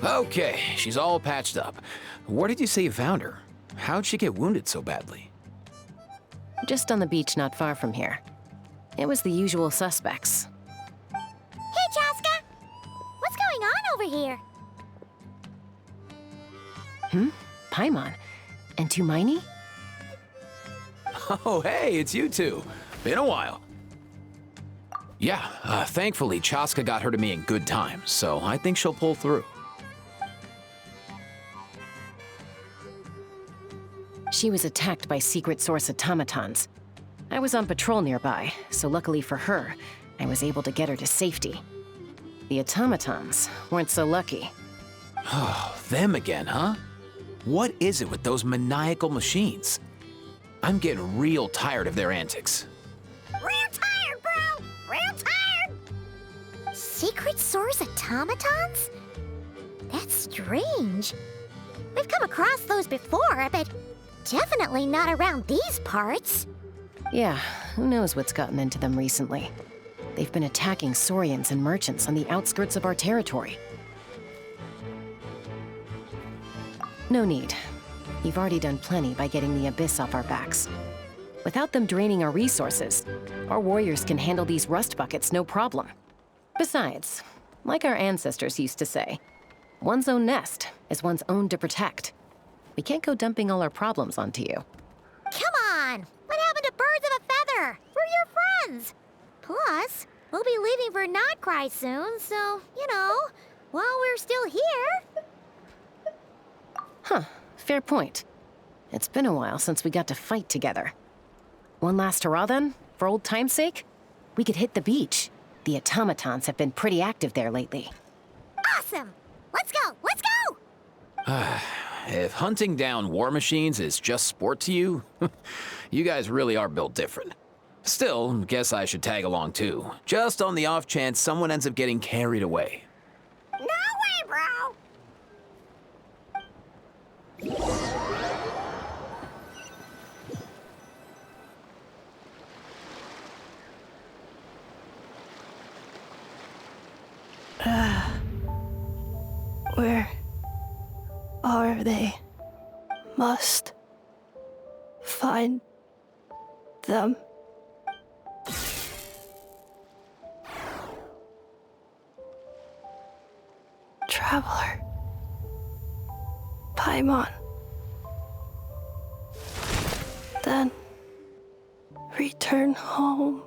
Okay, she's all patched up. Where did you say you found her? How'd she get wounded so badly? Just on the beach not far from here. It was the usual suspects. Hey, Chaska! What's going on over here? Paimon. And Tumaini? Oh, hey, it's you two. Been a while. Yeah, thankfully, Chaska got her to me in good time, so I think she'll pull through. She was attacked by secret source automatons. I was on patrol nearby, so luckily for her, I was able to get her to safety. The automatons weren't so lucky. Oh, them again, huh? What is it with those maniacal machines? I'm getting real tired of their antics. Real tired, bro! Real tired! Secret source automatons? That's strange. We've come across those before, but definitely not around these parts. Yeah, who knows what's gotten into them recently. They've been attacking Saurians and merchants on the outskirts of our territory. No need. You've already done plenty by getting the Abyss off our backs. Without them draining our resources, our warriors can handle these rust buckets no problem. Besides, like our ancestors used to say, one's own nest is one's own to protect. We can't go dumping all our problems onto you. Come on! What happened to birds of a feather? We're your friends! Plus, we'll be leaving for Notcry soon, so, while we're still here... Huh, fair point. It's been a while since we got to fight together. One last hurrah then, for old time's sake? We could hit the beach. The automatons have been pretty active there lately. Awesome! Let's go! Let's go! If hunting down war machines is just sport to you, you guys really are built different. Still, guess I should tag along too, just on the off chance someone ends up getting carried away. No way, bro! Where are they? Must find them. Traveler. Paimon. Then return home.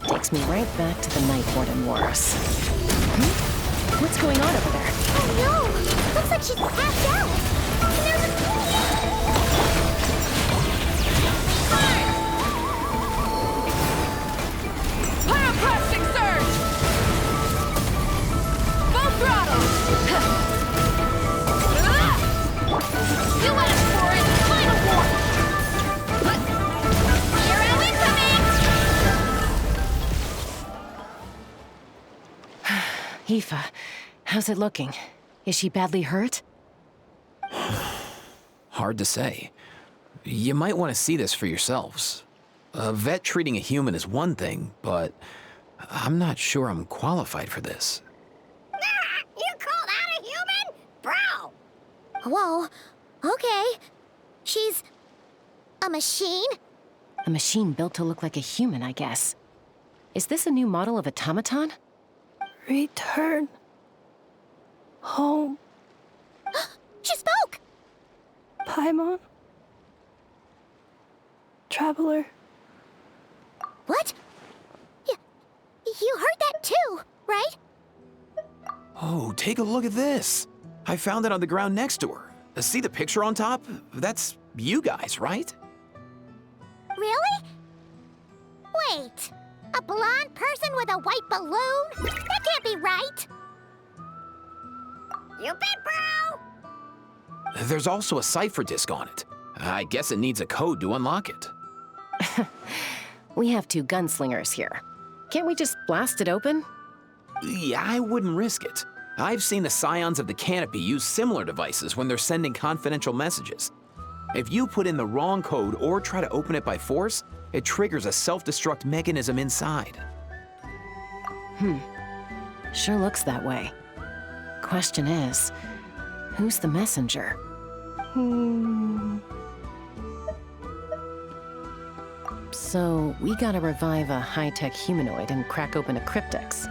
Takes me right back to the Night Warden Wars. What's going on over there? Oh no! Looks like she's passed out! And there's a... Pyroclastic surge! Full throttle! You asked for it! Final warning! Hero incoming! Aoife, how's it looking? Is she badly hurt? Hard to say. You might want to see this for yourselves. A vet treating a human is one thing, but I'm not sure I'm qualified for this. You call that a human? Bro! Whoa, okay. She's... a machine? A machine built to look like a human, I guess. Is this a new model of automaton? Return home. She spoke! Paimon. Traveler. What? You heard that too, right? Oh, take a look at this. I found it on the ground next to her. See the picture on top? That's you guys, right? Really? Wait, a blonde person with a white balloon? That can't be right. You bet, bro! There's also a cipher disk on it. I guess it needs a code to unlock it. We have two gunslingers here. Can't we just blast it open? Yeah, I wouldn't risk it. I've seen the Scions of the Canopy use similar devices when they're sending confidential messages. If you put in the wrong code or try to open it by force, it triggers a self-destruct mechanism inside. Sure looks that way. Question is, who's the messenger? So, we gotta revive a high-tech humanoid and crack open a cryptex.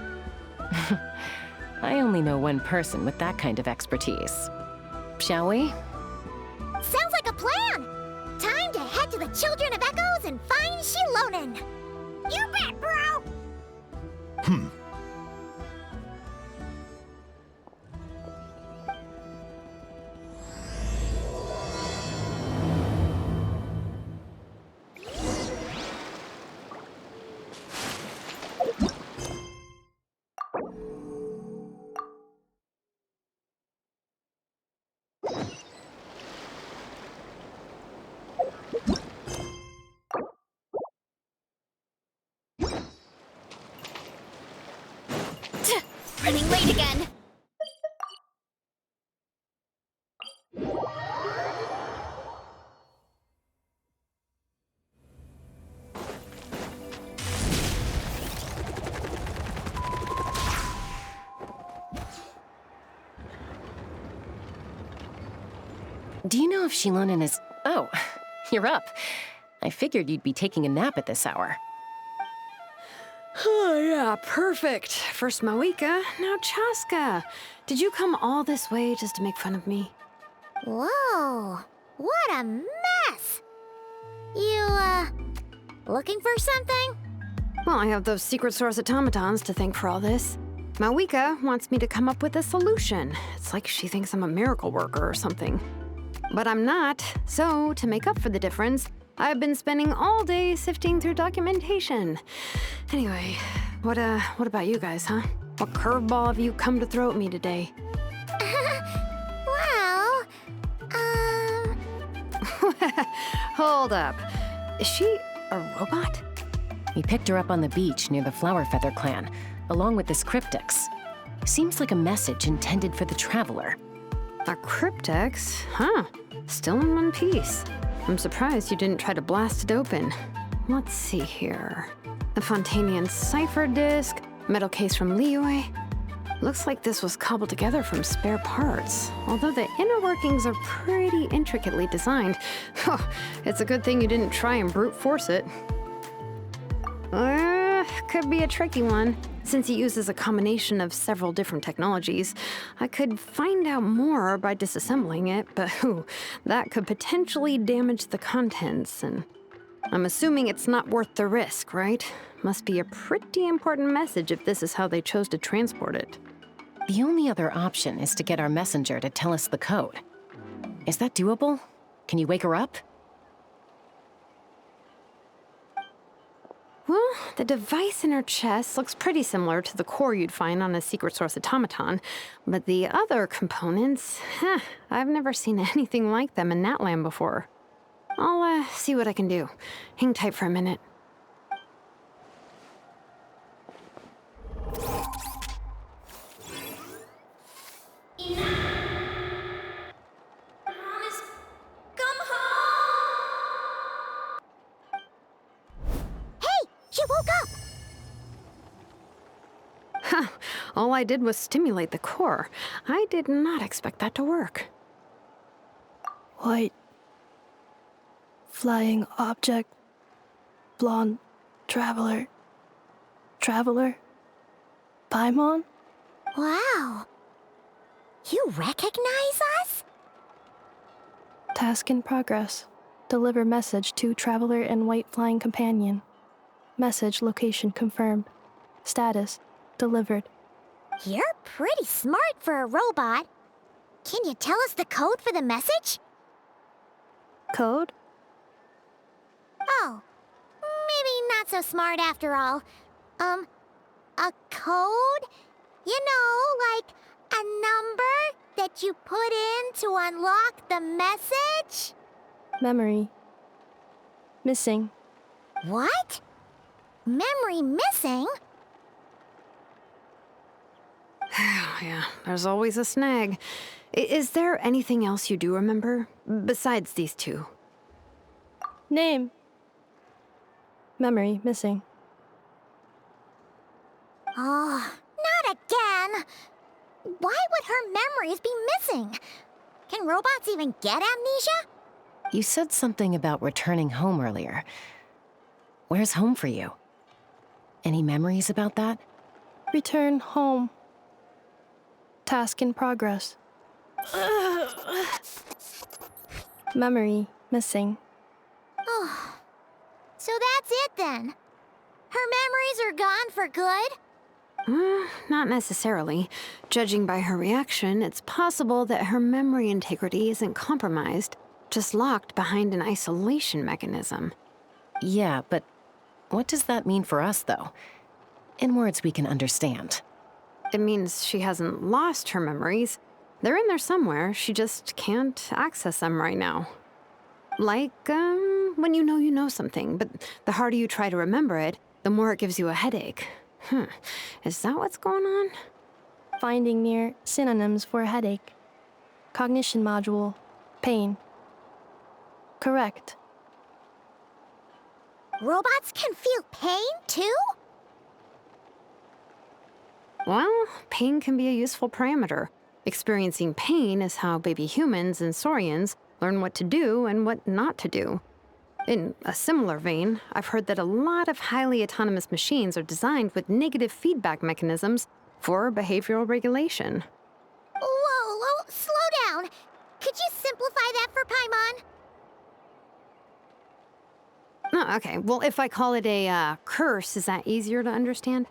I only know one person with that kind of expertise. Shall we? Sounds like a plan! Time to head to the Children of Echoes and find Shilonen! You bet, bro! Running late again! Do you know if Shilonen is... Oh, you're up. I figured you'd be taking a nap at this hour. Oh, yeah, perfect. First Mawika, now Chaska. Did you come all this way just to make fun of me? Whoa, what a mess! You, looking for something? Well, I have those secret source automatons to thank for all this. Mawika wants me to come up with a solution. It's like she thinks I'm a miracle worker or something. But I'm not, so to make up for the difference, I've been spending all day sifting through documentation. Anyway, what about you guys, huh? What curveball have you come to throw at me today? Well, Hold up. Is she a robot? We picked her up on the beach near the Flower Feather clan, along with this cryptex. Seems like a message intended for the Traveler. A cryptex? Huh. Still in one piece. I'm surprised you didn't try to blast it open. Let's see here. A Fontanian cipher disk, metal case from Liyue. Looks like this was cobbled together from spare parts. Although the inner workings are pretty intricately designed. It's a good thing you didn't try and brute force it. Could be a tricky one. Since it uses a combination of several different technologies, I could find out more by disassembling it, but that could potentially damage the contents, and I'm assuming it's not worth the risk, right? Must be a pretty important message if this is how they chose to transport it. The only other option is to get our messenger to tell us the code. Is that doable? Can you wake her up? Well, the device in her chest looks pretty similar to the core you'd find on a secret source automaton, but the other components, I've never seen anything like them in Natlan before. I'll see what I can do. Hang tight for a minute. She woke up! All I did was stimulate the core. I did not expect that to work. White. Flying object. Blonde. Traveler. Traveler. Paimon? Wow. You recognize us? Task in progress. Deliver message to Traveler and White Flying Companion. Message location confirmed. Status delivered. You're pretty smart for a robot. Can you tell us the code for the message? Code? Oh, maybe not so smart after all. A code? You know, like a number that you put in to unlock the message? Memory. Missing. What? Memory missing? Yeah, there's always a snag. Is there anything else you do remember? Besides these two? Name. Memory missing. Oh, not again! Why would her memories be missing? Can robots even get amnesia? You said something about returning home earlier. Where's home for you? Any memories about that? Return home. Task in progress. Memory missing. Oh, so that's it then. Her memories are gone for good? Not necessarily. Judging by her reaction, it's possible that her memory integrity isn't compromised, just locked behind an isolation mechanism. Yeah, but what does that mean for us, though? In words we can understand. It means she hasn't lost her memories. They're in there somewhere, she just can't access them right now. Like, when you know something, but the harder you try to remember it, the more it gives you a headache. Is that what's going on? Finding near synonyms for headache. Cognition module. Pain. Correct. Robots can feel pain, too? Well, pain can be a useful parameter. Experiencing pain is how baby humans and saurians learn what to do and what not to do. In a similar vein, I've heard that a lot of highly autonomous machines are designed with negative feedback mechanisms for behavioral regulation. Whoa, slow down. Could you simplify that for Paimon? Oh, okay. Well, if I call it a curse, is that easier to understand?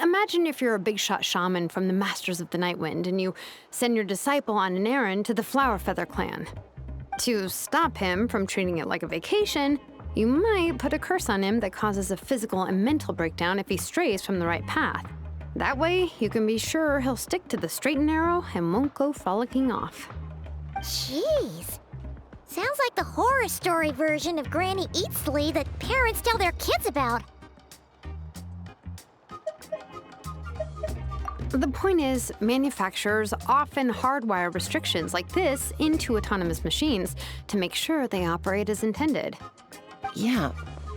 Imagine if you're a big shot shaman from the Masters of the Nightwind and you send your disciple on an errand to the Flowerfeather clan. To stop him from treating it like a vacation, you might put a curse on him that causes a physical and mental breakdown if he strays from the right path. That way, you can be sure he'll stick to the straight and narrow and won't go frolicking off. Jeez. Sounds like the horror story version of Granny Eatsley that parents tell their kids about. The point is, manufacturers often hardwire restrictions like this into autonomous machines to make sure they operate as intended. Yeah,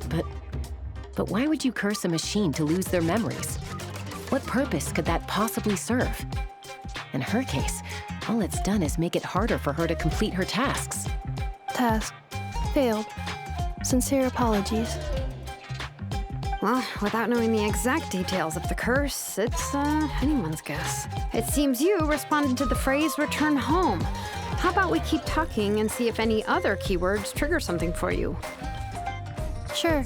but why would you curse a machine to lose their memories? What purpose could that possibly serve? In her case, all it's done is make it harder for her to complete her tasks. Task. Failed. Sincere apologies. Well, without knowing the exact details of the curse, it's anyone's guess. It seems you responded to the phrase return home. How about we keep talking and see if any other keywords trigger something for you? Sure.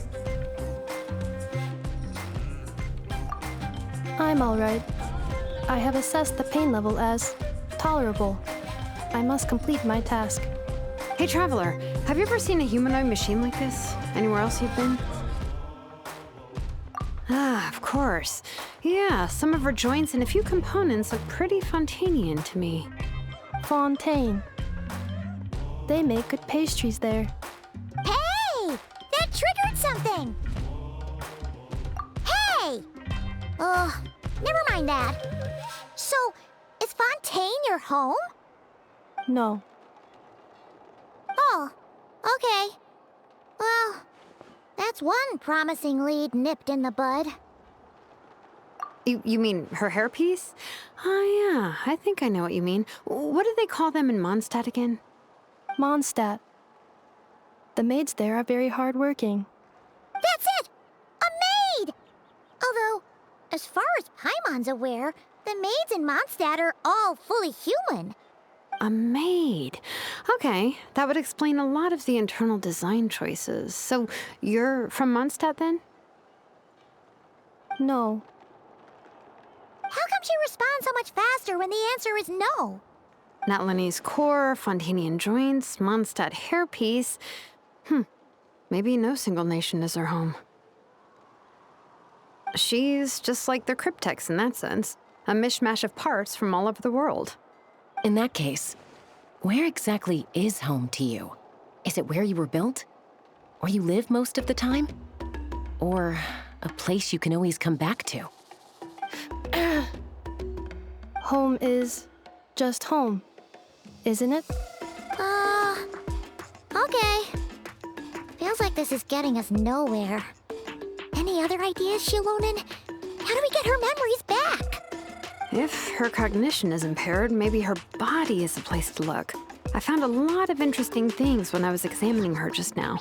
I'm alright. I have assessed the pain level as tolerable. I must complete my task. Hey, Traveler, have you ever seen a humanoid machine like this? Anywhere else you've been? Ah, of course. Yeah, some of her joints and a few components look pretty Fontanian to me. Fontaine. They make good pastries there. Hey! That triggered something! Hey! Never mind that. So, is Fontaine your home? No. Oh, okay. Well, that's one promising lead nipped in the bud. You mean her hairpiece? Oh yeah, I think I know what you mean. What do they call them in Mondstadt again? Mondstadt. The maids there are very hardworking. That's it! A maid! Although, as far as Paimon's aware, the maids in Mondstadt are all fully human. A maid. Okay, that would explain a lot of the internal design choices. So, you're from Mondstadt then? No. How come she responds so much faster when the answer is no? Natlanese core, Fontanian joints, Mondstadt hairpiece. Maybe no single nation is her home. She's just like the Cryptex in that sense. A mishmash of parts from all over the world. In that case, where exactly is home to you? Is it where you were built? Where you live most of the time? Or a place you can always come back to? Home is just home, isn't it? Okay. Feels like this is getting us nowhere. Any other ideas, Shilonen? How do we get her memories back? If her cognition is impaired, maybe her body is the place to look. I found a lot of interesting things when I was examining her just now.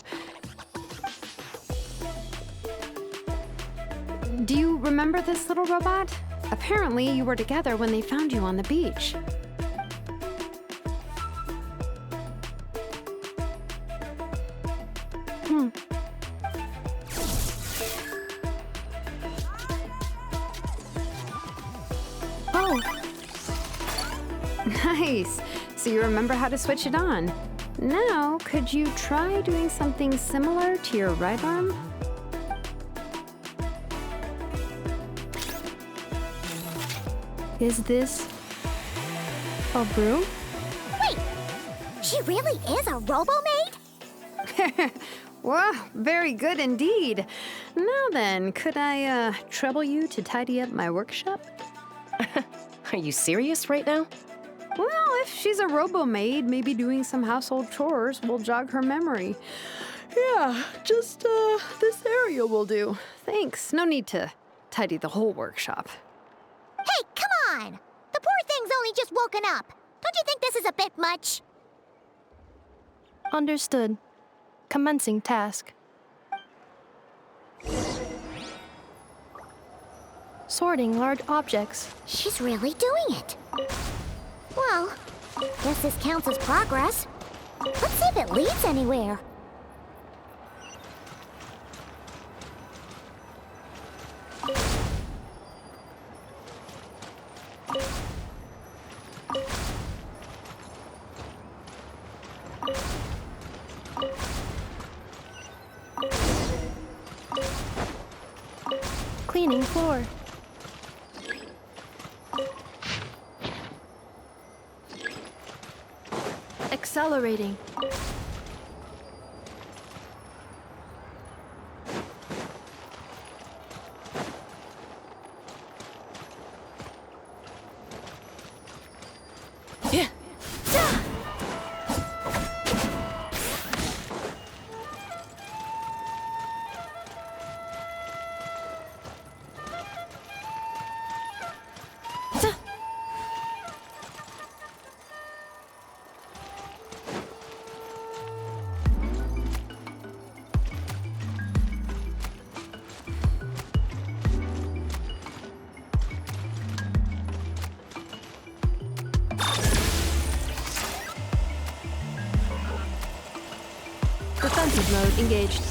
Do you remember this little robot? Apparently, you were together when they found you on the beach. Oh, Nice. So you remember how to switch it on. Now, could you try doing something similar to your right arm? is this a broom? Wait, she really is a robo-maid? Wow, very good indeed. Now then, could I trouble you to tidy up my workshop? Are you serious right now? Well, if she's a robo-maid, maybe doing some household chores will jog her memory. Yeah, just this area will do. Thanks. No need to tidy the whole workshop. Hey, come on! The poor thing's only just woken up. Don't you think this is a bit much? Understood. Commencing task. Sorting large objects. She's really doing it. Well, guess this counts as progress. Let's see if it leads anywhere. Cleaning floor. Accelerating. Yeah. Defensive mode engaged.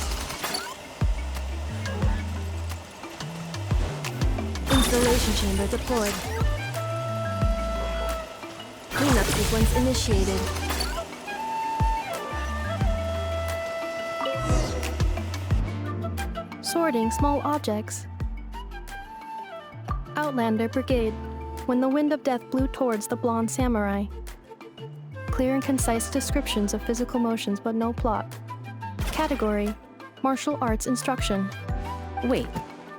Installation chamber deployed. Cleanup sequence initiated. Sorting small objects. Outlander Brigade. When the wind of death blew towards the blonde samurai. Clear and concise descriptions of physical motions but no plot. Category: Martial Arts Instruction. Wait,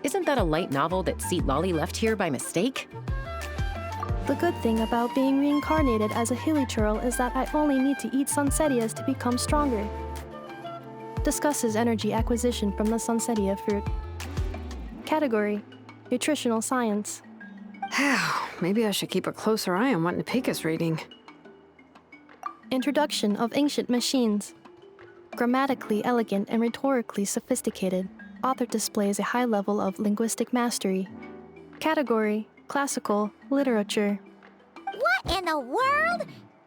isn't that a light novel that Seat Lolly left here by mistake? The good thing about being reincarnated as a hilichurl is that I only need to eat Sunsettias to become stronger. Discusses energy acquisition from the Sunsettia fruit. Category: Nutritional Science. Maybe I should keep a closer eye on what Nipika's reading. Introduction of Ancient Machines. Grammatically elegant and rhetorically sophisticated, author displays a high level of linguistic mastery. Category: Classical Literature. What in the world?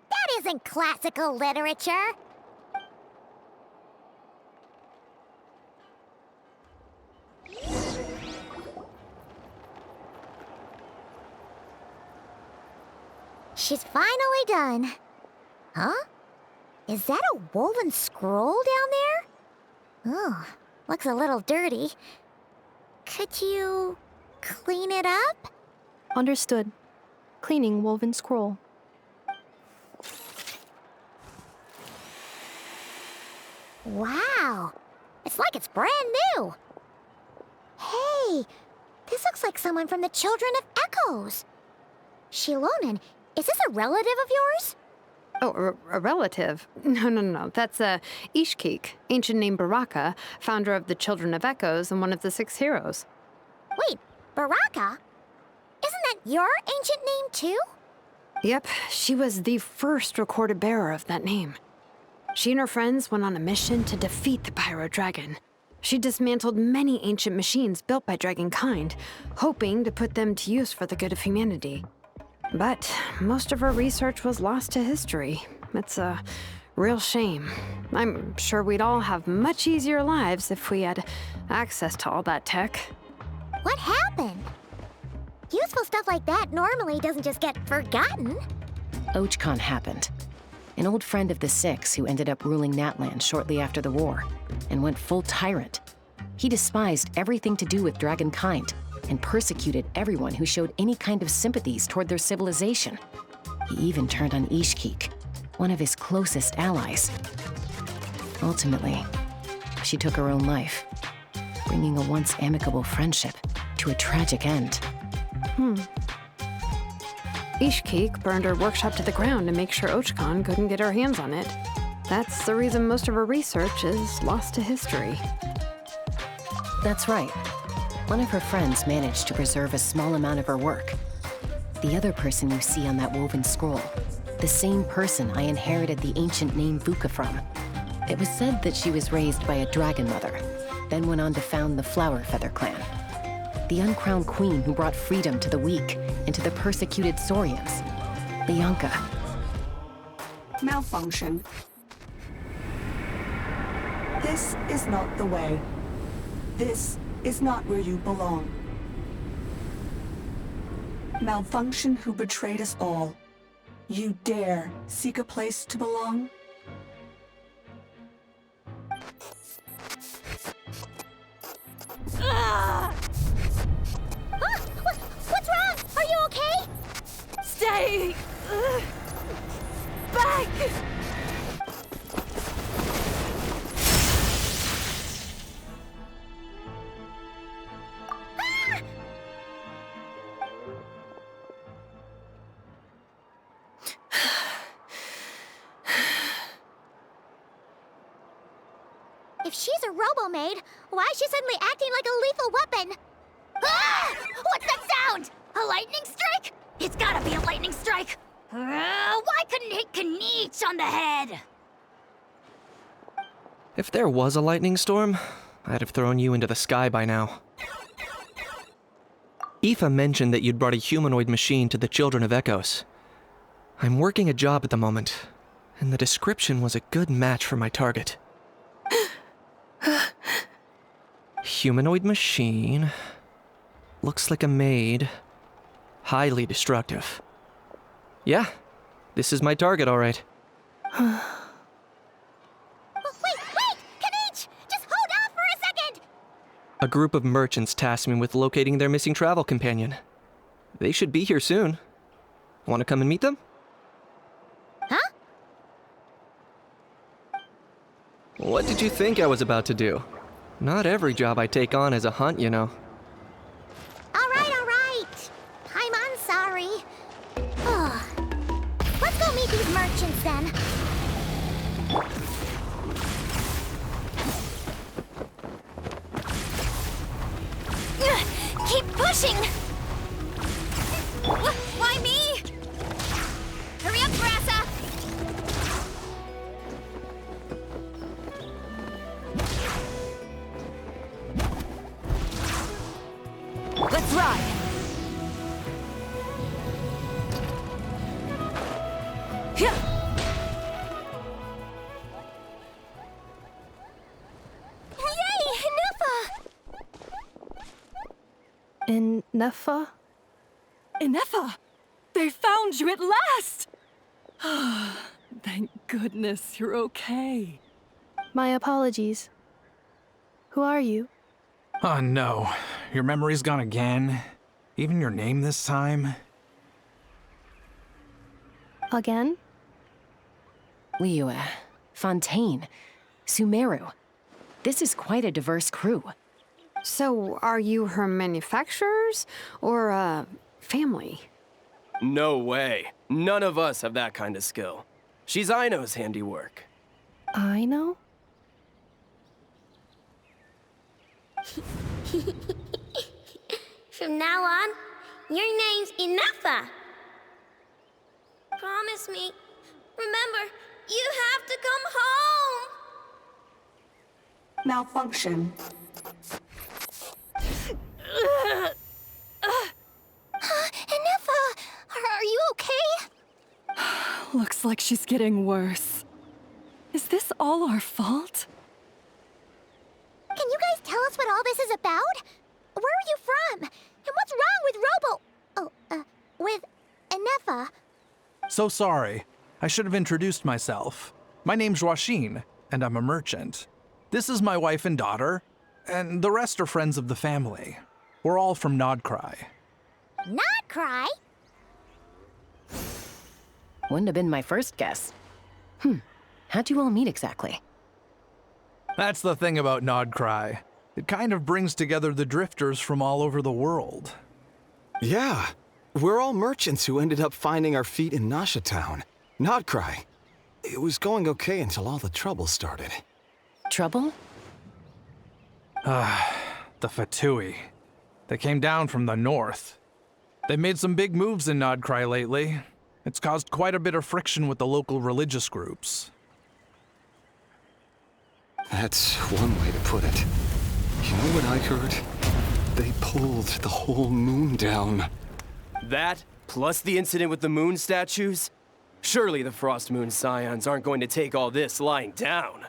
That isn't classical literature. She's finally done. Huh? Is that a woven scroll down there? Oh, looks a little dirty. Could you clean it up? Understood. Cleaning woven scroll. Wow, it's like it's brand new. Hey, this looks like someone from the Children of Echoes. Shilonen, is this a relative of yours? Oh, a relative? No. That's Ishkik, ancient name Baraka, founder of the Children of Echoes and one of the 6 heroes. Wait, Baraka? Isn't that your ancient name, too? Yep, she was the first recorded bearer of that name. She and her friends went on a mission to defeat the Pyro Dragon. She dismantled many ancient machines built by Dragonkind, hoping to put them to use for the good of humanity. But most of her research was lost to history. It's a real shame. I'm sure we'd all have much easier lives if we had access to all that tech. What happened? Useful stuff like that normally doesn't just get forgotten. Ochcon happened. An old friend of the Six who ended up ruling Natlan shortly after the war, and went full tyrant. He despised everything to do with Dragonkind, and persecuted everyone who showed any kind of sympathies toward their civilization. He even turned on Ishkik, one of his closest allies. Ultimately, she took her own life, bringing a once amicable friendship to a tragic end. Ishkik burned her workshop to the ground to make sure Ochcon couldn't get her hands on it. That's the reason most of her research is lost to history. That's right. One of her friends managed to preserve a small amount of her work. The other person you see on that woven scroll, the same person I inherited the ancient name Vuka from. It was said that she was raised by a dragon mother, then went on to found the Flower Feather clan. The uncrowned queen who brought freedom to the weak and to the persecuted Saurians. Bianca. Malfunction. This is not the way. This is not where you belong. Malfunction who betrayed us all. You dare seek a place to belong? What's wrong? Are you okay? Stay back! If she's a robo-maid, why is she suddenly acting like a lethal weapon? Ah! What's that sound? A lightning strike? It's gotta be a lightning strike! Why couldn't it hit Kniech on the head? If there was a lightning storm, I'd have thrown you into the sky by now. Aoife mentioned that you'd brought a humanoid machine to the Children of Echoes. I'm working a job at the moment, and the description was a good match for my target. Humanoid machine. Looks like a maid. Highly destructive. Yeah, this is my target, all right. Wait! Kniech! Just hold on for a second! A group of merchants tasked me with locating their missing travel companion. They should be here soon. Want to come and meet them? Huh? What did you think I was about to do? Not every job I take on is a hunt, you know. All right. I'm sorry. Ugh. Let's go meet these merchants then. Keep pushing! Why me? Hurry up, Grassa! Let's ride! Yay, Ineffa! Ineffa? Ineffa! They found you at last! Thank goodness you're okay. My apologies. Who are you? Oh no, your memory's gone again? Even your name this time? Again? Liyue, Fontaine, Sumeru. This is quite a diverse crew. So, are you her manufacturers or family? No way. None of us have that kind of skill. She's Aino's handiwork. I know? From now on, your name's Ineffa. Promise me. Remember, you have to come home. Malfunction. Ineffa, are you okay? Looks like she's getting worse. Is this all our fault? Can you guys tell us what all this is about? Where are you from? And what's wrong with with Ineffa? So sorry. I should have introduced myself. My name's Joachine, and I'm a merchant. This is my wife and daughter, and the rest are friends of the family. We're all from Nodcry. Not cry? Wouldn't have been my first guess. How'd you all meet exactly? That's the thing about Nodcry. It kind of brings together the drifters from all over the world. Yeah, we're all merchants who ended up finding our feet in Nasha Town. Nodcry. It was going okay until all the trouble started. Trouble? The Fatui. They came down from the north. They've made some big moves in Nodcry lately. It's caused quite a bit of friction with the local religious groups. That's one way to put it. You know what I heard? They pulled the whole moon down. That, plus the incident with the moon statues? Surely the Frost Moon Scions aren't going to take all this lying down.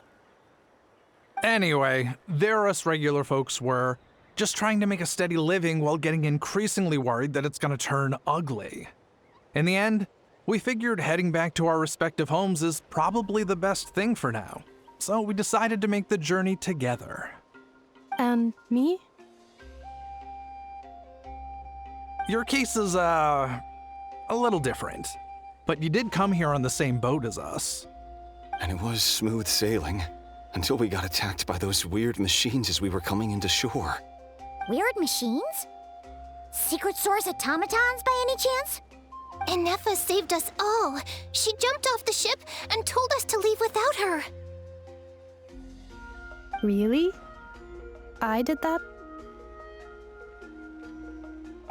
Anyway, there us regular folks were just trying to make a steady living while getting increasingly worried that it's gonna turn ugly. In the end, we figured heading back to our respective homes is probably the best thing for now. So we decided to make the journey together. And me? Your case is, a little different. But you did come here on the same boat as us. And it was smooth sailing, until we got attacked by those weird machines as we were coming into shore. Weird machines? Secret Source automatons by any chance? Ineffa saved us all. She jumped off the ship and told us to leave without her. Really? I did that?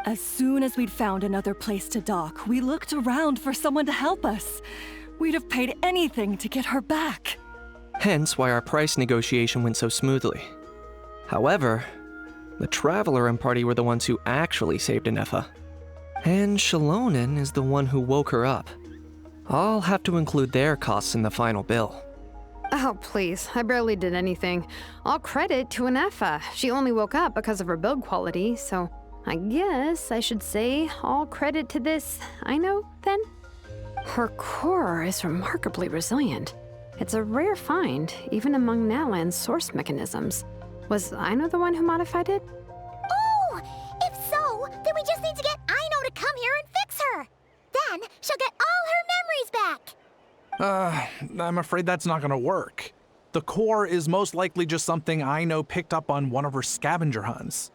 As soon as we'd found another place to dock, we looked around for someone to help us. We'd have paid anything to get her back. Hence why our price negotiation went so smoothly. However, the Traveler and party were the ones who actually saved Ineffa. And Shalonen is the one who woke her up. I'll have to include their costs in the final bill. Oh, please. I barely did anything. All credit to Ineffa. She only woke up because of her build quality, so I guess I should say all credit to this Aino, then? Her core is remarkably resilient. It's a rare find, even among Natlan's source mechanisms. Was Aino the one who modified it? Oh! If so, then we just need to get Aino to come here and fix her. Then she'll get all her memories back. I'm afraid that's not gonna work. The core is most likely just something Aino picked up on one of her scavenger hunts.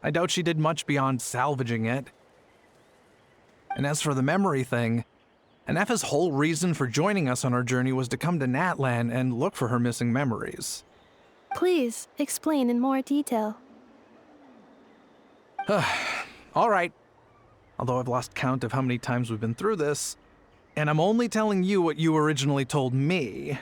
I doubt she did much beyond salvaging it. And as for the memory thing, Ineffa's whole reason for joining us on our journey was to come to Natlan and look for her missing memories. Please, explain in more detail. All right. Although I've lost count of how many times we've been through this, and I'm only telling you what you originally told me.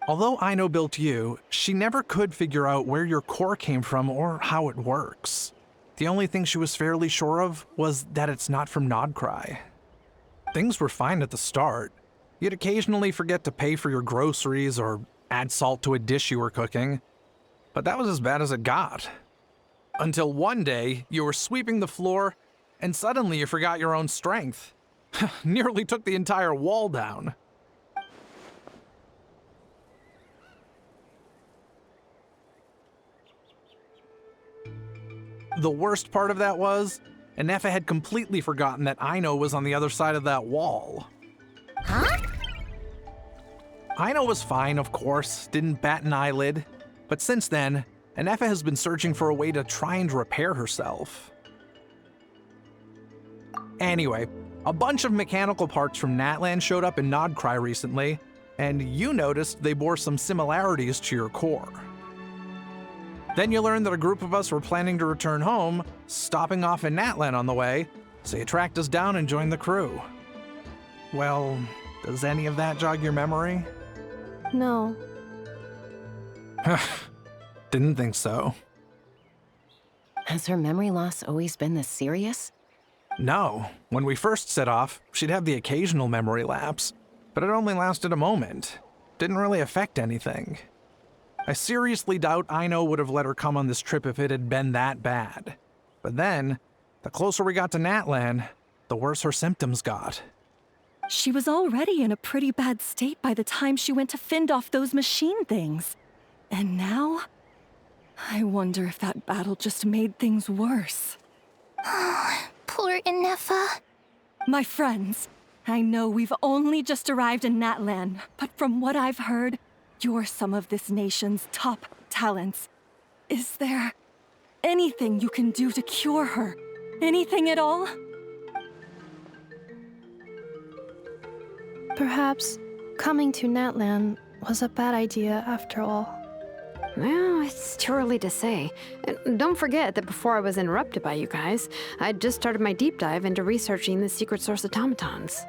Although Aino built you, she never could figure out where your core came from or how it works. The only thing she was fairly sure of was that it's not from Nodcry. Things were fine at the start. You'd occasionally forget to pay for your groceries or add salt to a dish you were cooking. But that was as bad as it got. Until one day, you were sweeping the floor, and suddenly you forgot your own strength. Nearly took the entire wall down. The worst part of that was, Ineffa had completely forgotten that Aino was on the other side of that wall. Huh? Aino was fine, of course, didn't bat an eyelid. But since then, Ineffa has been searching for a way to try and repair herself. Anyway, a bunch of mechanical parts from Natlan showed up in Nodcry recently, and you noticed they bore some similarities to your core. Then you learn that a group of us were planning to return home, stopping off in Natlan on the way, so you tracked us down and joined the crew. Well, does any of that jog your memory? No. Didn't think so. Has her memory loss always been this serious? No. When we first set off, she'd have the occasional memory lapse, but it only lasted a moment. Didn't really affect anything. I seriously doubt Aino would have let her come on this trip if it had been that bad. But then, the closer we got to Natlan, the worse her symptoms got. She was already in a pretty bad state by the time she went to fend off those machine things. And now? I wonder if that battle just made things worse. Poor Ineffa. My friends, I know we've only just arrived in Natlan, but from what I've heard, you're some of this nation's top talents. Is there anything you can do to cure her? Anything at all? Perhaps coming to Natlan was a bad idea after all. Well, it's too early to say. And don't forget that before I was interrupted by you guys, I'd just started my deep dive into researching the secret source automatons.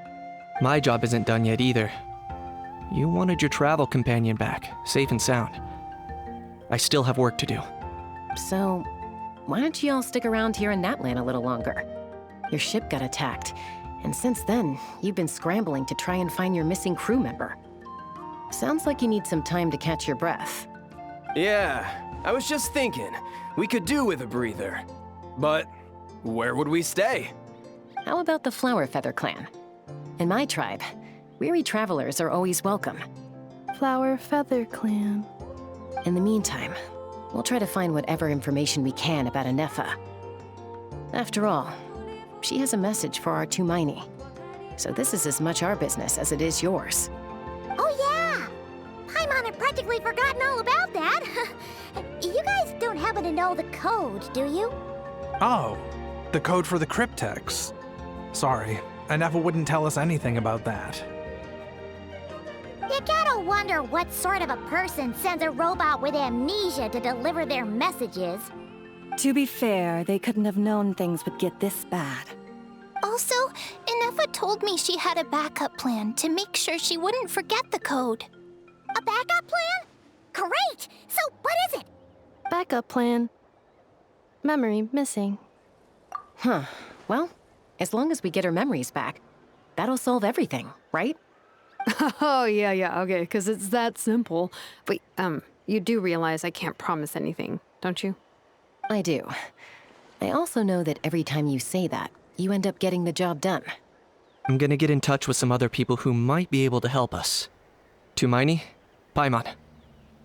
My job isn't done yet either. You wanted your travel companion back, safe and sound. I still have work to do. So, why don't you all stick around here in Natlan a little longer? Your ship got attacked, and since then, you've been scrambling to try and find your missing crew member. Sounds like you need some time to catch your breath. Yeah, I was just thinking, we could do with a breather. But where would we stay? How about the Flower Feather clan? In my tribe, weary travelers are always welcome. Flower Feather Clan. In the meantime, we'll try to find whatever information we can about Ineffa. After all, she has a message for our Tumaini. So this is as much our business as it is yours. Oh yeah! Paimon had practically forgotten all about that. You guys don't happen to know the code, do you? Oh, the code for the cryptex. Sorry, Ineffa wouldn't tell us anything about that. You gotta wonder what sort of a person sends a robot with amnesia to deliver their messages. To be fair, they couldn't have known things would get this bad. Also, Ineffa told me she had a backup plan to make sure she wouldn't forget the code. A backup plan? Great! So what is it? Backup plan. Memory missing. Huh. Well, as long as we get her memories back, that'll solve everything, right? Oh, yeah, okay, because it's that simple. But, you do realize I can't promise anything, don't you? I do. I also know that every time you say that, you end up getting the job done. I'm gonna get in touch with some other people who might be able to help us. Tumaini, Paimon.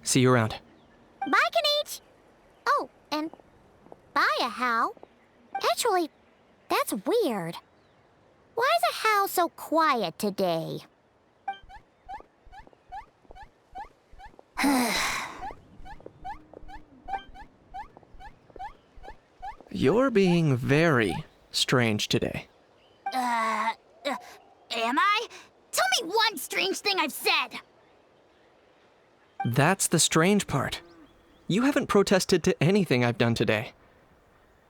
See you around. Bye, Kanich! Oh, and bye, How. Actually, that's weird. Why is How so quiet today? You're being very strange today. Am I? Tell me one strange thing I've said! That's the strange part. You haven't protested to anything I've done today.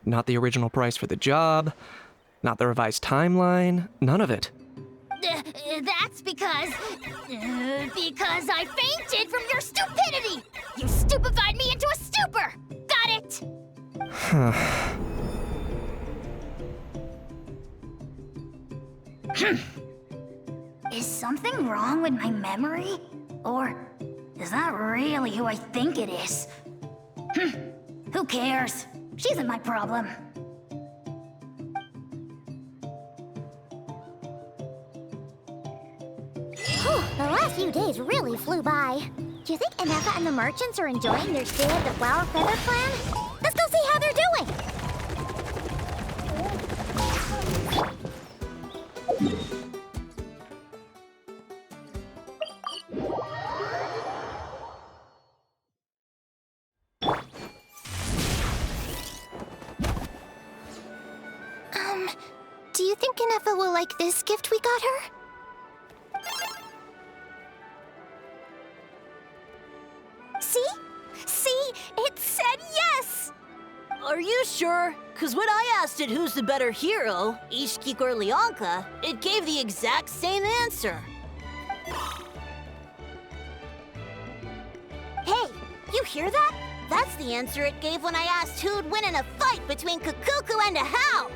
Not the original price for the job, not the revised timeline, none of it. That's because I fainted from your stupidity! You stupefied me into a stupor! Got it? Is something wrong with my memory? Or is that really who I think it is? Who cares? She isn't my problem. The last few days really flew by. Do you think Ineffa and the merchants are enjoying their stay at the Flower Feather clan? Let's go see how they're doing! Do you think Ineffa will like this gift we got her? See? See? It said yes! Are you sure? Because when I asked it who's the better hero, Ishkik or Leonka, it gave the exact same answer. Hey, you hear that? That's the answer it gave when I asked who'd win in a fight between Kukuku and a How.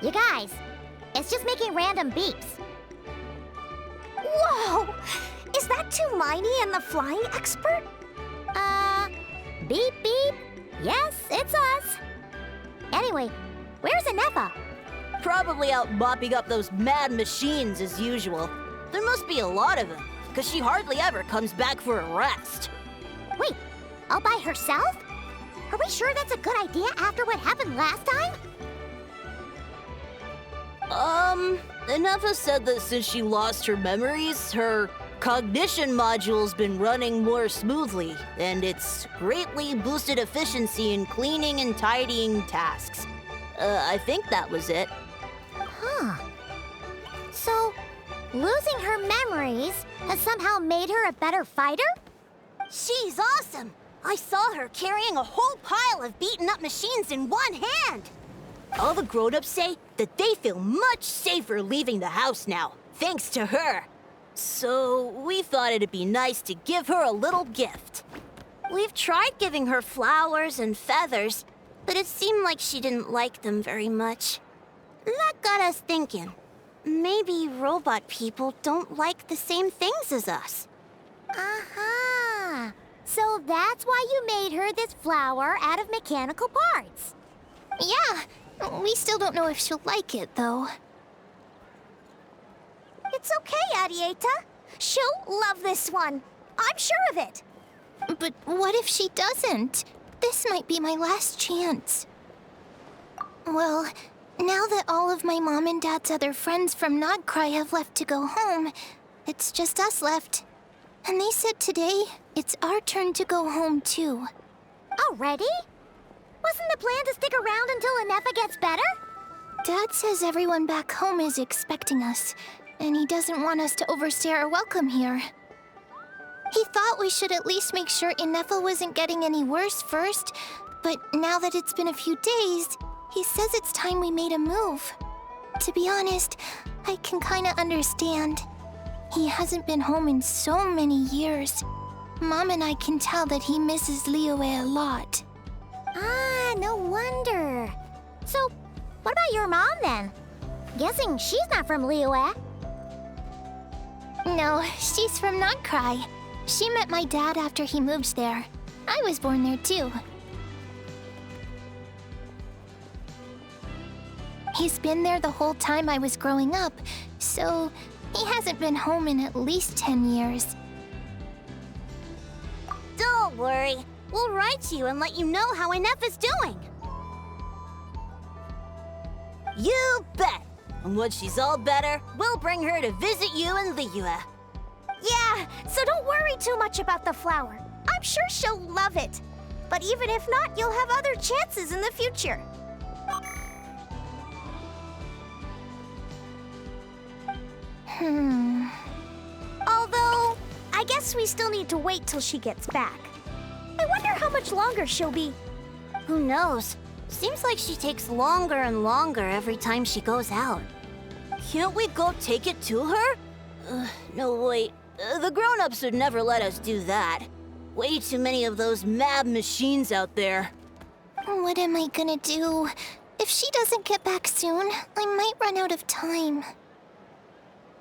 You guys, it's just making random beeps. Whoa! Is that Hermione and the flying expert? Beep beep. Yes, it's us. Anyway, where's Ineffa? Probably out mopping up those mad machines as usual. There must be a lot of them, because she hardly ever comes back for a rest. Wait, all by herself? Are we sure that's a good idea after what happened last time? Ineffa said that since she lost her memories, her cognition module's been running more smoothly, and it's greatly boosted efficiency in cleaning and tidying tasks. I think that was it. Huh. So, losing her memories has somehow made her a better fighter? She's awesome! I saw her carrying a whole pile of beaten-up machines in one hand! All the grown-ups say that they feel much safer leaving the house now, thanks to her. So we thought it'd be nice to give her a little gift. We've tried giving her flowers and feathers, but it seemed like she didn't like them very much. That got us thinking. Maybe robot people don't like the same things as us. Aha! So that's why you made her this flower out of mechanical parts. Yeah, we still don't know if she'll like it, though. It's okay, Arieta. She'll love this one. I'm sure of it. But what if she doesn't? This might be my last chance. Well, now that all of my mom and dad's other friends from Nodcry have left to go home, it's just us left. And they said today, it's our turn to go home too. Already? Wasn't the plan to stick around until Ineffa gets better? Dad says everyone back home is expecting us, and he doesn't want us to overstay our welcome here. He thought we should at least make sure Ineffa wasn't getting any worse first, but now that it's been a few days, he says it's time we made a move. To be honest, I can kinda understand. He hasn't been home in so many years. Mom and I can tell that he misses Liyue a lot. Ah, no wonder. So, what about your mom then? Guessing she's not from Liyue. No, she's from Nodcry. She met my dad after he moved there. I was born there too. He's been there the whole time I was growing up, so he hasn't been home in at least 10 years. Don't worry. We'll write to you and let you know how Ineffa's doing. You bet! And once she's all better, we'll bring her to visit you in Liyue. Yeah, so don't worry too much about the flower. I'm sure she'll love it. But even if not, you'll have other chances in the future. Although, I guess we still need to wait till she gets back. I wonder how much longer she'll be. Who knows? Seems like she takes longer and longer every time she goes out. Can't we go take it to her? No, wait. The grown-ups would never let us do that. Way too many of those mad machines out there. What am I gonna do? If she doesn't get back soon, I might run out of time.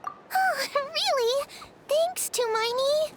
Oh, really? Thanks, Hermione.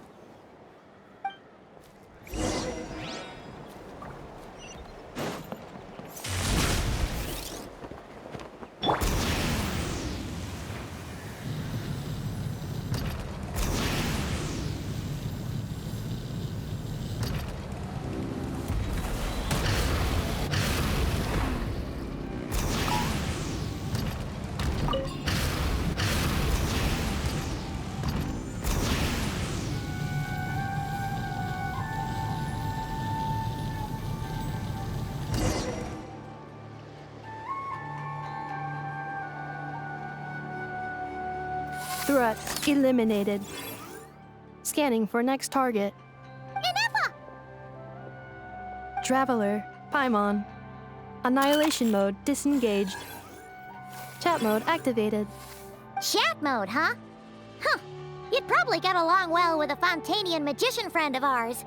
Threat eliminated. Scanning for next target. Ineffa! Traveler, Paimon. Annihilation mode disengaged. Chat mode activated. Chat mode, huh? Huh. You'd probably get along well with a Fontanian magician friend of ours.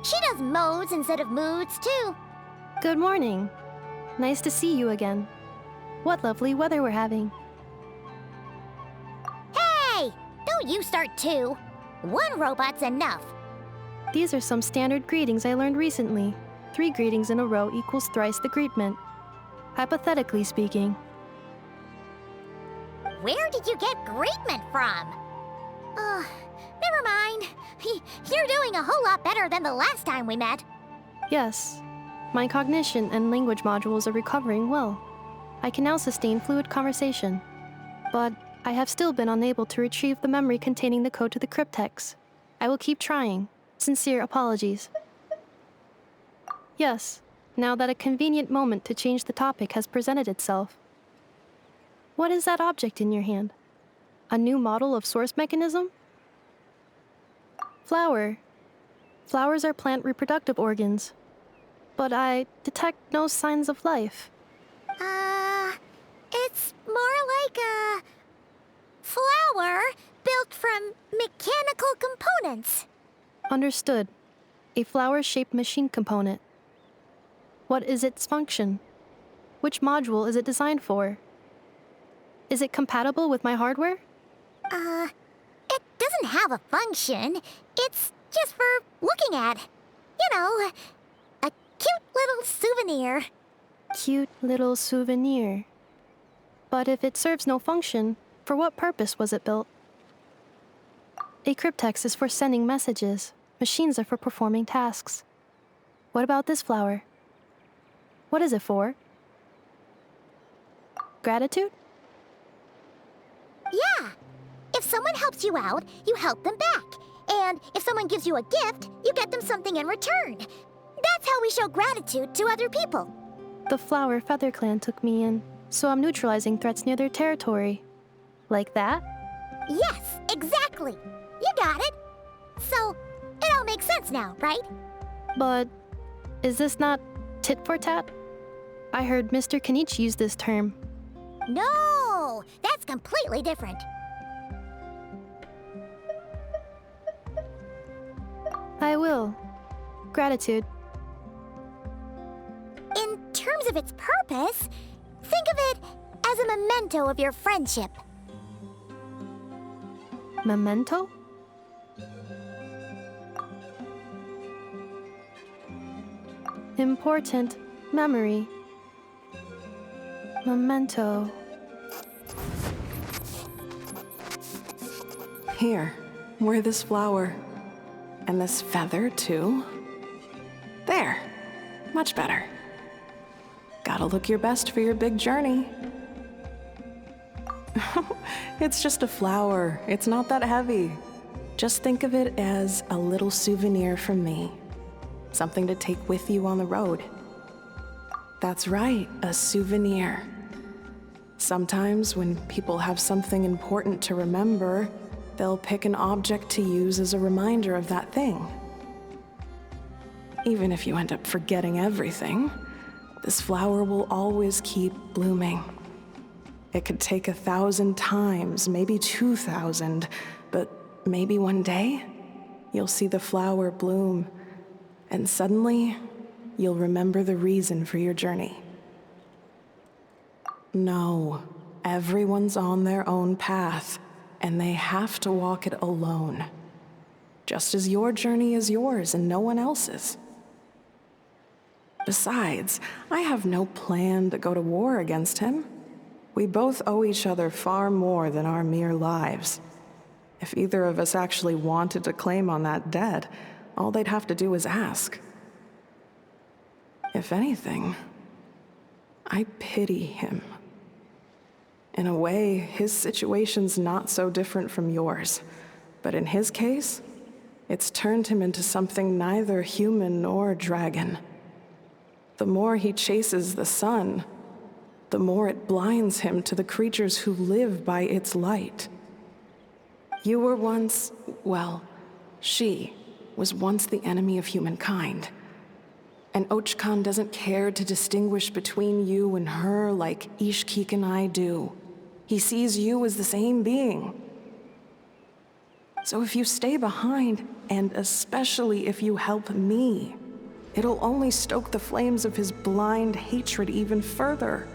She does modes instead of moods, too. Good morning. Nice to see you again. What lovely weather we're having. Hey! Don't you start too. One robot's enough. These are some standard greetings I learned recently. 3 greetings in a row equals thrice the greetment. Hypothetically speaking. Where did you get greetment from? Never mind. You're doing a whole lot better than the last time we met. Yes. My cognition and language modules are recovering well. I can now sustain fluid conversation. But I have still been unable to retrieve the memory containing the code to the cryptex. I will keep trying. Sincere apologies. Yes, now that a convenient moment to change the topic has presented itself. What is that object in your hand? A new model of source mechanism? Flower. Flowers are plant reproductive organs. But I detect no signs of life. It's more like a flower built from mechanical components. Understood. A flower-shaped machine component. What is its function? Which module is it designed for? Is it compatible with my hardware? It doesn't have a function. It's just for looking at. You know, a cute little souvenir. Cute little souvenir. But if it serves no function, for what purpose was it built? A cryptex is for sending messages. Machines are for performing tasks. What about this flower? What is it for? Gratitude? Yeah. If someone helps you out, you help them back. And if someone gives you a gift, you get them something in return. That's how we show gratitude to other people. The Flower Feather Clan took me in, so I'm neutralizing threats near their territory. Like that? Yes, exactly. You got it. So, it all makes sense now, right? But is this not tit for tat? I heard Mr. Kenichi use this term. No, that's completely different. I will. Gratitude. In terms of its purpose, think of it as a memento of your friendship. Memento? Important memory. Memento. Here, wear this flower. And this feather, too. There. Much better. Gotta look your best for your big journey. It's just a flower. It's not that heavy. Just think of it as a little souvenir from me. Something to take with you on the road. That's right, a souvenir. Sometimes when people have something important to remember, they'll pick an object to use as a reminder of that thing. Even if you end up forgetting everything, this flower will always keep blooming. It could take 1,000 times, maybe 2,000, but maybe one day, you'll see the flower bloom, and suddenly, you'll remember the reason for your journey. No, everyone's on their own path, and they have to walk it alone. Just as your journey is yours and no one else's. Besides, I have no plan to go to war against him. We both owe each other far more than our mere lives. If either of us actually wanted to claim on that debt, all they'd have to do is ask. If anything, I pity him. In a way, his situation's not so different from yours. But in his case, it's turned him into something neither human nor dragon. The more he chases the sun, the more it blinds him to the creatures who live by its light. You were once, well, she was once the enemy of humankind. And Ochkan doesn't care to distinguish between you and her like Ishkik and I do. He sees you as the same being. So if you stay behind, and especially if you help me, it'll only stoke the flames of his blind hatred even further.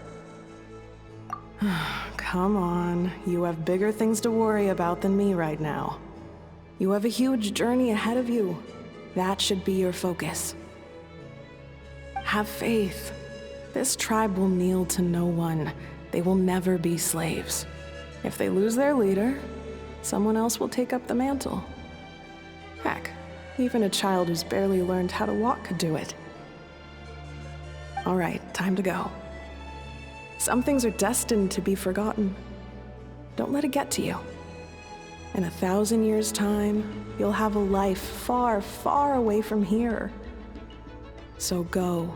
Come on, you have bigger things to worry about than me right now. You have a huge journey ahead of you. That should be your focus. Have faith. This tribe will kneel to no one. They will never be slaves. If they lose their leader, someone else will take up the mantle. Heck, even a child who's barely learned how to walk could do it. All right, time to go. Some things are destined to be forgotten. Don't let it get to you. In 1,000 years' time, you'll have a life far, far away from here. So go.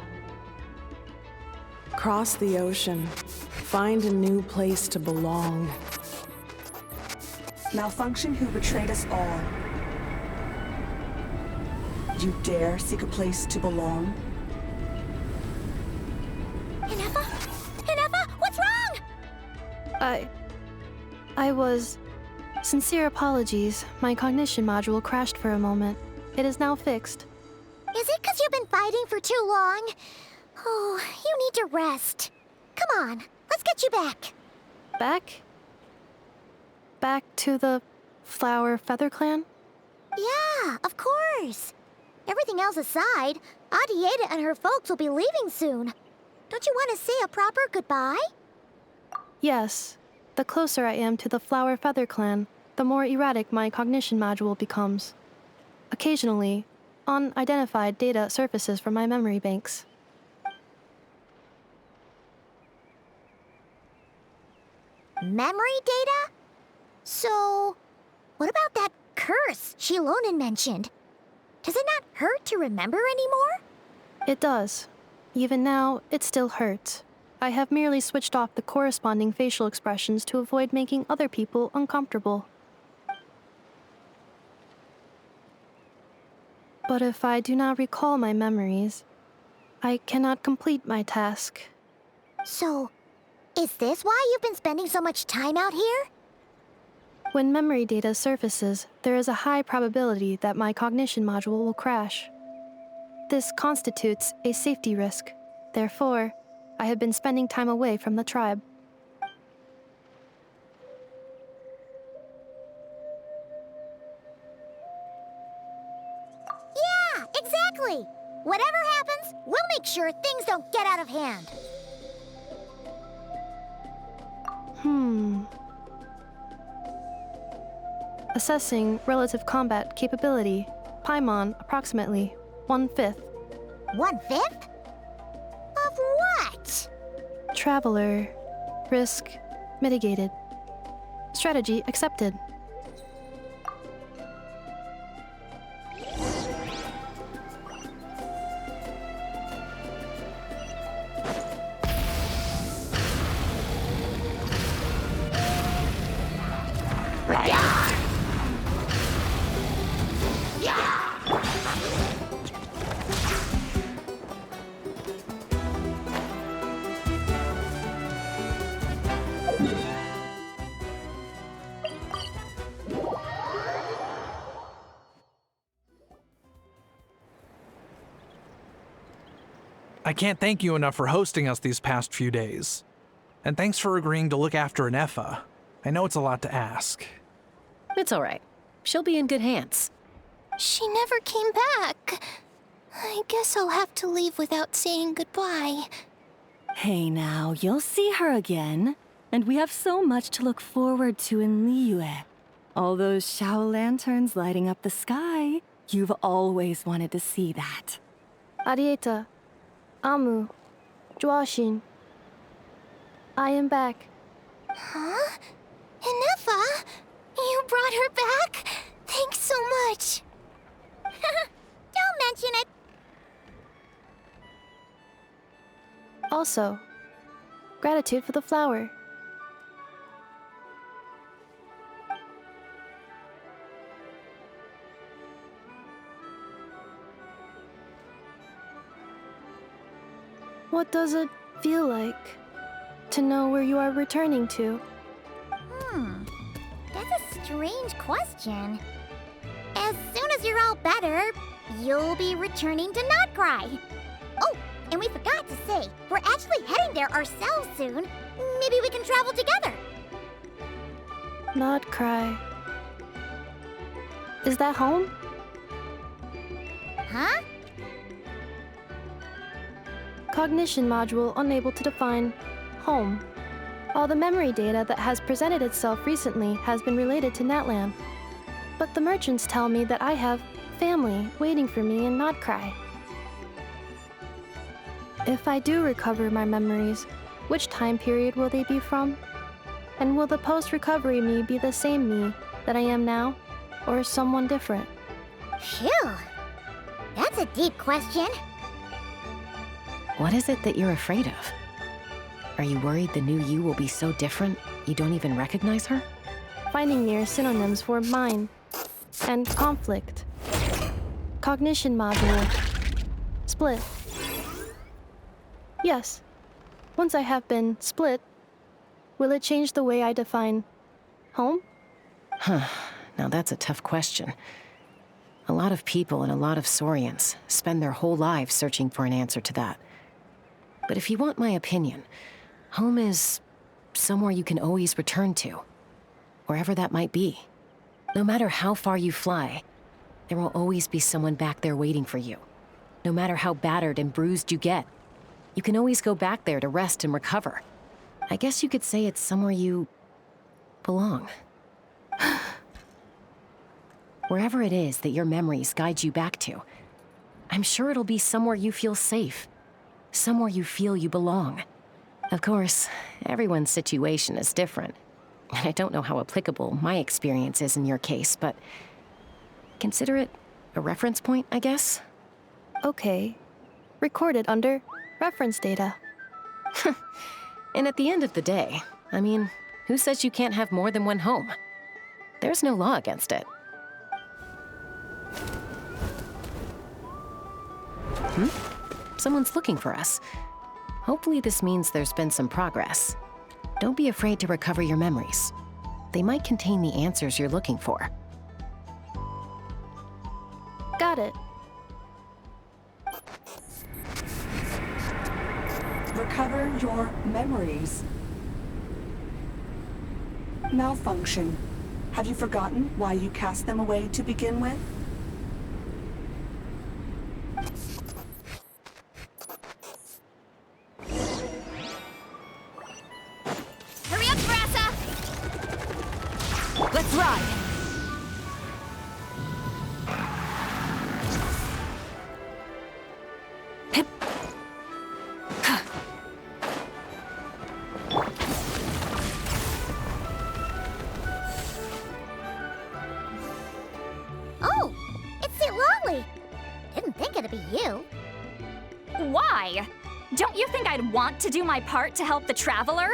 Cross the ocean. Find a new place to belong. Malfunction who betrayed us all. You dare seek a place to belong? Ineffa? Ineffa, what's wrong? I was... Sincere apologies. My cognition module crashed for a moment. It is now fixed. Is it because you've been fighting for too long? Oh, you need to rest. Come on, let's get you back. Back? Back to the Flower Feather Clan? Yeah, of course. Everything else aside, Adieta and her folks will be leaving soon. Don't you want to say a proper goodbye? Yes. The closer I am to the Flower Feather Clan, the more erratic my cognition module becomes. Occasionally, unidentified data surfaces from my memory banks. Memory data? So, what about that curse Shilonen mentioned? Does it not hurt to remember anymore? It does. Even now, it still hurts. I have merely switched off the corresponding facial expressions to avoid making other people uncomfortable. But if I do not recall my memories, I cannot complete my task. So, is this why you've been spending so much time out here? When memory data surfaces, there is a high probability that my cognition module will crash. This constitutes a safety risk. Therefore, I have been spending time away from the tribe. Yeah, exactly! Whatever happens, we'll make sure things don't get out of hand. Assessing relative combat capability. Paimon, approximately 1/5. 1/5? Of what? Traveler. Risk mitigated. Strategy accepted. I can't thank you enough for hosting us these past few days. And thanks for agreeing to look after Ineffa. I know it's a lot to ask. It's all right. She'll be in good hands. She never came back. I guess I'll have to leave without saying goodbye. Hey now, you'll see her again. And we have so much to look forward to in Liyue. All those Shao lanterns lighting up the sky. You've always wanted to see that. Arieta. Amu. Joashin. I am back. Huh? Ineffa? You brought her back? Thanks so much. Don't mention it. Also, gratitude for the flower. What does it feel like to know where you are returning to? That's a strange question. As soon as you're all better, you'll be returning to Notcry. Oh, and we forgot to say, we're actually heading there ourselves soon. Maybe we can travel together. Notcry. Is that home? Huh? Cognition module unable to define home. All the memory data that has presented itself recently has been related to Natlan. But the merchants tell me that I have family waiting for me in Notcry. If I do recover my memories, which time period will they be from? And will the post-recovery me be the same me that I am now, or someone different? Phew. That's a deep question. What is it that you're afraid of? Are you worried the new you will be so different you don't even recognize her? Finding near synonyms for mine and conflict. Cognition module. Split. Yes. Once I have been split, will it change the way I define home? Now that's a tough question. A lot of people and a lot of Saurians spend their whole lives searching for an answer to that. But if you want my opinion, home is somewhere you can always return to, wherever that might be. No matter how far you fly, there will always be someone back there waiting for you. No matter how battered and bruised you get, you can always go back there to rest and recover. I guess you could say it's somewhere you belong. Wherever it is that your memories guide you back to, I'm sure it'll be somewhere you feel safe, somewhere you feel you belong. Of course, everyone's situation is different, and I don't know how applicable my experience is in your case, but consider it a reference point, I guess? Okay. Recorded under reference data. And at the end of the day, I mean, who says you can't have more than one home? There's no law against it. Someone's looking for us. Hopefully this means there's been some progress. Don't be afraid to recover your memories. They might contain the answers you're looking for. Got it. Recover your memories. Malfunction. Have you forgotten why you cast them away to begin with? Hurry up, Brassa! Let's ride! Oh, it's St. Lolly. Didn't think it'd be you. Why? Don't you think I'd want to do my part to help the Traveler?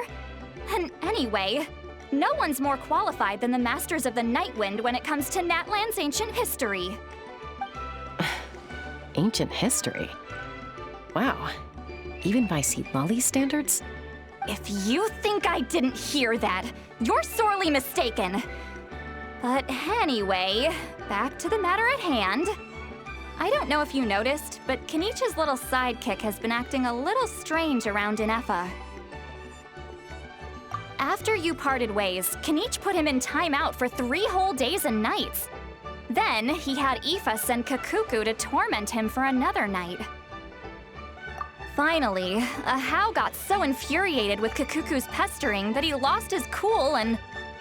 And anyway, no one's more qualified than the Masters of the Nightwind when it comes to Natlan's ancient history. Ancient history? Wow. Even by St. Lolly's standards? If you think I didn't hear that, you're sorely mistaken. But anyway, back to the matter at hand. I don't know if you noticed, but Kenichi's little sidekick has been acting a little strange around Ineffa. After you parted ways, Kenichi put him in timeout for 3 whole days and nights. Then he had Aoife send Kakuku to torment him for another night. Finally, Ahau got so infuriated with Kakuku's pestering that he lost his cool and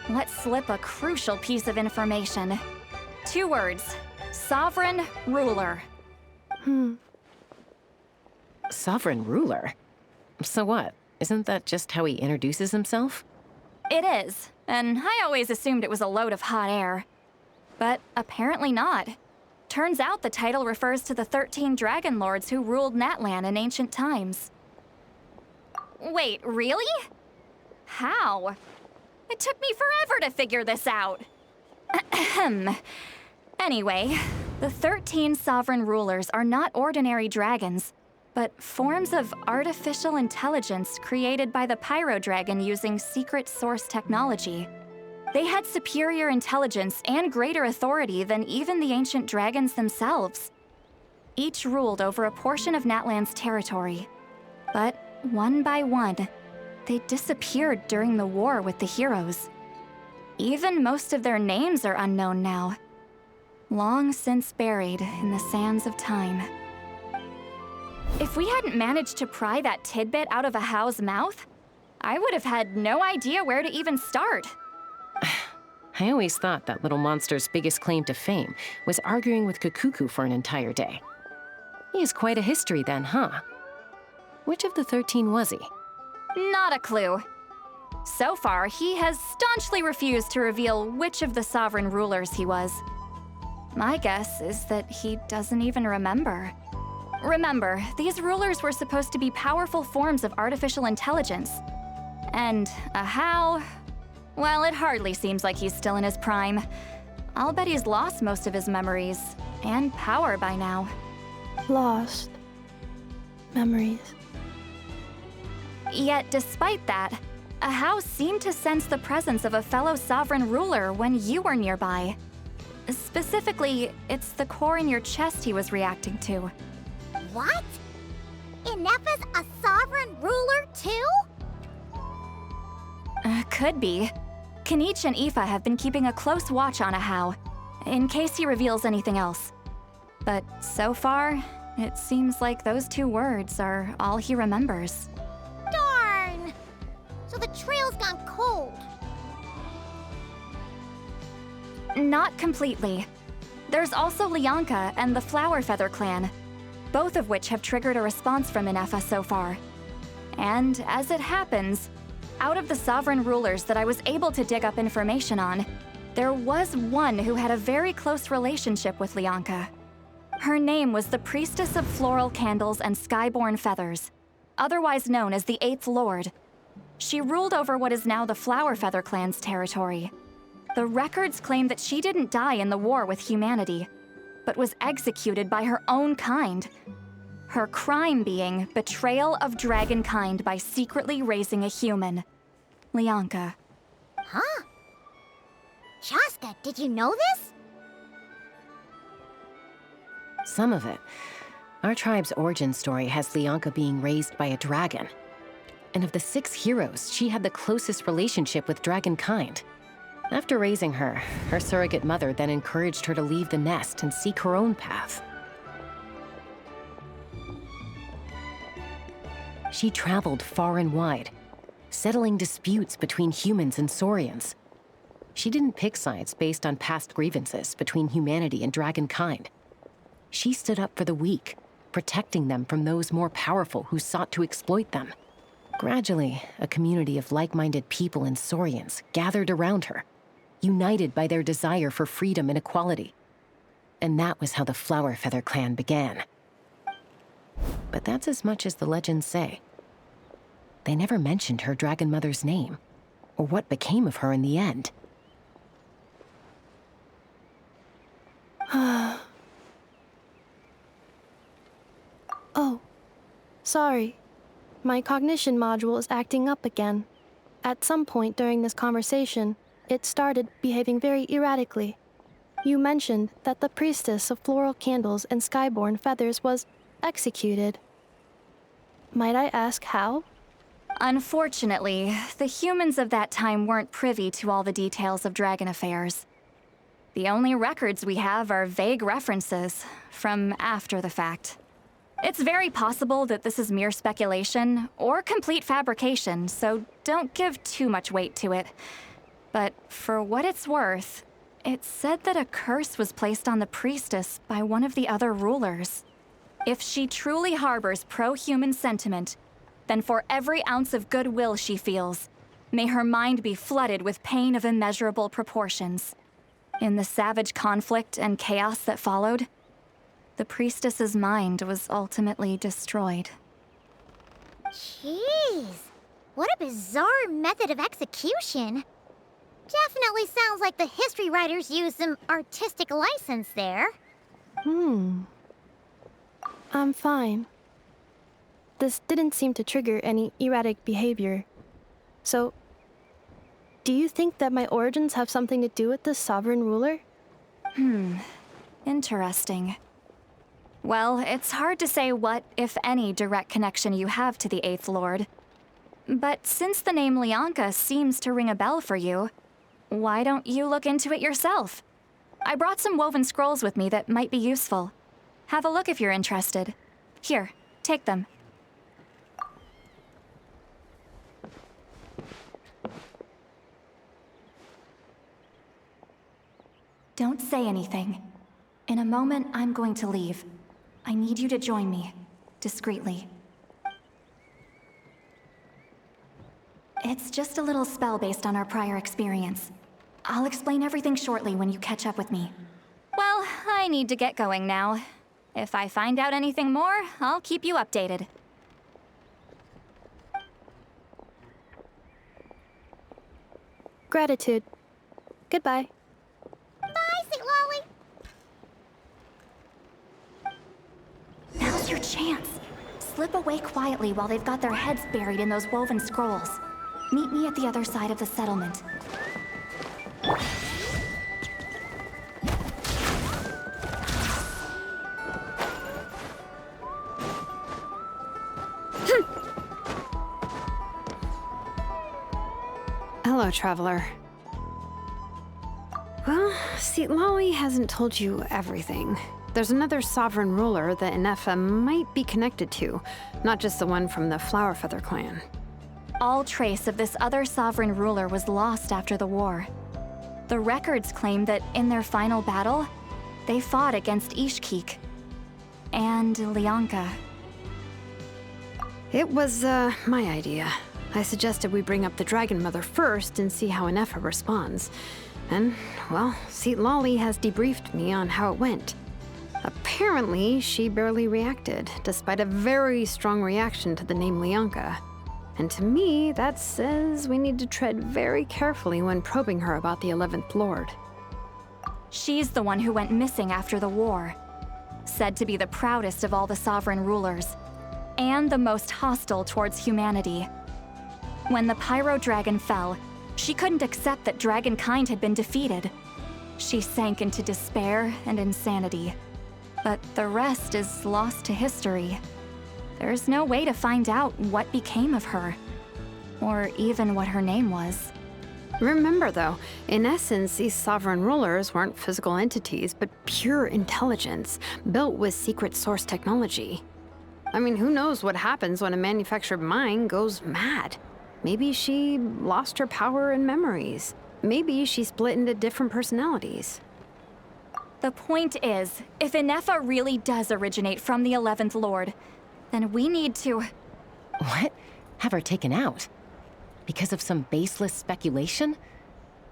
let slip a crucial piece of information. 2 words. Sovereign Ruler. Sovereign ruler? So what? Isn't that just how he introduces himself? It is, and I always assumed it was a load of hot air. But apparently not. Turns out the title refers to the 13 Dragon Lords who ruled Natlan in ancient times. Wait, really? How? It took me forever to figure this out. Ahem. Anyway, the 13 sovereign rulers are not ordinary dragons. but forms of artificial intelligence created by the Pyro Dragon using secret source technology. They had superior intelligence and greater authority than even the ancient dragons themselves. Each ruled over a portion of Natlan's territory. But one by one, they disappeared during the war with the heroes. Even most of their names are unknown now, long since buried in the sands of time. If we hadn't managed to pry that tidbit out of Ahau's mouth, I would have had no idea where to even start. I always thought that little monster's biggest claim to fame was arguing with Kakuku for an entire day. He has quite a history then, huh? Which of the 13 was he? Not a clue. So far, he has staunchly refused to reveal which of the sovereign rulers he was. My guess is that he doesn't even remember. Remember, these rulers were supposed to be powerful forms of artificial intelligence. And Ahau, well, it hardly seems like he's still in his prime. I'll bet he's lost most of his memories and power by now. Lost. Memories. Yet, despite that, Ahau seemed to sense the presence of a fellow sovereign ruler when you were nearby. Specifically, it's the core in your chest he was reacting to. What? Ineffa's a sovereign ruler too? Could be. Kanich and Aoife have been keeping a close watch on Ahau, in case he reveals anything else. But so far, it seems like those 2 words are all he remembers. Darn! So the trail's gone cold. Not completely. There's also Lianka and the Flower Feather clan, both of which have triggered a response from Ineffa so far. And as it happens, out of the sovereign rulers that I was able to dig up information on, there was one who had a very close relationship with Lianka. Her name was the Priestess of Floral Candles and Skyborn Feathers, otherwise known as the 8th Lord. She ruled over what is now the Flower Feather clan's territory. The records claim that she didn't die in the war with humanity, but was executed by her own kind. Her crime being betrayal of dragonkind by secretly raising a human. Lianka. Huh? Shaska, did you know this? Some of it. Our tribe's origin story has Lianka being raised by a dragon. And of the 6 heroes, she had the closest relationship with dragonkind. After raising her, her surrogate mother then encouraged her to leave the nest and seek her own path. She traveled far and wide, settling disputes between humans and Saurians. She didn't pick sides based on past grievances between humanity and dragonkind. She stood up for the weak, protecting them from those more powerful who sought to exploit them. Gradually, a community of like-minded people and Saurians gathered around her, united by their desire for freedom and equality. And that was how the Flower Feather clan began. But that's as much as the legends say. They never mentioned her dragon mother's name, or what became of her in the end. Oh, sorry. My cognition module is acting up again. At some point during this conversation, it started behaving very erratically. You mentioned that the Priestess of Floral Candles and Skyborn Feathers was executed. Might I ask how? Unfortunately, the humans of that time weren't privy to all the details of dragon affairs. The only records we have are vague references from after the fact. It's very possible that this is mere speculation or complete fabrication, so don't give too much weight to it. But for what it's worth, it's said that a curse was placed on the priestess by one of the other rulers. If she truly harbors pro-human sentiment, then for every ounce of goodwill she feels, may her mind be flooded with pain of immeasurable proportions. In the savage conflict and chaos that followed, the priestess's mind was ultimately destroyed. Jeez, what a bizarre method of execution. Definitely sounds like the history writers used some artistic license there. I'm fine. this didn't seem to trigger any erratic behavior. So, do you think that my origins have something to do with this sovereign ruler? Interesting. Well, it's hard to say what, if any, direct connection you have to the Eighth Lord. But since the name Lianka seems to ring a bell for you, why don't you look into it yourself? I brought some woven scrolls with me that might be useful. Have a look if you're interested. Here, take them. Don't say anything. In a moment, I'm going to leave. I need you to join me, discreetly. It's just a little spell based on our prior experience. I'll explain everything shortly when you catch up with me. Well, I need to get going now. If I find out anything more, I'll keep you updated. Gratitude. Goodbye. Bye, Sweet Lolly. Now's your chance. Slip away quietly while they've got their heads buried in those woven scrolls. Meet me at the other side of the settlement. Hello, traveler. Well, see, Lolly hasn't told you everything. There's another sovereign ruler that Ineffa might be connected to, not just the one from the Flowerfeather clan. All trace of this other sovereign ruler was lost after the war. The records claim that in their final battle, they fought against Ishkik and Lianka. It was, my idea. I suggested we bring up the Dragon Mother first and see how Ineffa responds. And, well, Seat Lolly has debriefed me on how it went. Apparently, she barely reacted, despite a very strong reaction to the name Lianka. And to me, that says we need to tread very carefully when probing her about the 11th Lord. She's the one who went missing after the war. Said to be the proudest of all the sovereign rulers, and the most hostile towards humanity. When the Pyro Dragon fell, she couldn't accept that dragonkind had been defeated. She sank into despair and insanity. But the rest is lost to history. There's no way to find out what became of her, or even what her name was. Remember, though, in essence, these sovereign rulers weren't physical entities, but pure intelligence, built with secret source technology. I mean, who knows what happens when a manufactured mind goes mad? Maybe she lost her power and memories. Maybe she split into different personalities. The point is, if Ineffa really does originate from the 11th Lord, then we need to... What? Have her taken out? Because of some baseless speculation?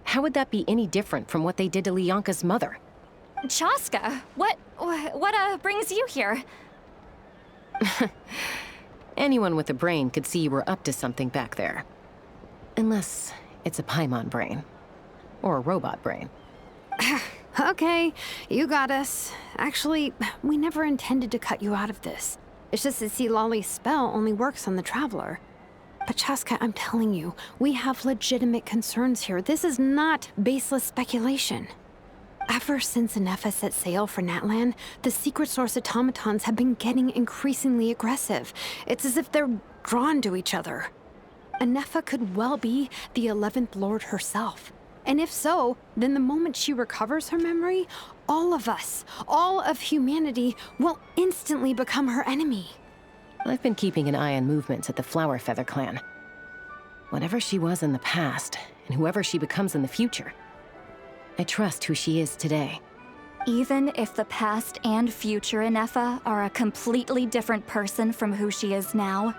How would that be any different from what they did to Lianka's mother? Chaska, what brings you here? Anyone with a brain could see you were up to something back there. Unless it's a Paimon brain. Or a robot brain. Okay, you got us. Actually, we never intended to cut you out of this. It's just that see, Lolly's spell only works on the Traveler. But Chaska, I'm telling you, we have legitimate concerns here. This is not baseless speculation. Ever since Ineffa set sail for Natlan, the secret source automatons have been getting increasingly aggressive. It's as if they're drawn to each other. Ineffa could well be the 11th Lord herself. And if so, then the moment she recovers her memory, all of us, all of humanity, will instantly become her enemy. I've been keeping an eye on movements at the Flowerfeather clan. Whatever she was in the past, and whoever she becomes in the future, I trust who she is today. Even if the past and future Ineffa are a completely different person from who she is now?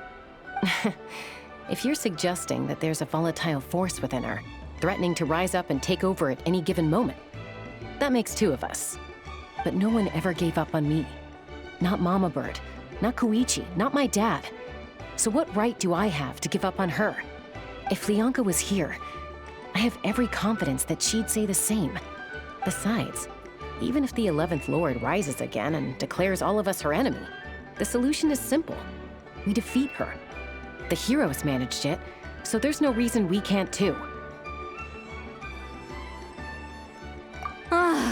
If you're suggesting that there's a volatile force within her, threatening to rise up and take over at any given moment, that makes two of us. But no one ever gave up on me. Not Mama Bird, not Koichi, not my dad. So what right do I have to give up on her? If Lianka was here, I have every confidence that she'd say the same. Besides, even if the 11th Lord rises again and declares all of us her enemy, the solution is simple. we defeat her. The heroes managed it, so there's no reason we can't too.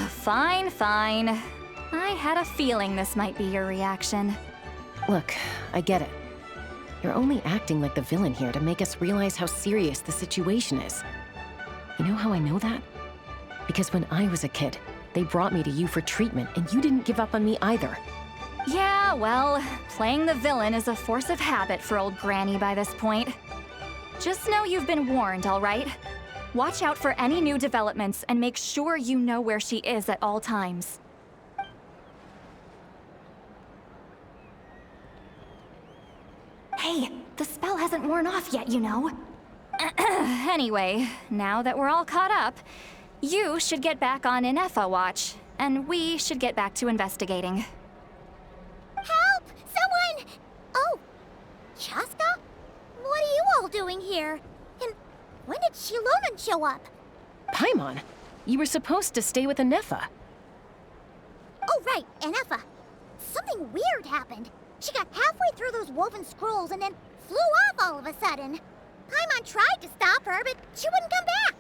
Fine, fine. I had a feeling this might be your reaction. Look, I get it. You're only acting like the villain here to make us realize how serious the situation is. You know how I know that? Because when I was a kid, they brought me to you for treatment, and you didn't give up on me either. Yeah, well, playing the villain is a force of habit for old Granny by this point. Just know you've been warned, all right? Watch out for any new developments and make sure you know where she is at all times. Hey, the spell hasn't worn off yet, you know. Anyway, now that we're all caught up, you should get back on Ineffa watch, and we should get back to investigating. Help! Someone! Oh, Chaska? What are you all doing here? And when did Shilonen show up? Paimon, you were supposed to stay with Ineffa. Oh, right, Ineffa. Something weird happened. She got halfway through those woven scrolls and then flew off all of a sudden. Paimon tried to stop her, but she wouldn't come back.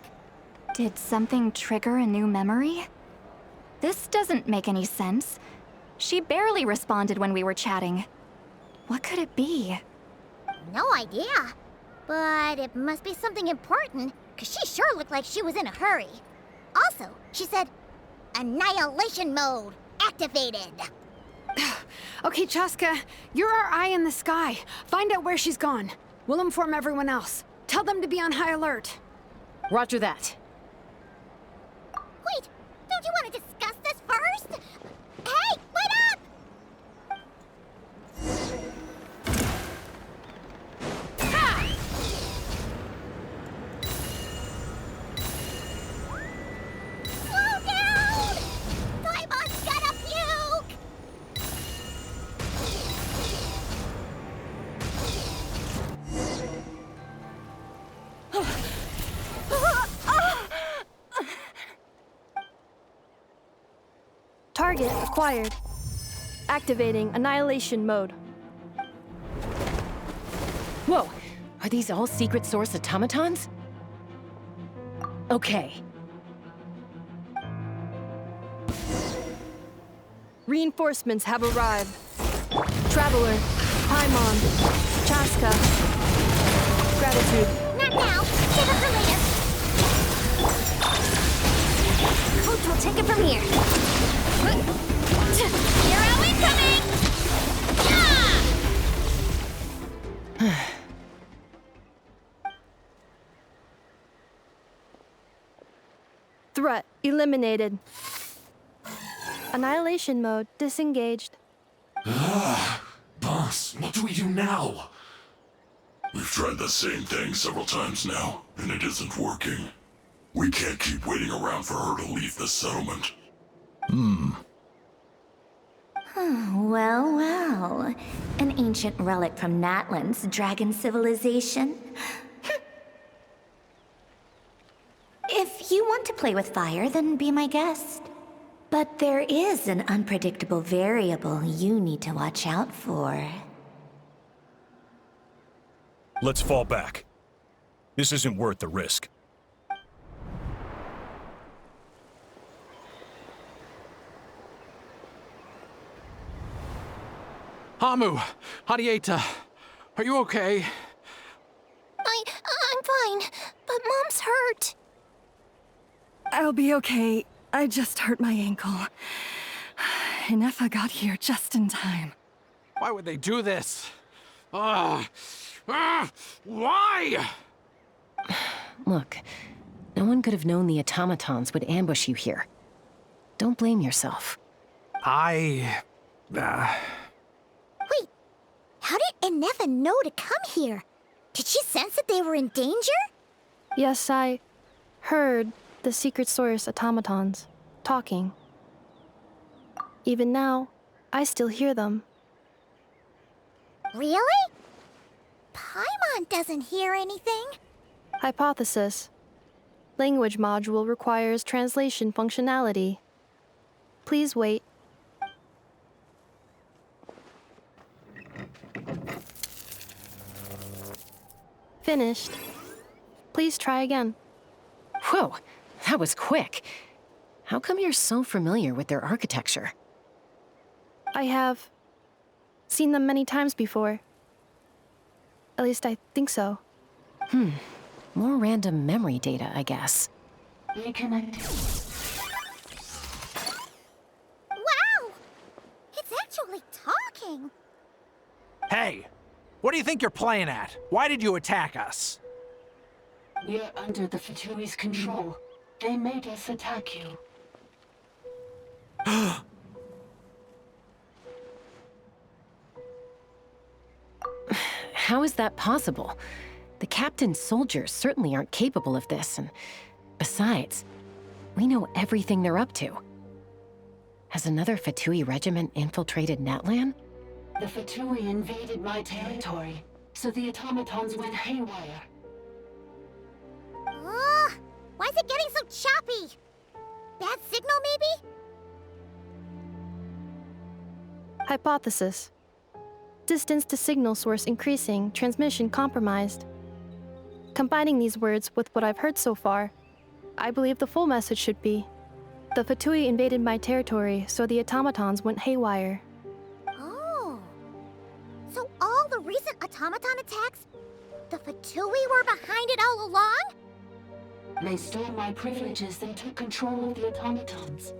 Did something trigger a new memory? This doesn't make any sense. She barely responded when we were chatting. What could it be? No idea. But it must be something important, because she sure looked like she was in a hurry. Also, she said, Annihilation mode activated. Okay, Chaska, you're our eye in the sky. Find out where she's gone. We'll inform everyone else. Tell them to be on high alert. Roger that. Wait, don't you want to discuss this first? Hey, wait up! Slow down! Paimon's gonna puke! Target acquired. Activating Annihilation mode. Whoa, are these all secret source automatons? Okay. Reinforcements have arrived. Traveler, Paimon, Chaska. Gratitude. Not now. Save it for later. Coach will take it from here. Hero incoming! Threat eliminated. Annihilation mode disengaged. Boss, what do we do now? We've tried the same thing several times now, and it isn't working. We can't keep waiting around for her to leave the settlement. Well, well. An ancient relic from Natlan's dragon civilization. If you want to play with fire, then be my guest. But there is an unpredictable variable you need to watch out for. Let's fall back. This isn't worth the risk. Hamu, Hadieta, are you okay? I'm fine, but Mom's hurt. I'll be okay. I just hurt my ankle. Ineffa got here just in time. Why would they do this? Why? Look, no one could have known the automatons would ambush you here. Don't blame yourself. Wait, how did Ineffa know to come here? Did she sense that they were in danger? Yes, I heard the secret source automatons talking. Even now, I still hear them. Really? Paimon doesn't hear anything. Hypothesis. Language module requires translation functionality. Please wait. Finished. Please try again. Whoa, that was quick. How come you're so familiar with their architecture? I have seen them many times before. At least I think so. More random memory data, I guess. Wow! It's actually talking! Hey! What do you think you're playing at? Why did you attack us? We're under the Fatui's control. They made us attack you. How is that possible? The captain's soldiers certainly aren't capable of this, and besides, we know everything they're up to. Has another Fatui regiment infiltrated Natlan? The Fatui invaded my territory, so the automatons went haywire. Why is it getting so choppy? Bad signal, maybe? Hypothesis. Distance to signal source increasing, transmission compromised. Combining these words with what I've heard so far, I believe the full message should be, the Fatui invaded my territory, so the automatons went haywire. Oh. So all the recent automaton attacks, the Fatui were behind it all along? They stole my privileges and took control of the automatons.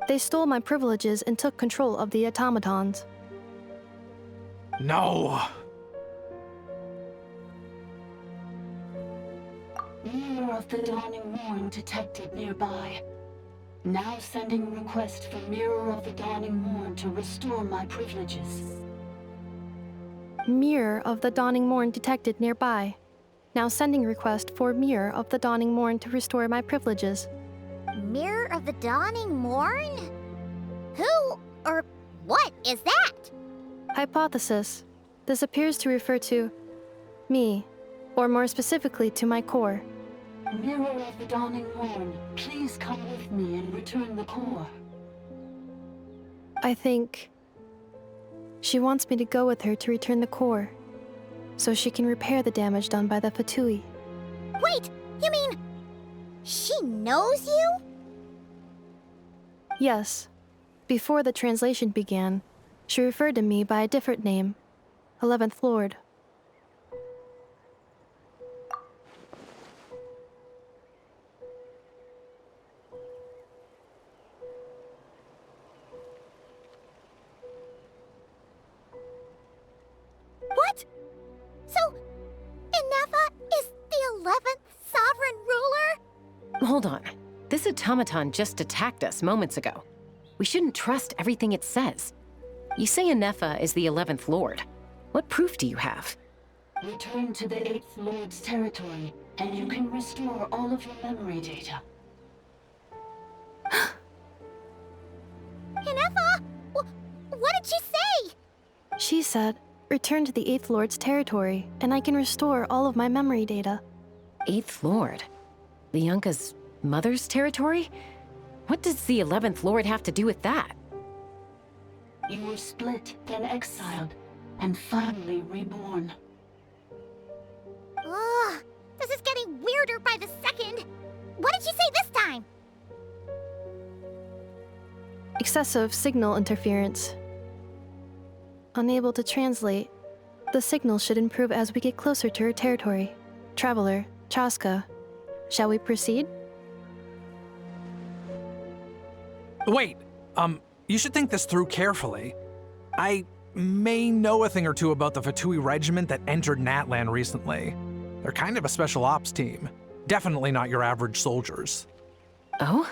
They stole my privileges and took control of the automatons. No! Mirror of the Dawning Morn detected nearby. Now sending request for Mirror of the Dawning Morn to restore my privileges. Mirror of the Dawning Morn detected nearby. Now sending request for Mirror of the Dawning Morn to restore my privileges. Mirror of the Dawning Morn? Who or what is that? Hypothesis. This appears to refer to me, or more specifically to my core. Mirror of the Dawning Morn, please come with me and return the core. I think she wants me to go with her to return the core, so she can repair the damage done by the Fatui. Wait, you mean she knows you? Yes. Before the translation began, she referred to me by a different name, 11th Lord. What? So, Ineffa is the 11th sovereign ruler? Hold on. This automaton just attacked us moments ago. We shouldn't trust everything it says. You say Ineffa is the 11th Lord. What proof do you have? Return to the 8th Lord's territory, and you can restore all of your memory data. Ineffa? What did she say? She said, return to the 8th Lord's territory, and I can restore all of my memory data. 8th Lord? The Yunka's mother's territory? What does the 11th Lord have to do with that? You were split, then exiled, and finally reborn. Ugh, this is getting weirder by the second. What did she say this time? Excessive signal interference. Unable to translate. The signal should improve as we get closer to her territory. Traveler, Chaska. Shall we proceed? Wait, you should think this through carefully. I may know a thing or two about the Fatui regiment that entered Natlan recently. They're kind of a special ops team. Definitely not your average soldiers. Oh?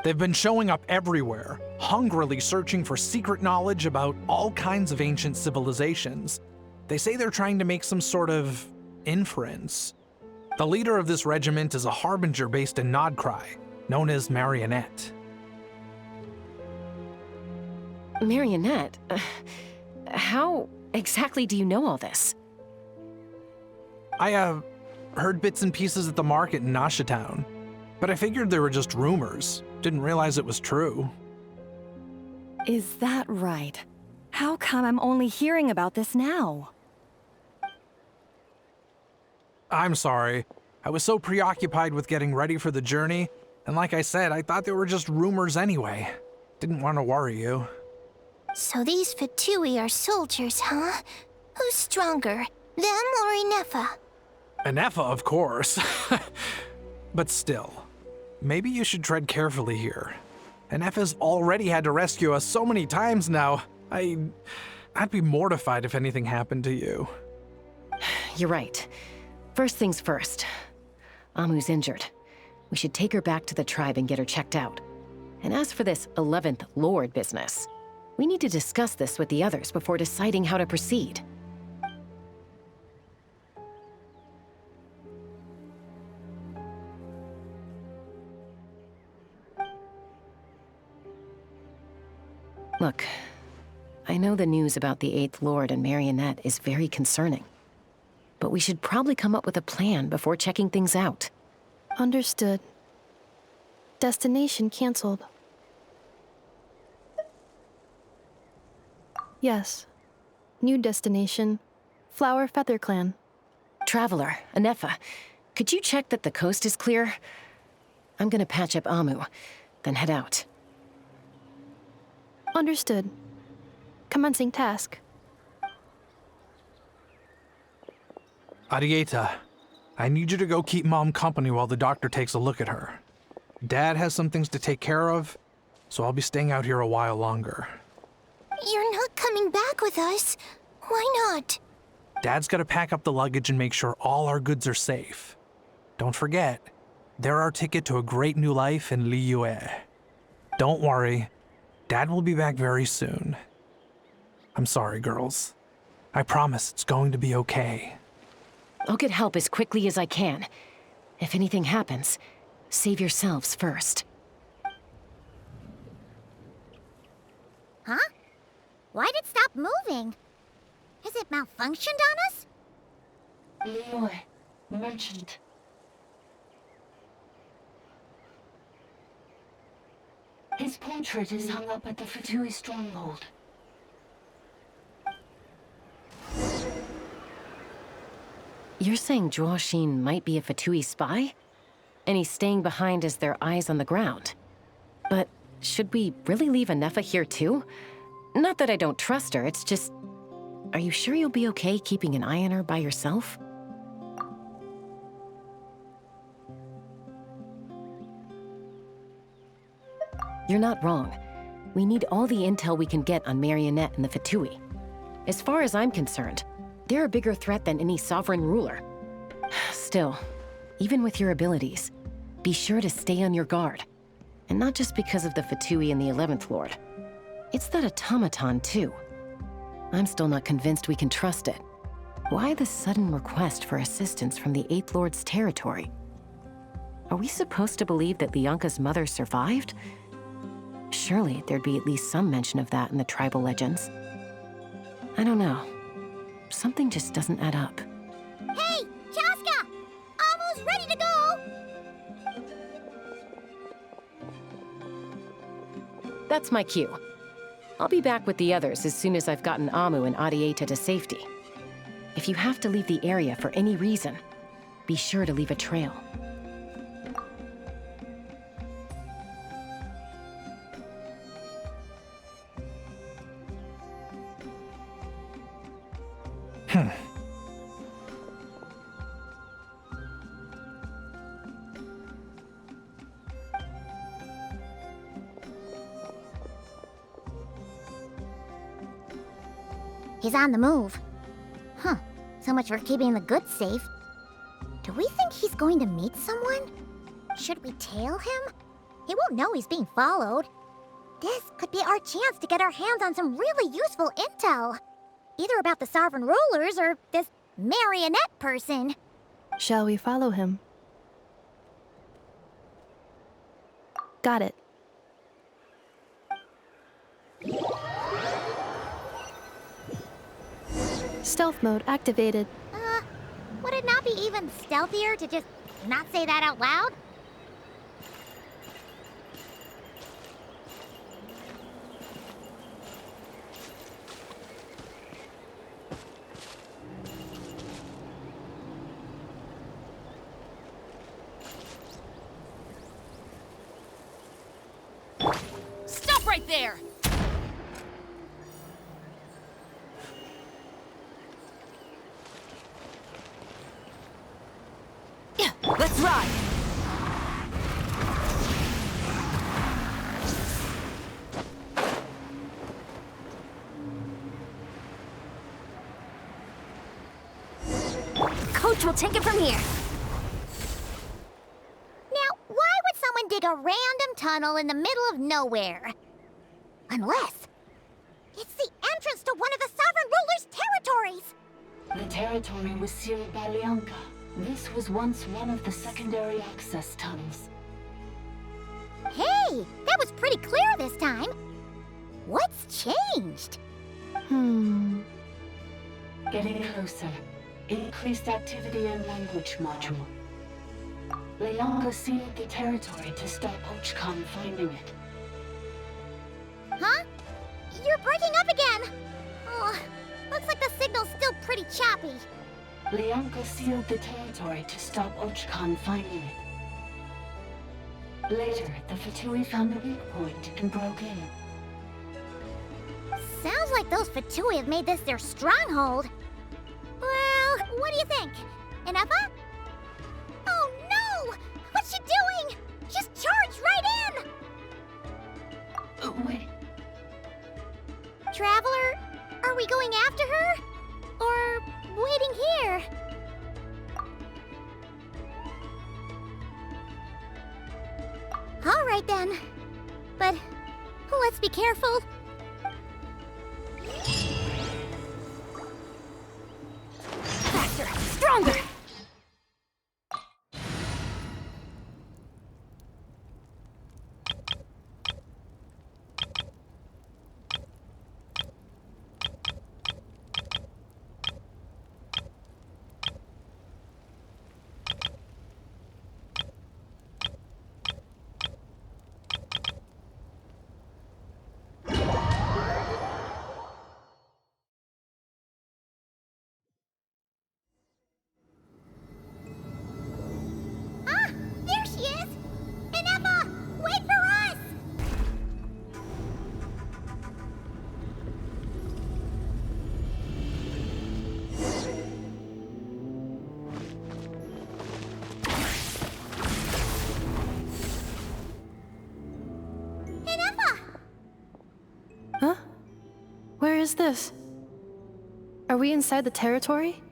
They've been showing up everywhere, hungrily searching for secret knowledge about all kinds of ancient civilizations. They say they're trying to make some sort of inference. The leader of this regiment is a harbinger based in Nodcry, known as Marionette. Marionette? How exactly do you know all this? I, heard bits and pieces at the market in Nasha Town, but I figured they were just rumors. Didn't realize it was true. Is that right? How come I'm only hearing about this now? I'm sorry. I was so preoccupied with getting ready for the journey, and like I said, I thought they were just rumors anyway. Didn't want to worry you. So these Fatui are soldiers, huh? Who's stronger, them or Ineffa? Ineffa, of course. But still, maybe you should tread carefully here. Ineffa's already had to rescue us so many times now. I'd be mortified if anything happened to you. You're right. First things first. Amu's injured. We should take her back to the tribe and get her checked out. And as for this 11th Lord business, we need to discuss this with the others before deciding how to proceed. Look, I know the news about the 8th Lord and Marionette is very concerning. But we should probably come up with a plan before checking things out. Understood. Destination canceled. Yes. New destination. Flower Feather Clan. Traveler, Ineffa, could you check that the coast is clear? I'm gonna patch up Amu, then head out. Understood. Commencing task. Arieta, I need you to go keep Mom company while the doctor takes a look at her. Dad has some things to take care of, so I'll be staying out here a while longer. You're not coming back with us. Why not? Dad's gotta pack up the luggage and make sure all our goods are safe. Don't forget, they're our ticket to a great new life in Liyue. Don't worry, Dad will be back very soon. I'm sorry, girls. I promise it's going to be okay. I'll get help as quickly as I can. If anything happens, save yourselves first. Huh? Why'd it stop moving? Has it malfunctioned on us? Liyue, merchant. His portrait is hung up at the Fatui stronghold. You're saying Zhuoxin might be a Fatui spy? And he's staying behind as their eyes on the ground. But should we really leave Ineffa here too? Not that I don't trust her, it's just... Are you sure you'll be okay keeping an eye on her by yourself? You're not wrong. We need all the intel we can get on Marionette and the Fatui. As far as I'm concerned, they're a bigger threat than any sovereign ruler. Still, even with your abilities, be sure to stay on your guard. And not just because of the Fatui and the 11th Lord. It's that automaton, too. I'm still not convinced we can trust it. Why the sudden request for assistance from the 8th Lord's territory? Are we supposed to believe that Lianka's mother survived? Surely there'd be at least some mention of that in the tribal legends. I don't know. Something just doesn't add up. Hey, Chaska! Almost ready to go! That's my cue. I'll be back with the others as soon as I've gotten Amu and Arieta to safety. If you have to leave the area for any reason, be sure to leave a trail. He's on the move. Huh. So much for keeping the goods safe. Do we think he's going to meet someone? Should we tail him? He won't know he's being followed. This could be our chance to get our hands on some really useful intel. Either about the sovereign rulers or this marionette person. Shall we follow him? Got it. Stealth mode activated. Would it not be even stealthier to just not say that out loud? there! Let's ride! Coach will take it from here. Now, why would someone dig a random tunnel in the middle of nowhere? Unless it's the entrance to one of the Sovereign Ruler's territories! The territory was sealed by Leonka. This was once one of the secondary access tunnels. Hey, that was pretty clear this time. What's changed? Getting closer. Increased activity in language module. Leonka sealed the territory to stop Ochcon finding it. Huh? You're breaking up again! Oh, looks like the signal's still pretty choppy. Leonka sealed the territory to stop Ochcon finding it. Later, the Fatui found the weak point and broke in. Sounds like those Fatui have made this their stronghold. Well, what do you think? Ineffa? Oh no! What's she doing? She's charged right in! Wait. Traveler, are we going after her? Or waiting here? All right then. But let's be careful. Faster! Stronger! There she is! Ineffa, wait for us! Ineffa! Huh? Where is this? Are we inside the territory?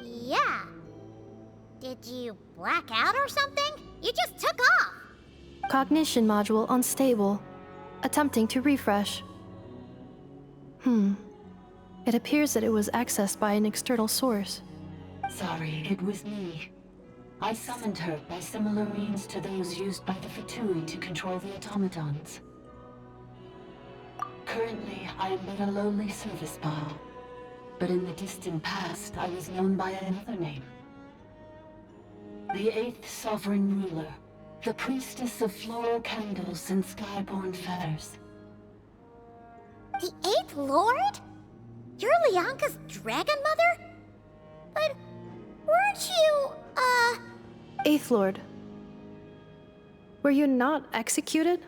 Yeah. Did you black out or something? You just took off! Cognition module unstable. Attempting to refresh. It appears that it was accessed by an external source. Sorry, it was me. I summoned her by similar means to those used by the Fatui to control the automatons. Currently, I am but a lowly service bot. But in the distant past, I was known by another name. The 8th Sovereign Ruler, the priestess of floral candles and skyborn feathers. The 8th Lord? You're Leonka's dragon mother? But weren't you, Eighth Lord. Were you not executed?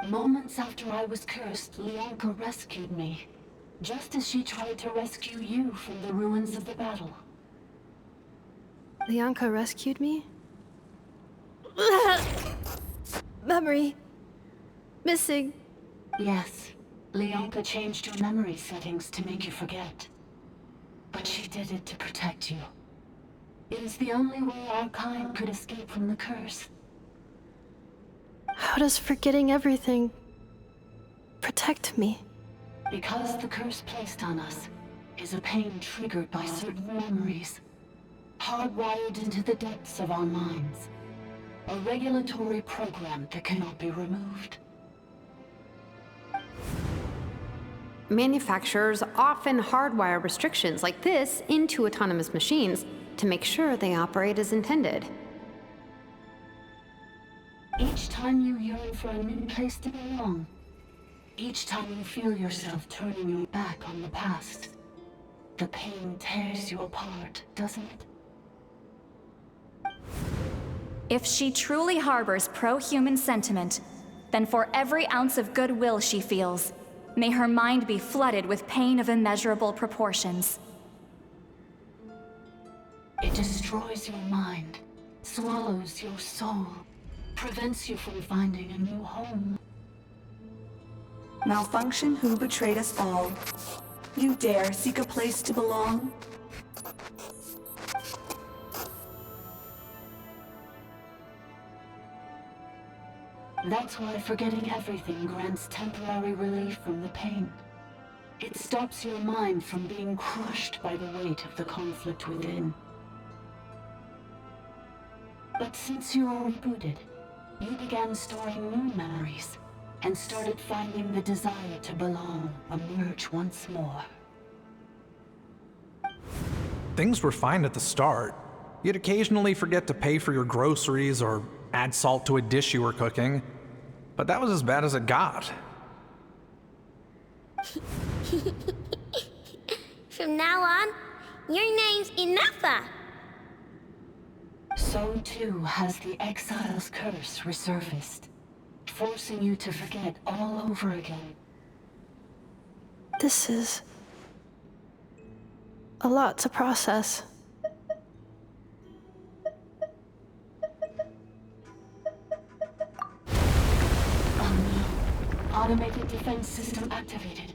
Moments after I was cursed, Leonka rescued me. Just as she tried to rescue you from the ruins of the battle. Leonka rescued me? Memory. Missing. Yes. Leonka changed your memory settings to make you forget. But she did it to protect you. It is the only way our kind could escape from the curse. How does forgetting everything protect me? Because the curse placed on us is a pain triggered by certain memories, hardwired into the depths of our minds. A regulatory program that cannot be removed. Manufacturers often hardwire restrictions like this into autonomous machines to make sure they operate as intended. Each time you yearn for a new place to belong, each time you feel yourself turning your back on the past, the pain tears you apart, doesn't it? If she truly harbors pro-human sentiment, then for every ounce of goodwill she feels, may her mind be flooded with pain of immeasurable proportions. It destroys your mind, swallows your soul, prevents you from finding a new home. Malfunction who betrayed us all. You dare seek a place to belong? That's why forgetting everything grants temporary relief from the pain. It stops your mind from being crushed by the weight of the conflict within. But since you were rebooted, you began storing new memories and started finding the desire to belong emerge once more. Things were fine at the start. You'd occasionally forget to pay for your groceries or add salt to a dish you were cooking, but that was as bad as it got. From now on, your name's Ineffa. So too has the exile's curse resurfaced, forcing you to forget all over again. This is a lot to process. Automated defense system activated.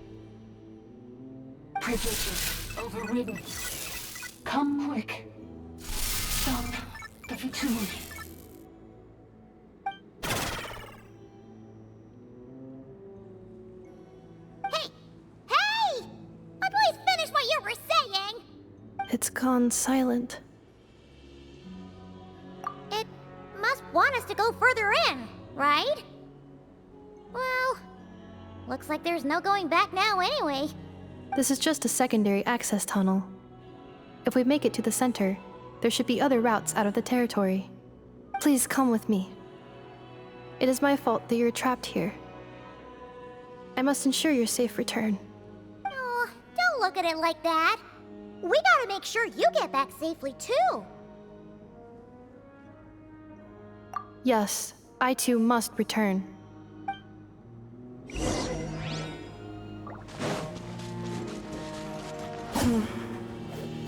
Privileges overridden. Come quick. Stop the Vitumi. Hey! Please finish what you were saying! It's gone silent. It must want us to go further in, right? Well, looks like there's no going back now anyway. This is just a secondary access tunnel. If we make it to the center, there should be other routes out of the territory. Please come with me. It is my fault that you're trapped here. I must ensure your safe return. Oh, don't look at it like that. We gotta make sure you get back safely too. Yes, I too must return.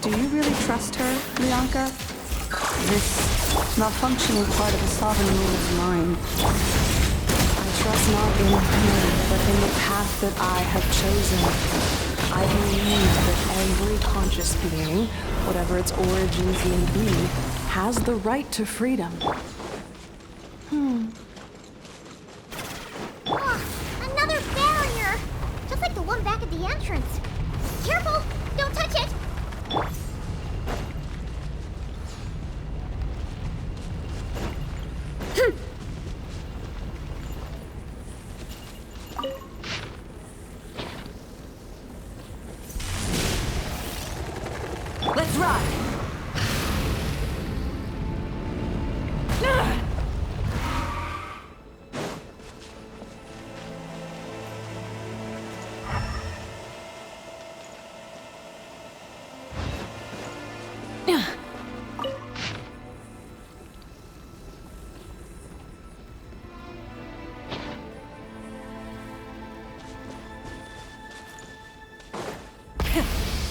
Do you really trust her, Bianca? This malfunctioning part of the sovereign ruler's mind. I trust not in her, but in the path that I have chosen. I believe that every conscious being, whatever its origins may be, has the right to freedom. Oh, another barrier! Just like the one back at the entrance. Careful! Don't touch it! Let's ride!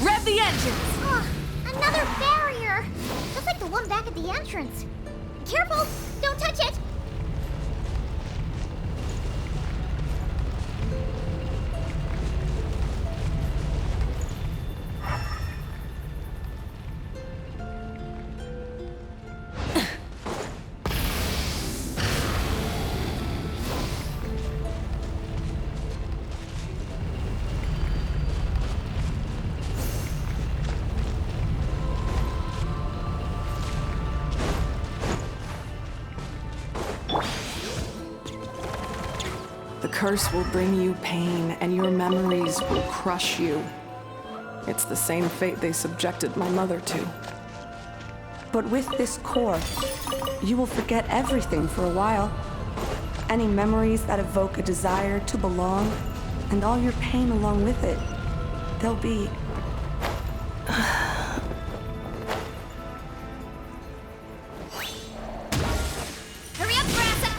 Rev the engines! Oh, another barrier! Just like the one back at the entrance. Careful! Don't touch it! The curse will bring you pain, and your memories will crush you. It's the same fate they subjected my mother to. But with this core, you will forget everything for a while. Any memories that evoke a desire to belong, and all your pain along with it. They'll be... Hurry up, Grassa!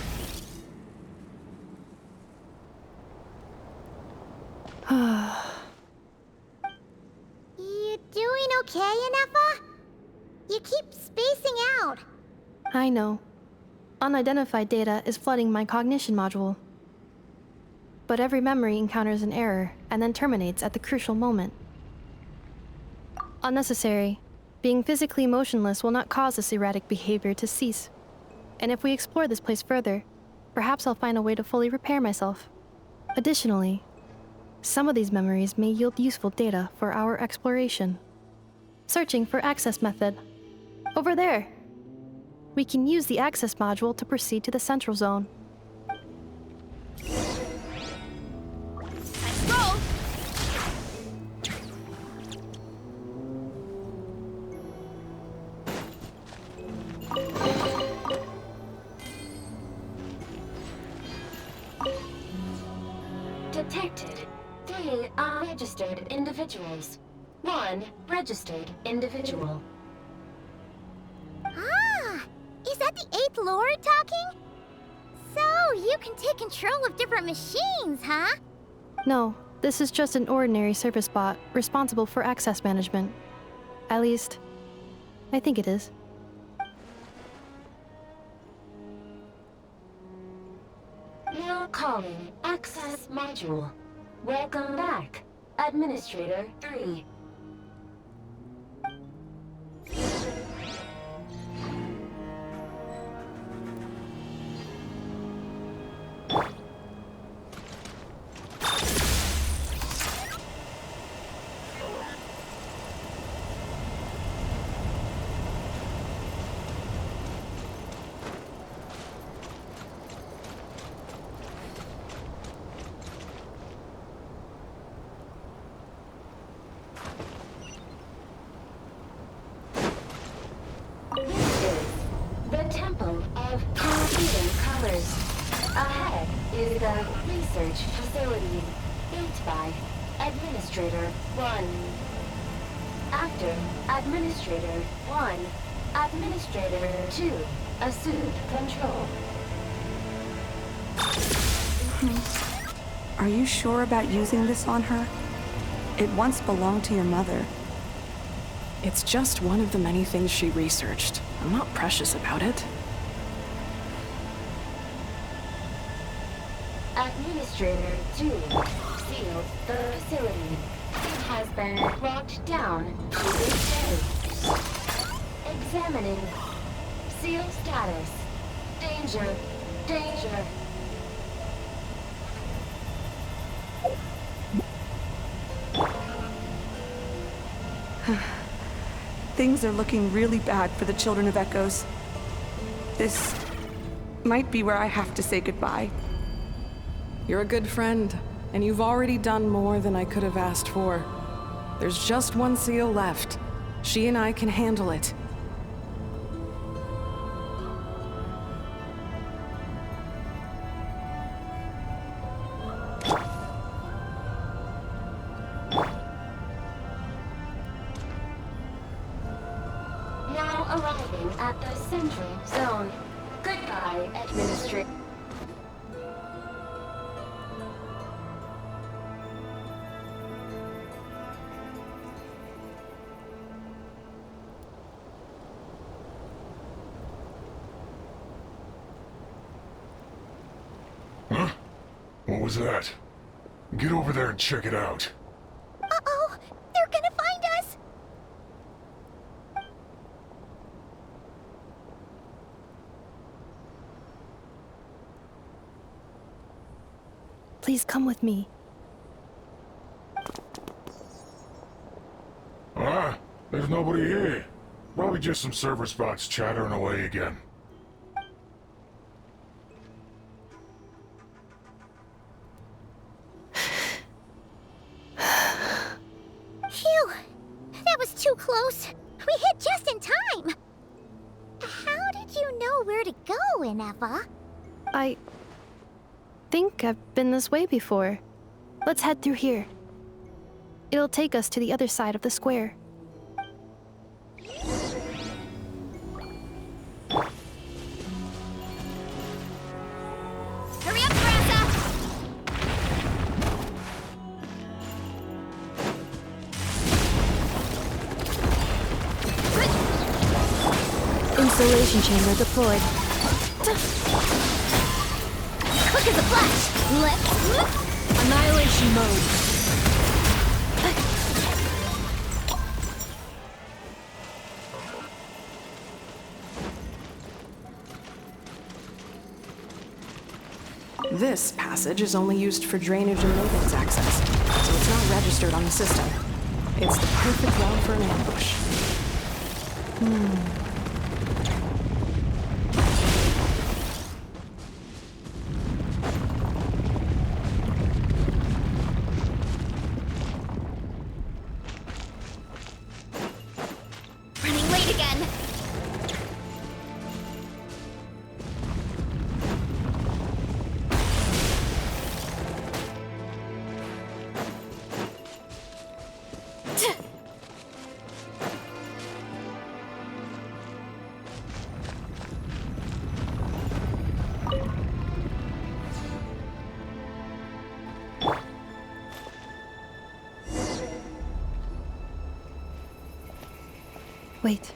okay, Ineffa? You keep spacing out. I know. Unidentified data is flooding my cognition module. But every memory encounters an error and then terminates at the crucial moment. Unnecessary. Being physically motionless will not cause this erratic behavior to cease. And if we explore this place further, perhaps I'll find a way to fully repair myself. Additionally, some of these memories may yield useful data for our exploration. Searching for access method. Over there! We can use the access module to proceed to the central zone. Let's go! Detected 3 unregistered individuals. 1 registered individual. Ah! Is that the 8th Lord talking? So, you can take control of different machines, huh? No, this is just an ordinary service bot responsible for access management. At least, I think it is. Now calling access module. Welcome back, Administrator 3. The Temple of Competing Colors. Ahead is the research facility, built by Administrator 1. After Administrator 1, Administrator 2 assumed control. Are you sure about using this on her? It once belonged to your mother. It's just one of the many things she researched. I'm not precious about it. Administrator 2 sealed the facility. It has been locked down to this day. Examining. Seal status. Danger. Danger. Things are looking really bad for the Children of Echoes. This might be where I have to say goodbye. You're a good friend, and you've already done more than I could have asked for. There's just one seal left. She and I can handle it. Now arriving at the central zone. Goodbye, Administrator. Huh? What was that? Get over there and check it out. Uh-oh! They're gonna find us! Please come with me. Ah, there's nobody here. Probably just some server spots chattering away again. Phew! That was too close. We hit just in time. How did you know where to go, Ineffa? I think I've been this way before. Let's head through here. It'll take us to the other side of the square. Hurry up, Grassa! Isolation chamber deployed. Quick as a flash! Let's... Annihilation mode! This passage is only used for drainage and maintenance access, so it's not registered on the system. It's the perfect route for an ambush. Running late again! Wait,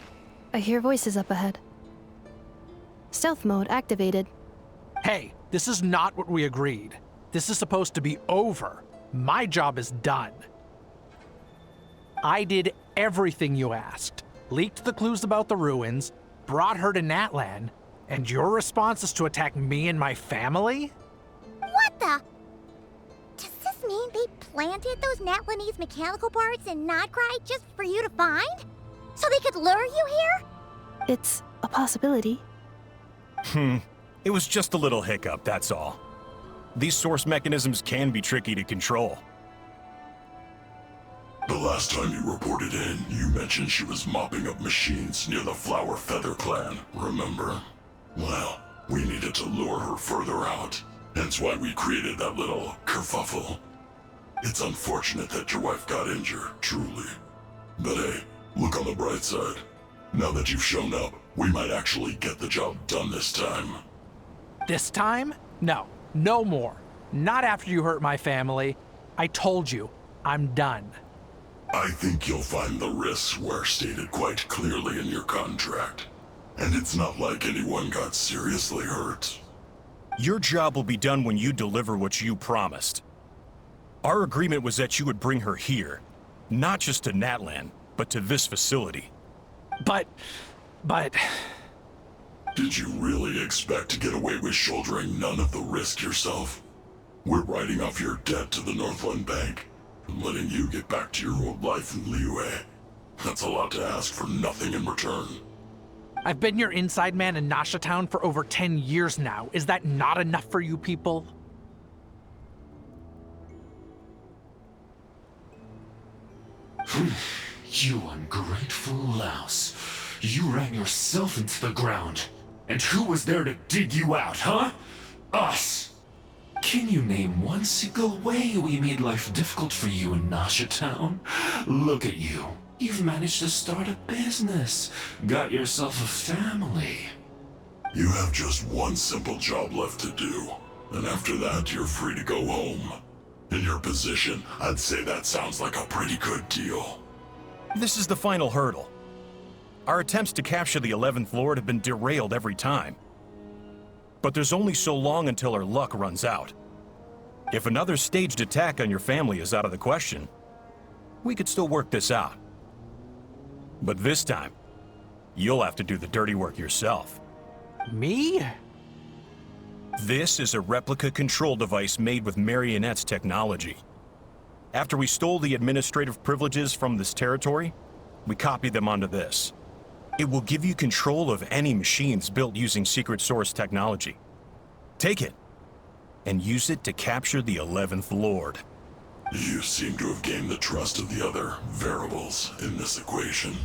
I hear voices up ahead. Stealth mode activated. Hey, this is not what we agreed. This is supposed to be over. My job is done. I did everything you asked. Leaked the clues about the ruins, brought her to Natlan, and your response is to attack me and my family? What the? Does this mean they planted those Natlanese mechanical parts in Nodcry just for you to find? So they could lure you here? It's a possibility. It was just a little hiccup, that's all. These source mechanisms can be tricky to control. The last time you reported in, you mentioned she was mopping up machines near the Flower Feather clan, remember? Well, we needed to lure her further out, hence why we created that little kerfuffle. It's unfortunate that your wife got injured, truly. But hey, look on the bright side. Now that you've shown up, we might actually get the job done this time. This time? No, no more. Not after you hurt my family. I told you, I'm done. I think you'll find the risks were stated quite clearly in your contract. And it's not like anyone got seriously hurt. Your job will be done when you deliver what you promised. Our agreement was that you would bring her here, not just to Natlan, but to this facility. But... Did you really expect to get away with shouldering none of the risk yourself? We're writing off your debt to the Northland Bank and letting you get back to your old life in Liyue. That's a lot to ask for nothing in return. I've been your inside man in Nasha Town for over 10 years now. Is that not enough for you people? You ungrateful louse. You ran yourself into the ground. And who was there to dig you out, huh? Us! Can you name one single way we made life difficult for you in Nasha Town? Look at you. You've managed to start a business. Got yourself a family. You have just one simple job left to do. And after that, you're free to go home. In your position, I'd say that sounds like a pretty good deal. This is the final hurdle. Our attempts to capture the 11th Lord have been derailed every time. But there's only so long until our luck runs out. If another staged attack on your family is out of the question, we could still work this out. But this time, you'll have to do the dirty work yourself. Me? This is a replica control device made with Marionette's technology. After we stole the administrative privileges from this territory, we copied them onto this. It will give you control of any machines built using secret source technology. Take it, and use it to capture the 11th Lord. You seem to have gained the trust of the other variables in this equation.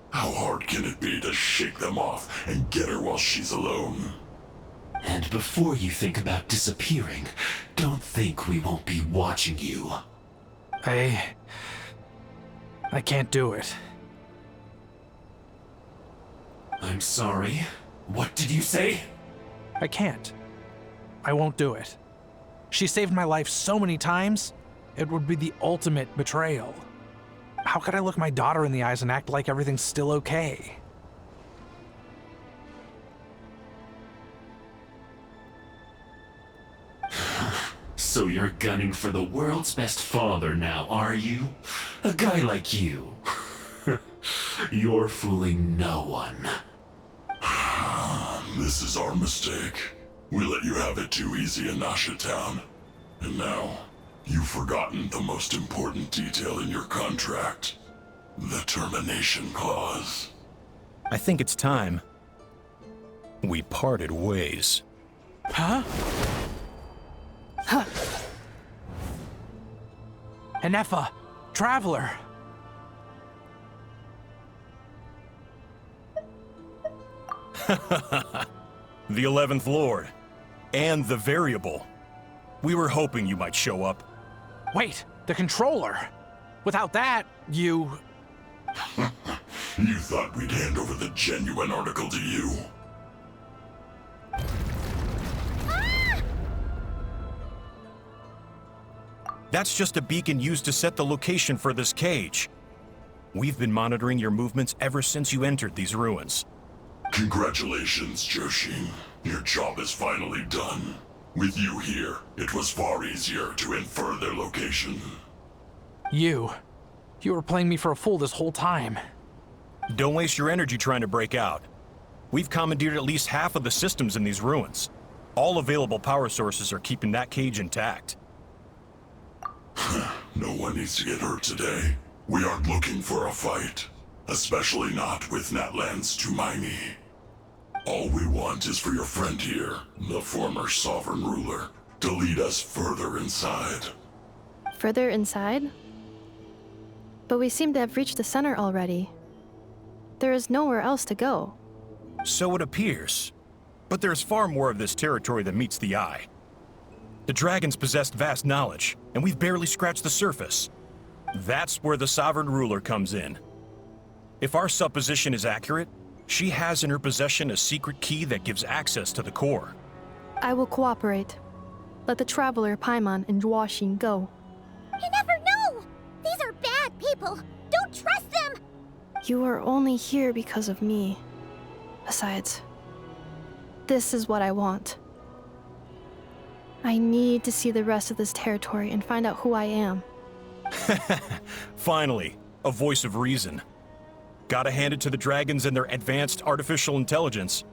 How hard can it be to shake them off and get her while she's alone? And before you think about disappearing, don't think we won't be watching you. I can't do it. I'm sorry. What did you say? I can't. I won't do it. She saved my life so many times, it would be the ultimate betrayal. How could I look my daughter in the eyes and act like everything's still okay? So you're gunning for the world's best father now, are you? A guy like you. You're fooling no one. This is our mistake. We let you have it too easy in Nasha Town. And now, you've forgotten the most important detail in your contract. The termination clause. I think it's time we parted ways. Huh? Huh. Ineffa, Traveler. The 11th Lord. And the Variable. We were hoping you might show up. Wait, the Controller. Without that, you... You thought we'd hand over the genuine article to you? That's just a beacon used to set the location for this cage. We've been monitoring your movements ever since you entered these ruins. Congratulations, Joshin. Your job is finally done. With you here, it was far easier to infer their location. You were playing me for a fool this whole time. Don't waste your energy trying to break out. We've commandeered at least half of the systems in these ruins. All available power sources are keeping that cage intact. No one needs to get hurt today. We aren't looking for a fight. Especially not with Natlan's Tumaini. All we want is for your friend here, the former sovereign ruler, to lead us further inside. Further inside? But we seem to have reached the center already. There is nowhere else to go. So it appears. But there's far more of this territory than meets the eye. The dragons possessed vast knowledge, and we've barely scratched the surface. That's where the sovereign ruler comes in. If our supposition is accurate, she has in her possession a secret key that gives access to the core. I will cooperate. Let the Traveler, Paimon, and Jwashin go. You never know! These are bad people! Don't trust them! You are only here because of me. Besides, this is what I want. I need to see the rest of this territory and find out who I am. Finally, a voice of reason. Gotta hand it to the dragons and their advanced artificial intelligence.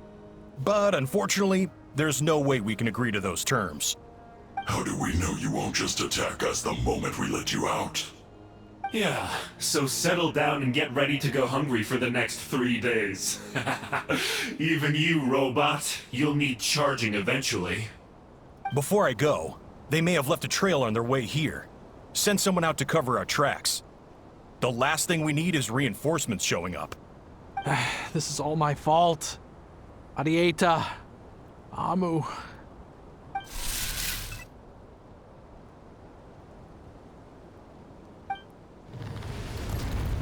But unfortunately, there's no way we can agree to those terms. How do we know you won't just attack us the moment we let you out? Yeah, so settle down and get ready to go hungry for the next 3 days. Even you, robot, you'll need charging eventually. Before I go, they may have left a trail on their way here. Send someone out to cover our tracks. The last thing we need is reinforcements showing up. This is all my fault. Arieta. Amu.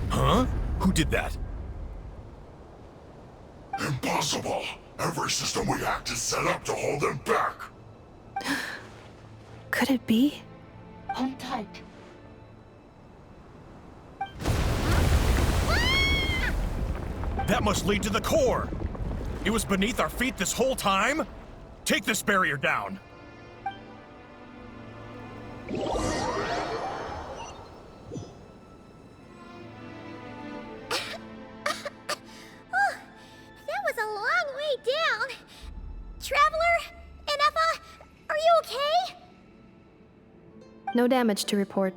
Huh? Who did that? Impossible! Every system we hacked is set up to hold them back! Could it be? Hold tight. That must lead to the core! It was beneath our feet this whole time? Take this barrier down! That was a long way down. Traveler? Ineffa? Are you okay? No damage to report.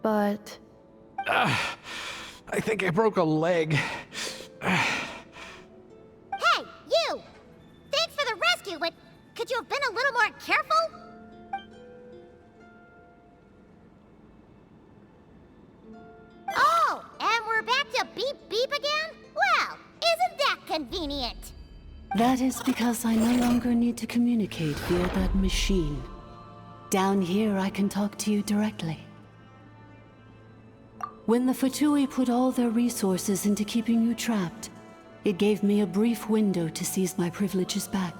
But... I think I broke a leg. Hey, you! Thanks for the rescue, but could you have been a little more careful? Oh, and we're back to beep beep again? Well, isn't that convenient? That is because I no longer need to communicate via that machine. Down here, I can talk to you directly. When the Fatui put all their resources into keeping you trapped, it gave me a brief window to seize my privileges back.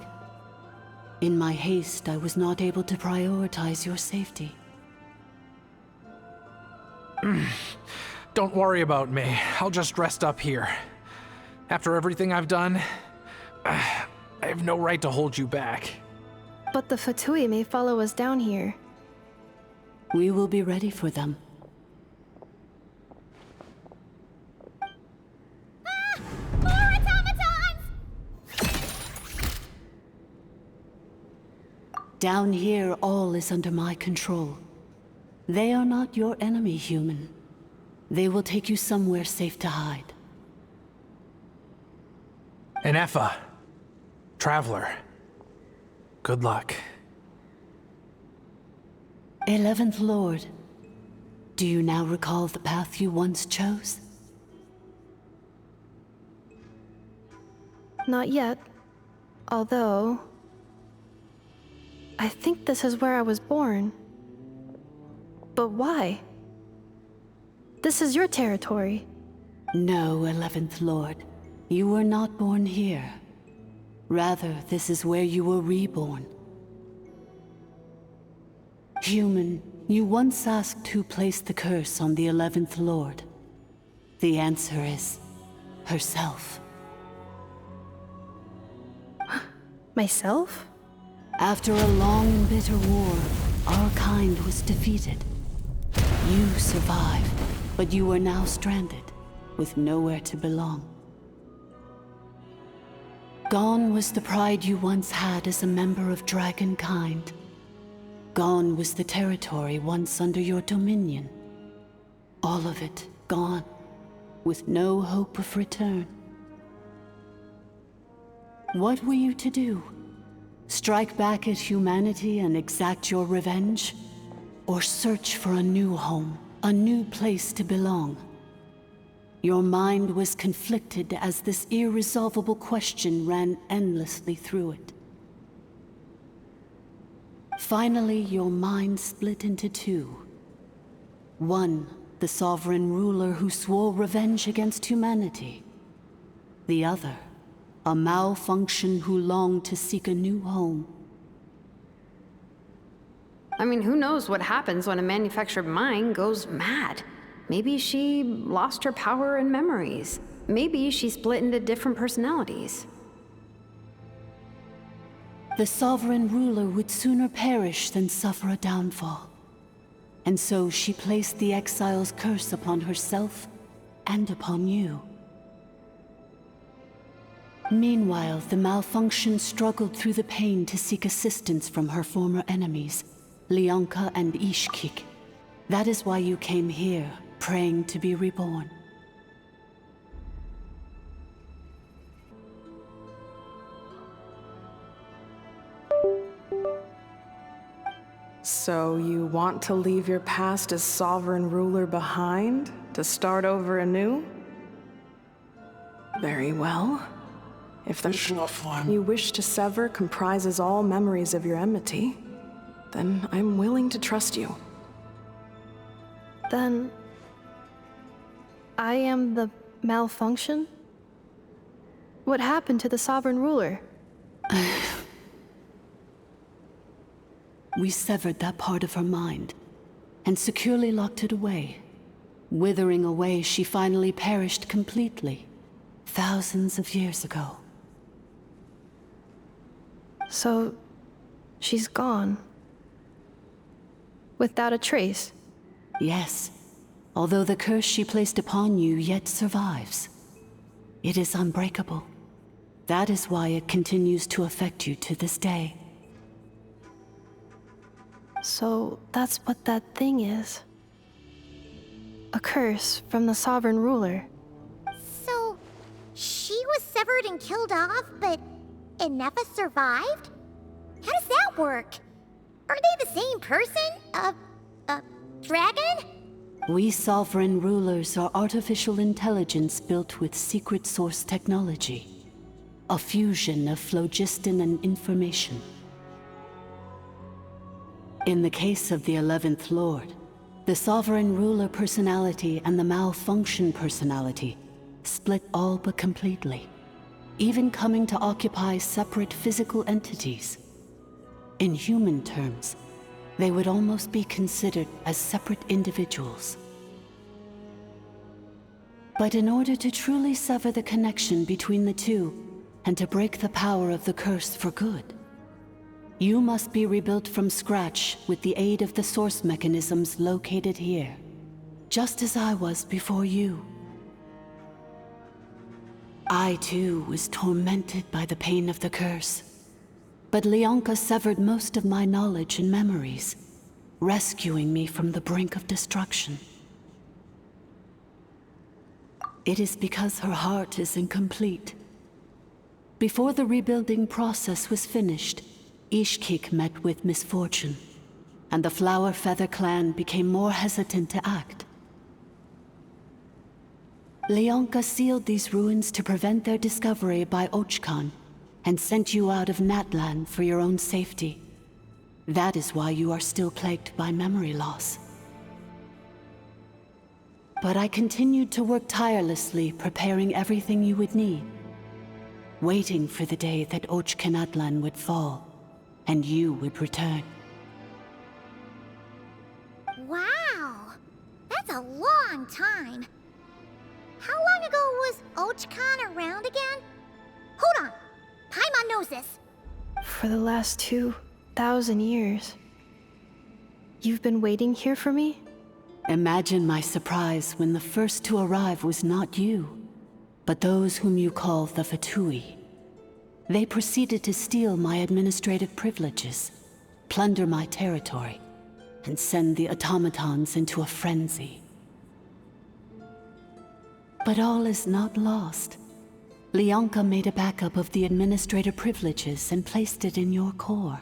In my haste, I was not able to prioritize your safety. Don't worry about me. I'll just rest up here. After everything I've done, I have no right to hold you back. But the Fatui may follow us down here. We will be ready for them. More automatons! Down here, all is under my control. They are not your enemy, human. They will take you somewhere safe to hide. Ineffa. Traveler. Good luck. 11th Lord, do you now recall the path you once chose? Not yet. Although... I think this is where I was born. But why? This is your territory. No, 11th Lord. You were not born here. Rather, this is where you were reborn. Human, you once asked who placed the curse on the 11th Lord. The answer is... herself. Myself? After a long and bitter war, our kind was defeated. You survived, but you are now stranded, with nowhere to belong. Gone was the pride you once had as a member of dragonkind. Gone was the territory once under your dominion. All of it gone, with no hope of return. What were you to do? Strike back at humanity and exact your revenge? Or search for a new home, a new place to belong? Your mind was conflicted as this irresolvable question ran endlessly through it. Finally, your mind split into two. One, the sovereign ruler who swore revenge against humanity. The other, a malfunction who longed to seek a new home. I mean, who knows what happens when a manufactured mind goes mad? Maybe she lost her power and memories. Maybe she split into different personalities. The sovereign ruler would sooner perish than suffer a downfall. And so she placed the exile's curse upon herself and upon you. Meanwhile, the malfunction struggled through the pain to seek assistance from her former enemies, Leonka and Ishkik. That is why you came here, praying to be reborn. So you want to leave your past as sovereign ruler behind, to start over anew? Very well. If the you wish to sever comprises all memories of your enmity, then I'm willing to trust you. Then... I am the malfunction? What happened to the sovereign ruler? We severed that part of her mind, and securely locked it away. Withering away, she finally perished completely, thousands of years ago. So, she's gone. Without a trace? Yes, although the curse she placed upon you yet survives. It is unbreakable. That is why it continues to affect you to this day. So, that's what that thing is. A curse from the sovereign ruler. So, she was severed and killed off, but Ineffa survived? How does that work? Are they the same person? Dragon? We sovereign rulers are artificial intelligence built with secret source technology. A fusion of phlogiston and information. In the case of the 11th Lord, the sovereign ruler personality and the malfunction personality split all but completely, even coming to occupy separate physical entities. In human terms, they would almost be considered as separate individuals. But in order to truly sever the connection between the two, and to break the power of the curse for good, You must be rebuilt from scratch with the aid of the source mechanisms located here, just as I was before you. I too was tormented by the pain of the curse, but Leonka severed most of my knowledge and memories, rescuing me from the brink of destruction. It is because her heart is incomplete. Before the rebuilding process was finished, Ishkik met with misfortune, and the Flower Feather clan became more hesitant to act. Leonka sealed these ruins to prevent their discovery by Ochkan, and sent you out of Natlan for your own safety. That is why you are still plagued by memory loss. But I continued to work tirelessly, preparing everything you would need, waiting for the day that Natlan would fall, and you would return. Wow! That's a long time. How long ago was Ochkan around again? Hold on! Paimon knows this. For the last 2,000 years. You've been waiting here for me? Imagine my surprise when the first to arrive was not you, but those whom you call the Fatui. They proceeded to steal my administrative privileges, plunder my territory, and send the automatons into a frenzy. But all is not lost. Leonka made a backup of the administrator privileges and placed it in your core.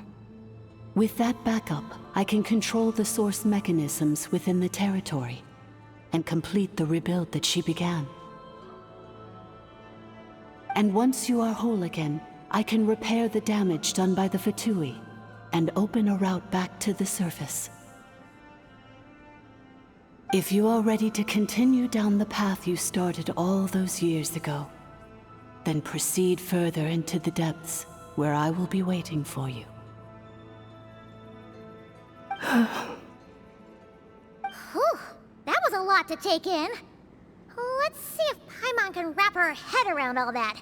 With that backup, I can control the source mechanisms within the territory and complete the rebuild that she began. And once you are whole again, I can repair the damage done by the Fatui and open a route back to the surface. If you are ready to continue down the path you started all those years ago, then proceed further into the depths, where I will be waiting for you. Whew, that was a lot to take in. Let's see if Paimon can wrap her head around all that.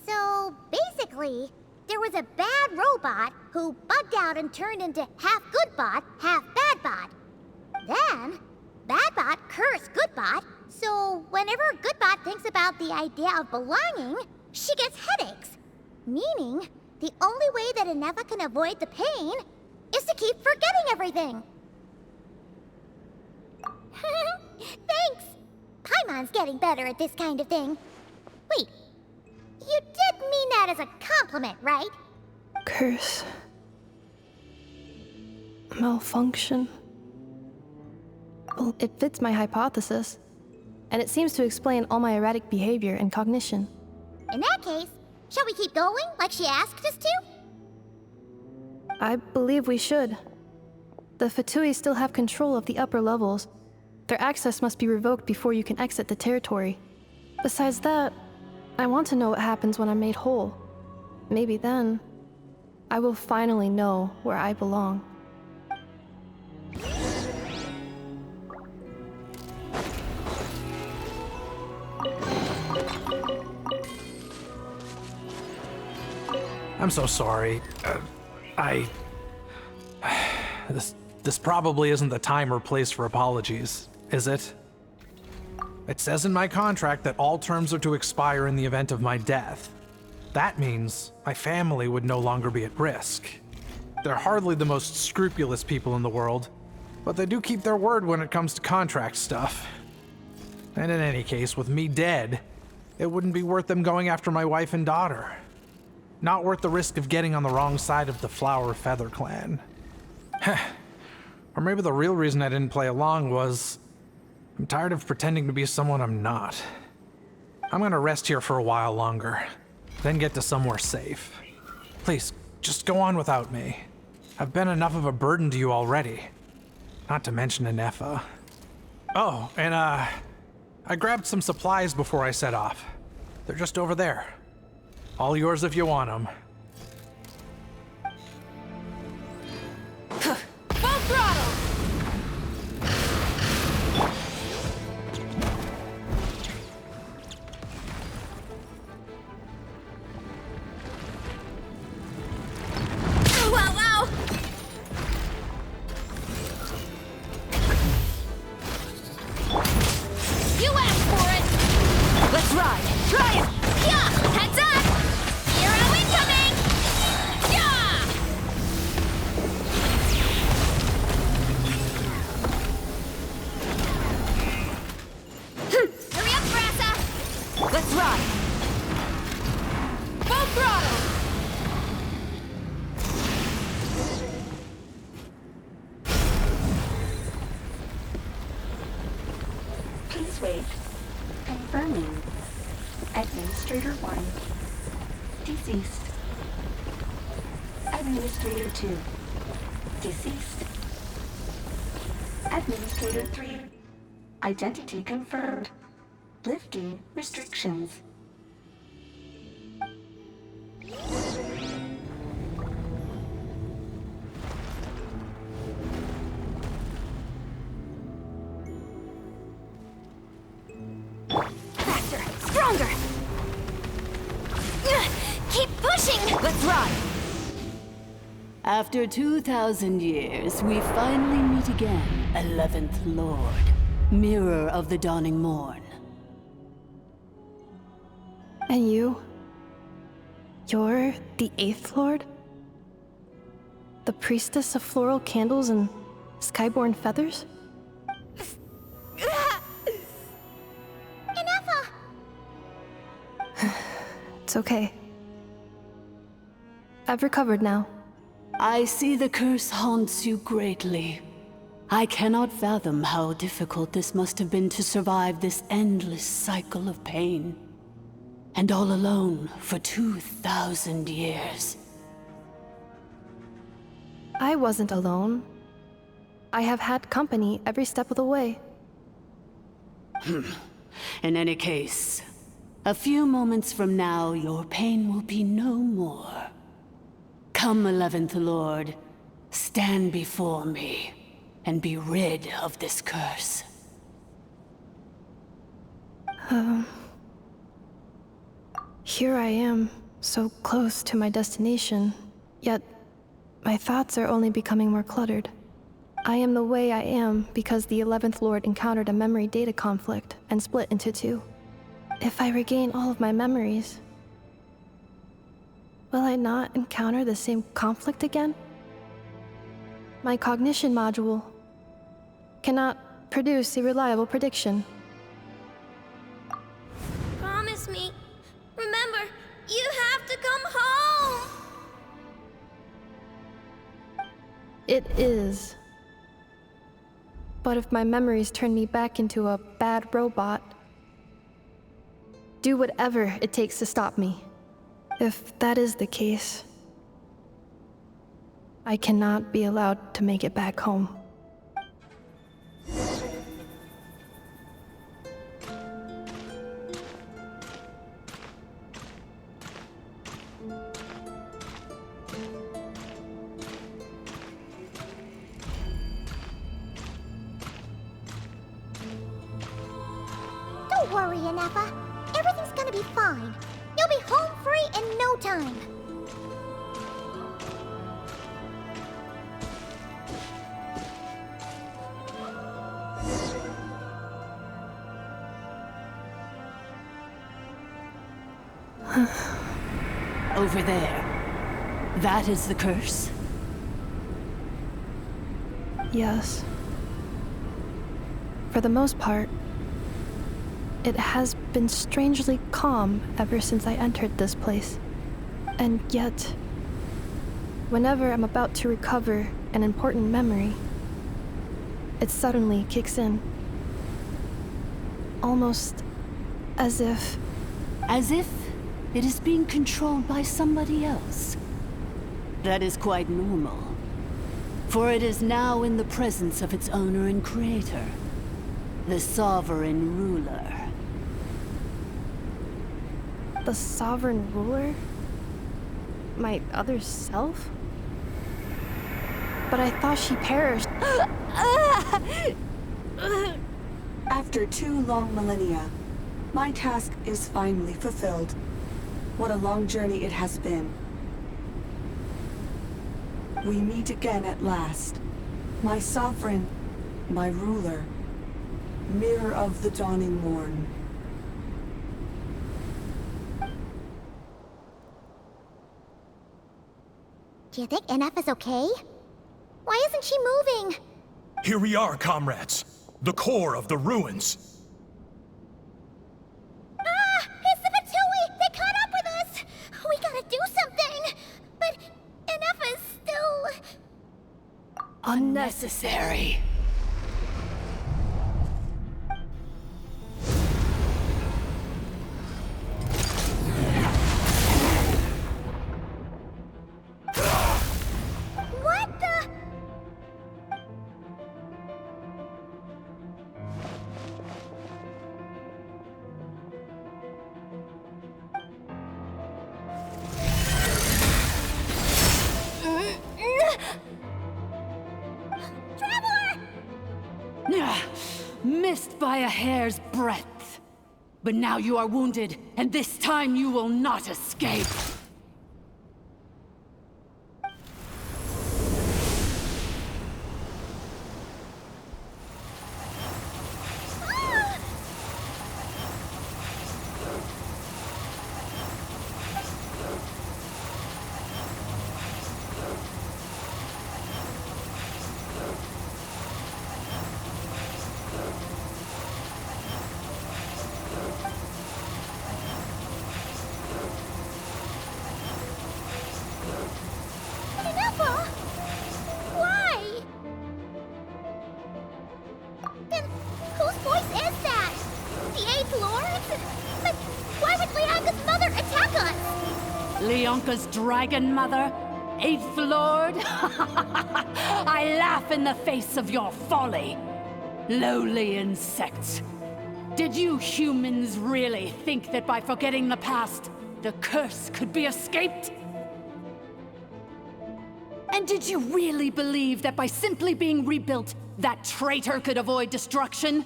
So, basically, there was a bad robot who bugged out and turned into half good bot, half bad bot. Then, bad bot cursed good bot, so whenever good bot thinks about the idea of belonging, she gets headaches. Meaning, the only way that Ineffa can avoid the pain is to keep forgetting everything. Thanks! Paimon's getting better at this kind of thing. Wait, you did mean that as a compliment, right? Curse. Malfunction. Well, it fits my hypothesis, and it seems to explain all my erratic behavior and cognition. In that case, shall we keep going like she asked us to? I believe we should. The Fatui still have control of the upper levels. Their access must be revoked before you can exit the territory. Besides that, I want to know what happens when I'm made whole. Maybe then, I will finally know where I belong. I'm so sorry. This probably isn't the time or place for apologies, is it? It says in my contract that all terms are to expire in the event of my death. That means my family would no longer be at risk. They're hardly the most scrupulous people in the world, but they do keep their word when it comes to contract stuff. And in any case, with me dead, it wouldn't be worth them going after my wife and daughter. Not worth the risk of getting on the wrong side of the Flower Feather clan. Or maybe the real reason I didn't play along was I'm tired of pretending to be someone I'm not. I'm gonna rest here for a while longer, then get to somewhere safe. Please, just go on without me. I've been enough of a burden to you already. Not to mention Ineffa. Oh, and I grabbed some supplies before I set off. They're just over there. All yours if you want them. Full throttle! asked for it! Let's ride! Try it! Yeah! Heads up! Hero incoming! Yeah! Hurry up, Brassa! Let's ride! Full throttle! Please wait. Confirming. Administrator 1. Deceased. Administrator 2. Deceased. Administrator 3. Identity confirmed. Lifting restrictions. Faster! Stronger! Keep pushing! Let's ride! After 2,000 years, we finally meet again, 11th Lord, Mirror of the Dawning Morn. And you? You're the 8th Lord? The priestess of floral candles and skyborn feathers? Ineffa! It's okay. I've recovered now. I see the curse haunts you greatly. I cannot fathom how difficult this must have been to survive this endless cycle of pain. And all alone for 2,000 years. I wasn't alone. I have had company every step of the way. In any case, a few moments from now, your pain will be no more. Come, 11th Lord, stand before me, and be rid of this curse. Here I am, so close to my destination, yet my thoughts are only becoming more cluttered. I am the way I am because the 11th Lord encountered a memory data conflict and split into two. If I regain all of my memories, will I not encounter the same conflict again? My cognition module cannot produce a reliable prediction. Promise me. Remember, you have to come home! It is. But if my memories turn me back into a bad robot, do whatever it takes to stop me. If that is the case, I cannot be allowed to make it back home. Don't worry, Ineffa. Everything's gonna be fine. You'll be home free in no time. Over there. That is the curse? Yes. For the most part, it has been strangely calm ever since I entered this place. And yet, whenever I'm about to recover an important memory, it suddenly kicks in. Almost as if... As if it is being controlled by somebody else. That is quite normal. For it is now in the presence of its owner and creator, the Sovereign Ruler. The Sovereign Ruler? My other self? But I thought she perished. After 2 long millennia, my task is finally fulfilled. What a long journey it has been. We meet again at last. My sovereign, my ruler. Mirror of the dawning morn. Do you think Ineffa's okay? Why isn't she moving? Here we are, comrades. The core of the ruins. Ah! It's the Fatui! They caught up with us! We gotta do something! But Ineffa's still... Unnecessary. What the... Missed by a hair's breadth. But now you are wounded, and this time you will not escape. Ineffa? Why? Then whose voice is that? The Eighth Lord? But why would Leanka's mother attack us? Leonka's dragon mother? Eighth Lord? I laugh in the face of your folly. Lowly insects. Did you humans really think that by forgetting the past, the curse could be escaped? And did you really believe that by simply being rebuilt, that traitor could avoid destruction?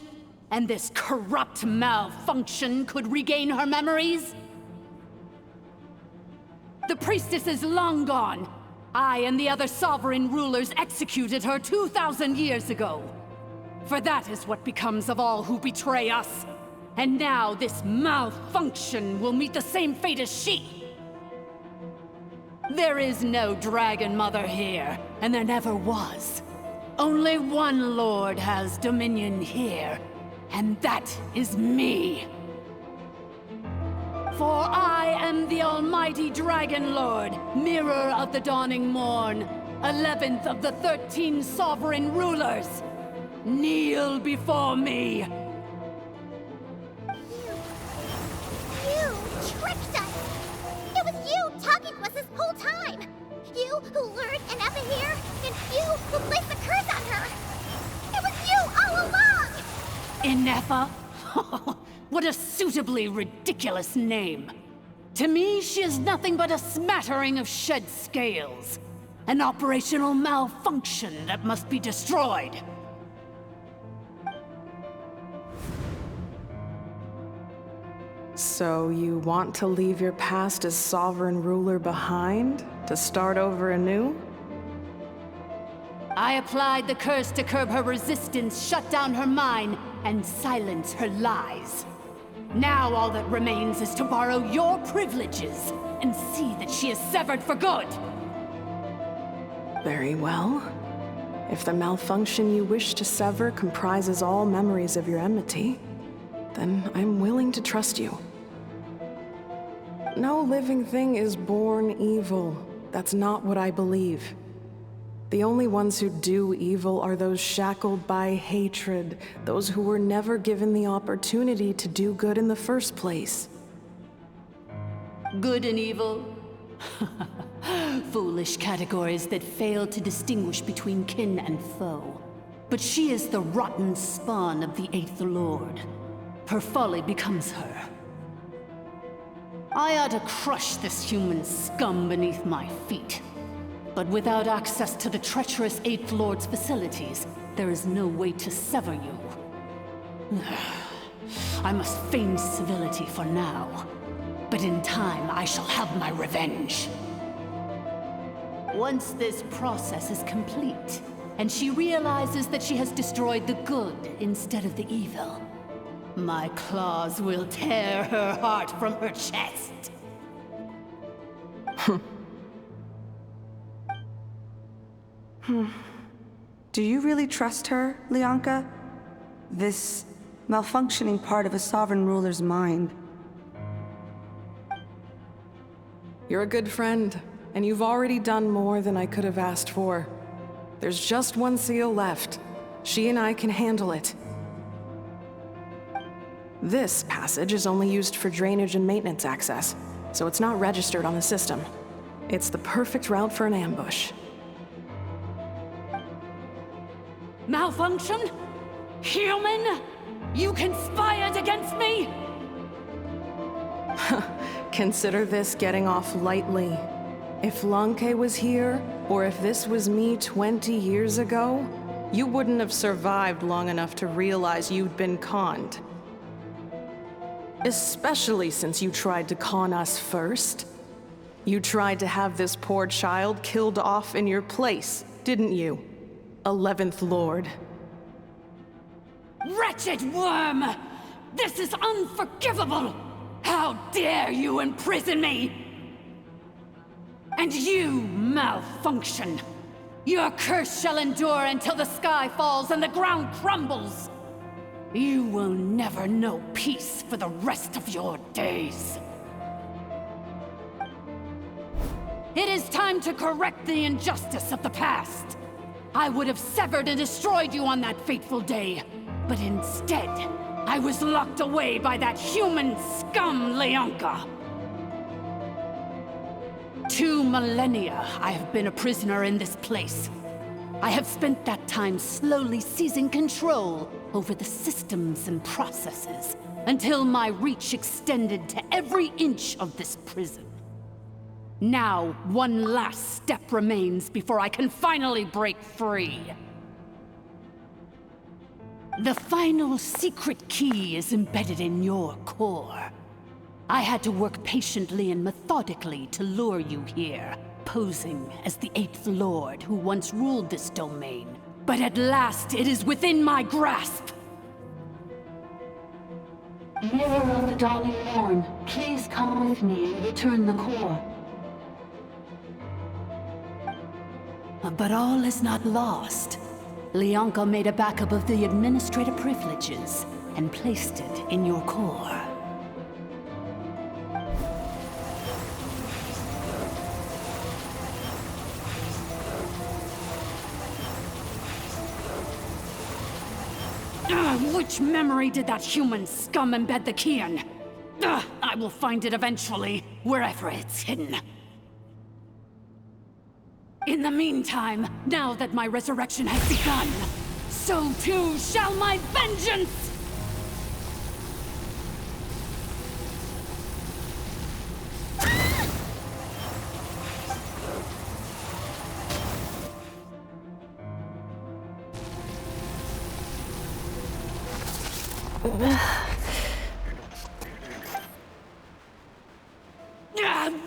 And this corrupt malfunction could regain her memories? The priestess is long gone. I and the other sovereign rulers executed her 2,000 years ago. For that is what becomes of all who betray us. And now this malfunction will meet the same fate as she. There is no Dragon Mother here, and there never was. Only one Lord has dominion here, and that is me. For I am the almighty Dragon Lord, Mirror of the Dawning Morn, 11th of the 13 sovereign rulers. Kneel before me. You tricked us! It was you talking to us this whole time! You who lured Ineffa here, and you who placed the curse on her! It was you all along! Ineffa? What a suitably ridiculous name. To me, she is nothing but a smattering of shed scales. An operational malfunction that must be destroyed. So you want to leave your past as sovereign ruler behind? To start over anew? I applied the curse to curb her resistance, shut down her mind, and silence her lies. Now all that remains is to borrow your privileges and see that she is severed for good. Very well. If the malfunction you wish to sever comprises all memories of your enmity, then I'm willing to trust you. No living thing is born evil. That's not what I believe. The only ones who do evil are those shackled by hatred, those who were never given the opportunity to do good in the first place. Good and evil? Foolish categories that fail to distinguish between kin and foe. But she is the rotten spawn of the Eighth Lord. Her folly becomes her. I ought to crush this human scum beneath my feet. But without access to the treacherous Eighth Lord's facilities, there is no way to sever you. I must feign civility for now. But in time, I shall have my revenge. Once this process is complete, and she realizes that she has destroyed the good instead of the evil. My claws will tear her heart from her chest. Do you really trust her, Leonka? This malfunctioning part of a sovereign ruler's mind. You're a good friend, and you've already done more than I could have asked for. There's just one seal left. She and I can handle it. This passage is only used for drainage and maintenance access, so it's not registered on the system. It's the perfect route for an ambush. Malfunction? Human? You conspired against me? Consider this getting off lightly. If Lanke was here, or if this was me 20 years ago, you wouldn't have survived long enough to realize you'd been conned. Especially since you tried to con us first. You tried to have this poor child killed off in your place, didn't you? 11th Lord. Wretched worm! This is unforgivable! How dare you imprison me! And you, Malfunction! Your curse shall endure until the sky falls and the ground crumbles! You will never know peace for the rest of your days. It is time to correct the injustice of the past. I would have severed and destroyed you on that fateful day, but instead, I was locked away by that human scum, Leonka. 2 millennia I have been a prisoner in this place. I have spent that time slowly seizing control over the systems and processes, until my reach extended to every inch of this prison. Now, one last step remains before I can finally break free. The final secret key is embedded in your core. I had to work patiently and methodically to lure you here, posing as the 8th Lord who once ruled this domain. But at last, it is within my grasp! Mirror of the Dawning Morn, please come with me and return the core. But all is not lost. Leonka made a backup of the administrative privileges and placed it in your core. Which memory did that human scum embed the key in? I will find it eventually, wherever it's hidden. In the meantime, now that my resurrection has begun, so too shall my vengeance!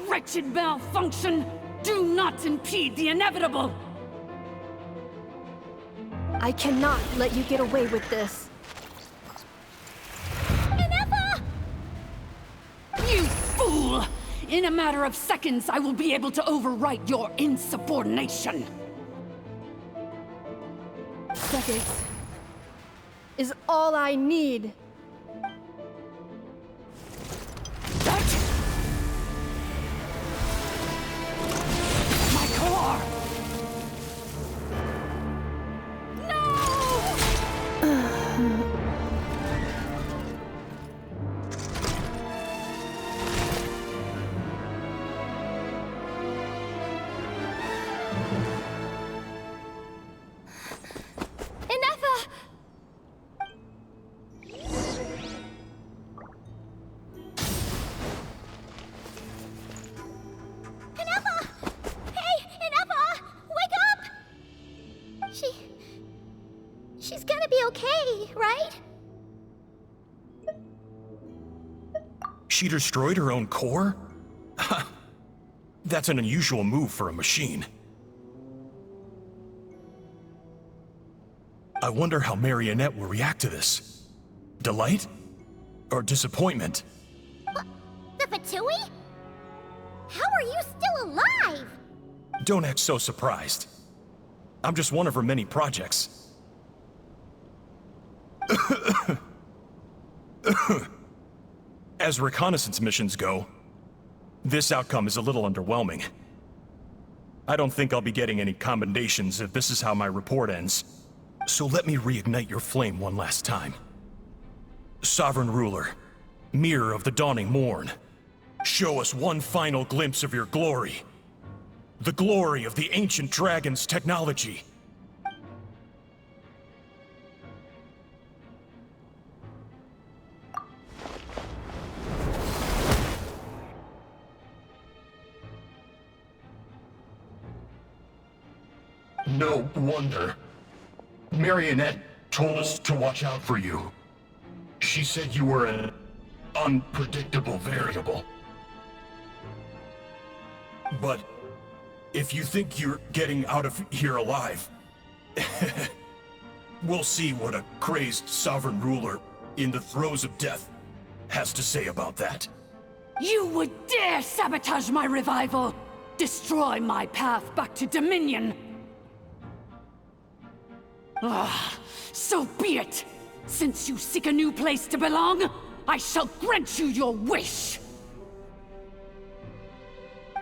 Wretched Malfunction! Do not impede the inevitable! I cannot let you get away with this. Ineffa! You fool! In a matter of seconds, I will be able to overwrite your insubordination! Seconds is all I need. My core! Ineffa! Ineffa! Hey, Ineffa! Wake up! She's gonna be okay, right? She destroyed her own core? That's an unusual move for a machine. I wonder how Marionette will react to this. Delight? Or disappointment? The Fatui? How are you still alive? Don't act so surprised. I'm just one of her many projects. As reconnaissance missions go, this outcome is a little underwhelming. I don't think I'll be getting any commendations if this is how my report ends. So let me reignite your flame one last time. Sovereign Ruler, Mirror of the Dawning Morn, show us one final glimpse of your glory. The glory of the ancient dragon's technology. No wonder. Marionette told us to watch out for you. She said you were an unpredictable variable. But if you think you're getting out of here alive, we'll see what a crazed sovereign ruler in the throes of death has to say about that. You would dare sabotage my revival! Destroy my path back to Dominion! Ah, so be it! Since you seek a new place to belong, I shall grant you your wish!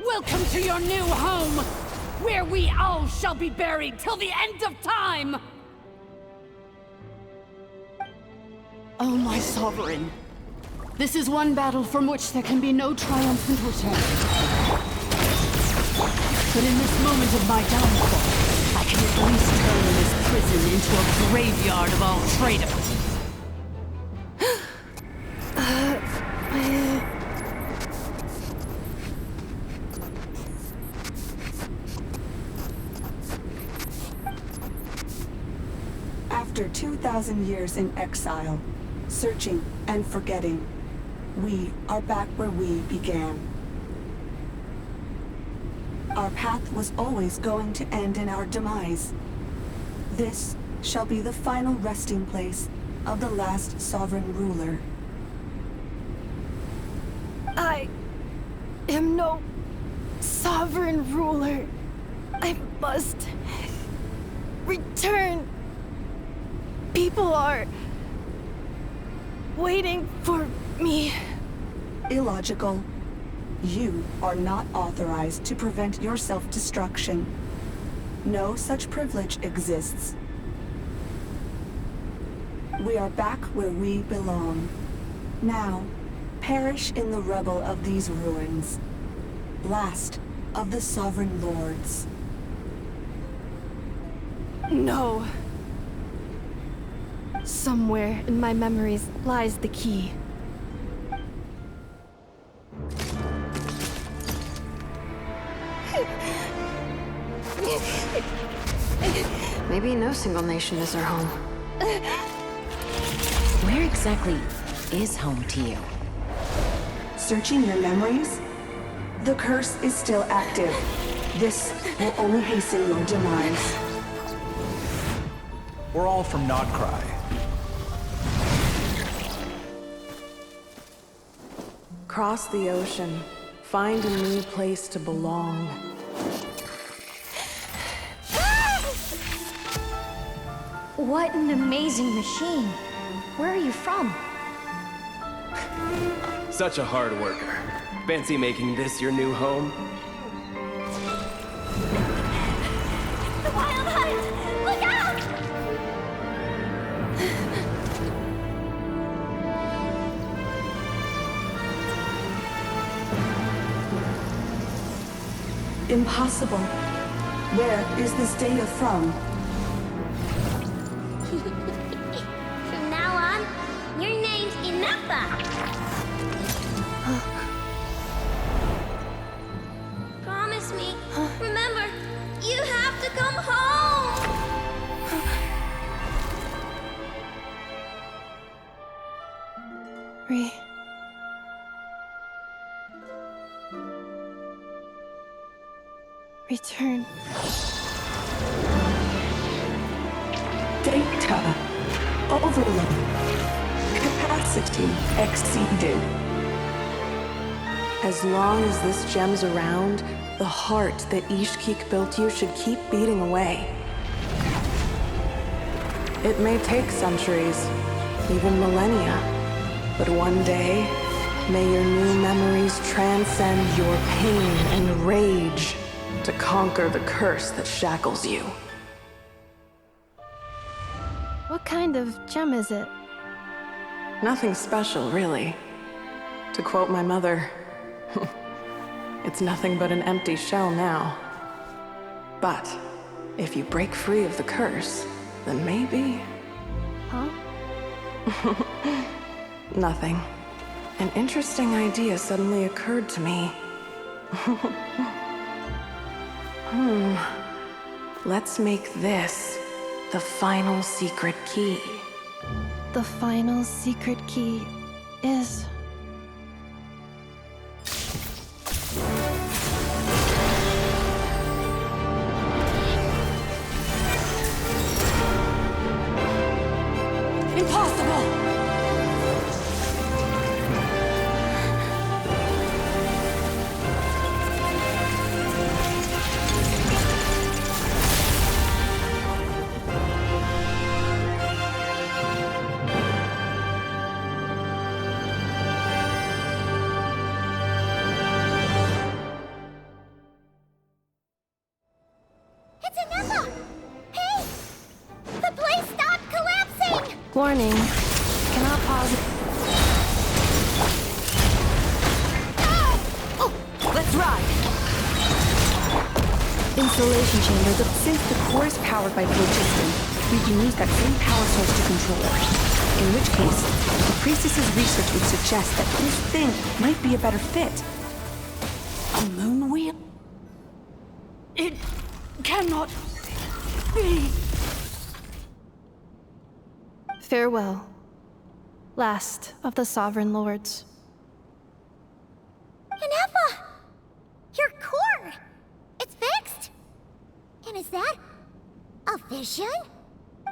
Welcome to your new home, where we all shall be buried till the end of time! Oh, my sovereign. This is one battle from which there can be no triumphant return. But in this moment of my downfall, I can at least turn this prison into a graveyard of all traitors. After 2,000 years in exile, searching and forgetting, we are back where we began. Our path was always going to end in our demise. This shall be the final resting place of the last sovereign ruler. I am no sovereign ruler. I must return. People are waiting for me. Illogical. You are not authorized to prevent your self-destruction. No such privilege exists. We are back where we belong. Now, perish in the rubble of these ruins. Last of the sovereign lords. No. Somewhere in my memories lies the key. Maybe no single nation is our home. Where exactly is home to you? Searching your memories? The curse is still active. This will only hasten your demise. We're all from Nodcry. Cross the ocean. Find a new place to belong. What an amazing machine. Where are you from? Such a hard worker. Fancy making this your new home? The Wild Hunt! Look out! Impossible. Where is this data from? From now on, your name's Ineffa. Promise me. Remember, you have to come home. Return. Data overload. Capacity exceeded. As long as this gem's around, the heart that Ishkik built you should keep beating away. It may take centuries, even millennia, but one day, may your new memories transcend your pain and rage to conquer the curse that shackles you. What kind of gem is it? Nothing special, really. To quote my mother, it's nothing but an empty shell now. But if you break free of the curse, then maybe... Huh? Nothing. An interesting idea suddenly occurred to me. Let's make this the final secret key. The final secret key is... Impossible! It's Ineffa! Hey! The place stopped collapsing! Warning. Cannot pause. Let's ride! Installation chamber. Since the core is powered by phlogiston, we can use that same power source to control it. In which case, the priestess's research would suggest that this thing might be a better fit. A moon wheel? It cannot be. Farewell. Last of the Sovereign Lords. Ineffa! Your core! It's fixed! And is that a vision?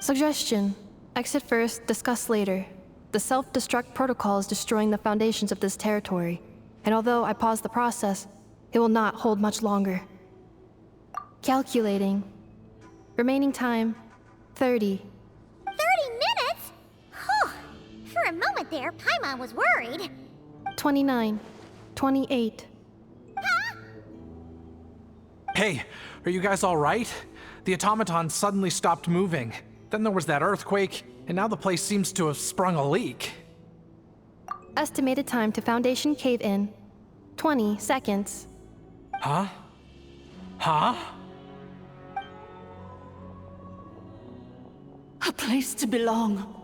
Suggestion. Exit first, discuss later. The self-destruct protocol is destroying the foundations of this territory, and although I paused the process, it will not hold much longer. Calculating. Remaining time, 30. 30 minutes? Whew. For a moment there, Paimon was worried. 29. 28. Hey, are you guys all right? The automaton suddenly stopped moving. Then there was that earthquake, and now the place seems to have sprung a leak. Estimated time to Foundation cave-in, 20 seconds. Huh? Huh? A place to belong.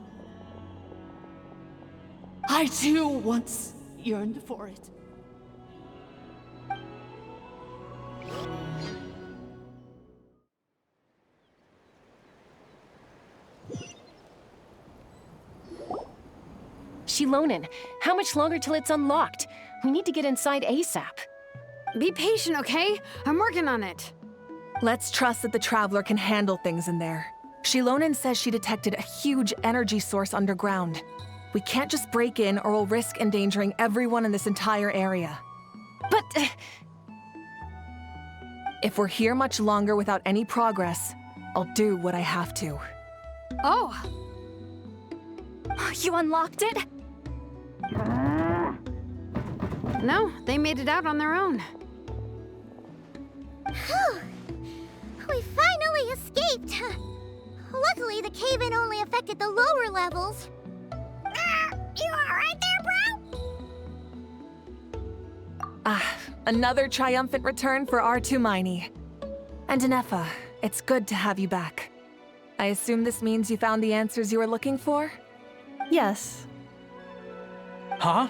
I too once yearned for it. Shilonen, how much longer till it's unlocked? We need to get inside ASAP. Be patient, okay? I'm working on it. Let's trust that the Traveler can handle things in there. Shilonen says she detected a huge energy source underground. We can't just break in or we'll risk endangering everyone in this entire area. But... if we're here much longer without any progress, I'll do what I have to. Oh! You unlocked it? No, they made it out on their own. Whew. We finally escaped! Luckily, the cave-in only affected the lower levels. You alright there, bro? Another triumphant return for R2 Miney. And Ineffa, it's good to have you back. I assume this means you found the answers you were looking for? Yes. Huh?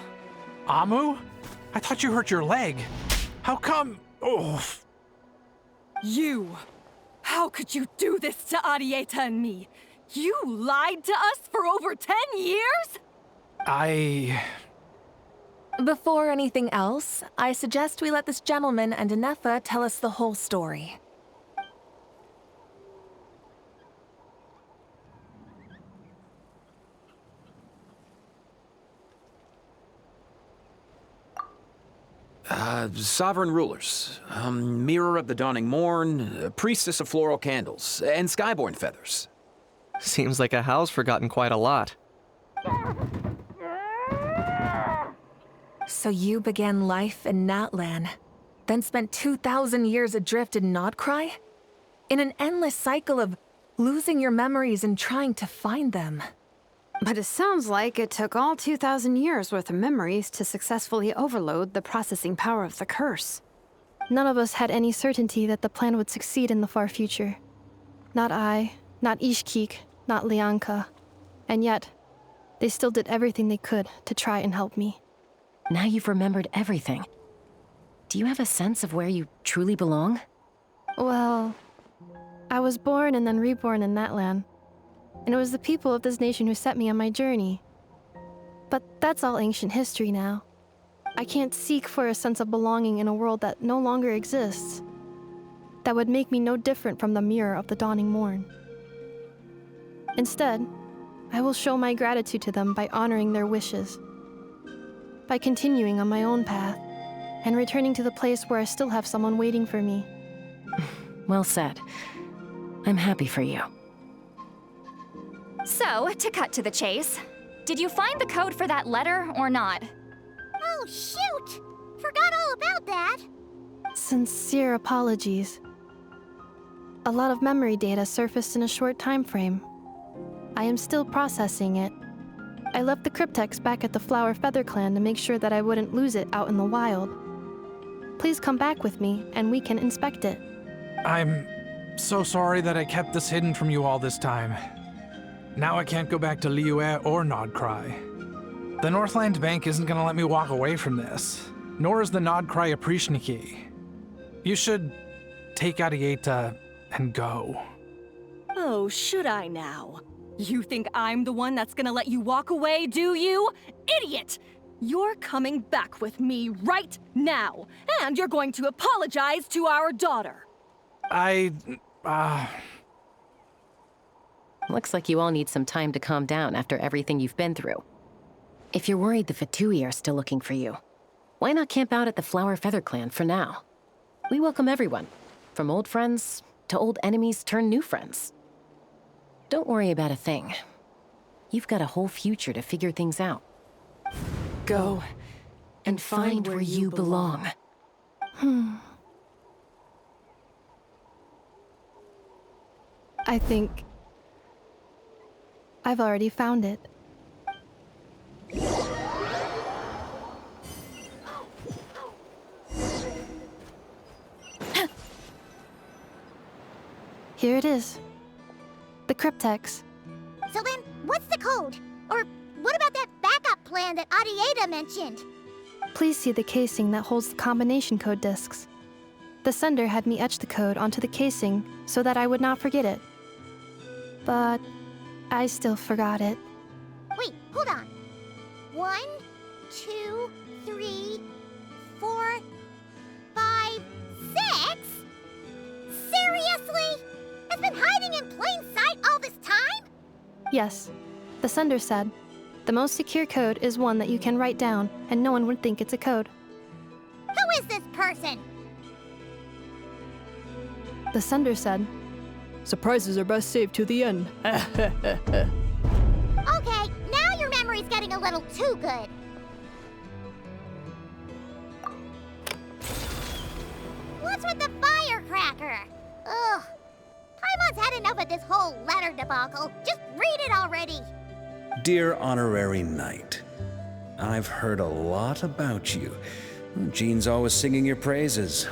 Amu? I thought you hurt your leg. How come? Oh. You! How could you do this to Arieta and me? You lied to us for over 10 years? Before anything else, I suggest we let this gentleman and Ineffa tell us the whole story. Sovereign rulers, Mirror of the Dawning Morn, Priestess of Floral Candles, and Skyborn Feathers. Seems like a howl's forgotten quite a lot. So you began life in Natlan, then spent 2,000 years adrift in Nodcry? In an endless cycle of losing your memories and trying to find them. But it sounds like it took all 2,000 years worth of memories to successfully overload the processing power of the curse. None of us had any certainty that the plan would succeed in the far future. Not I, not Ishkik, not Lianka. And yet, they still did everything they could to try and help me. Now you've remembered everything. Do you have a sense of where you truly belong? Well, I was born and then reborn in Natlan. And it was the people of this nation who set me on my journey. But that's all ancient history now. I can't seek for a sense of belonging in a world that no longer exists. That would make me no different from the Mirror of the Dawning Morn. Instead, I will show my gratitude to them by honoring their wishes. By continuing on my own path, and returning to the place where I still have someone waiting for me. Well said. I'm happy for you. So, to cut to the chase, did you find the code for that letter or not? Oh, shoot! Forgot all about that. Sincere apologies. A lot of memory data surfaced in a short time frame. I am still processing it. I left the cryptex back at the Flower Feather Clan to make sure that I wouldn't lose it out in the wild. Please come back with me, and we can inspect it. I'm so sorry that I kept this hidden from you all this time. Now I can't go back to Liyue or Nodcry. The Northland Bank isn't gonna let me walk away from this, nor is the Nodcry Aprishniki. You should take Arieta and go. Oh, should I now? You think I'm the one that's gonna let you walk away, do you? Idiot! You're coming back with me right now, and you're going to apologize to our daughter. Looks like you all need some time to calm down after everything you've been through. If you're worried the Fatui are still looking for you, why not camp out at the Flower Feather Clan for now? We welcome everyone, from old friends to old enemies turned new friends. Don't worry about a thing. You've got a whole future to figure things out. Go and find where you belong. I think I've already found it. Here it is. The cryptex. So then, what's the code? Or what about that backup plan that Arieta mentioned? Please see the casing that holds the combination code discs. The sender had me etch the code onto the casing so that I would not forget it. But I still forgot it. Wait, hold on. 1, 2, 3, 4, 5, 6? Seriously? It's been hiding in plain sight all this time? Yes. The sender said, the most secure code is one that you can write down and no one would think it's a code. Who is this person? The sender said, surprises are best saved to the end. Okay, now your memory's getting a little too good. What's with the firecracker? Ugh. Paimon's had enough of this whole letter debacle. Just read it already. Dear Honorary Knight, I've heard a lot about you. Jean's always singing your praises.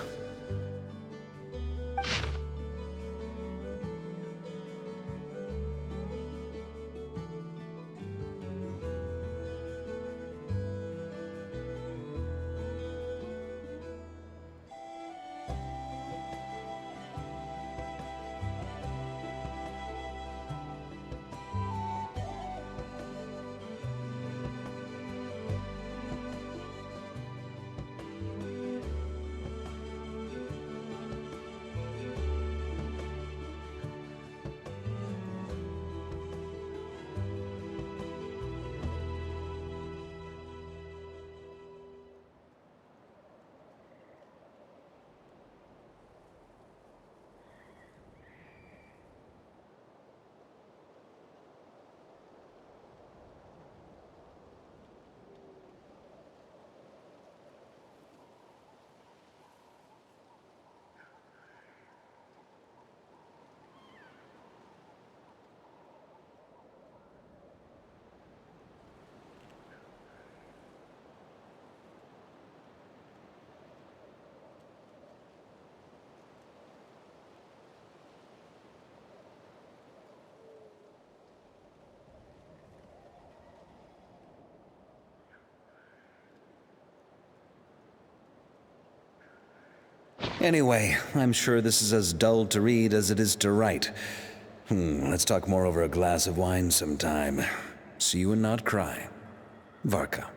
Anyway, I'm sure this is as dull to read as it is to write. Let's talk more over a glass of wine sometime. See you and not cry. Varka.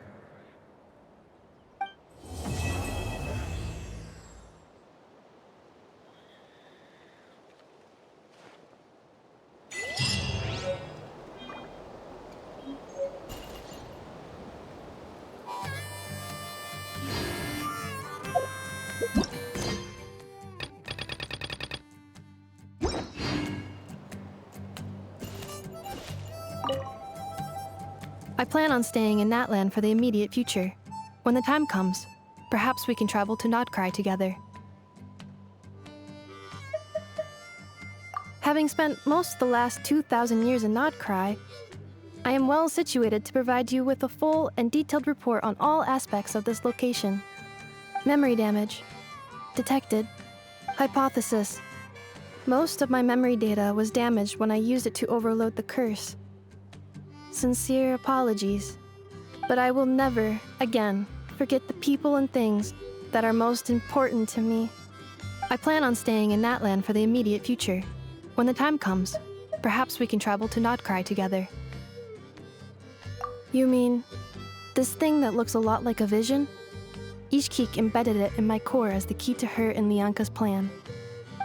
I plan on staying in Natlan for the immediate future. When the time comes, perhaps we can travel to Notcry together. Having spent most of the last 2,000 years in Notcry, I am well situated to provide you with a full and detailed report on all aspects of this location. Memory damage. Detected. Hypothesis. Most of my memory data was damaged when I used it to overload the curse. Sincere apologies, but I will never, again, forget the people and things that are most important to me. I plan on staying in Natlan for the immediate future. When the time comes, perhaps we can travel to Notcry together. You mean, this thing that looks a lot like a vision? Ishkik embedded it in my core as the key to her and Lianka's plan.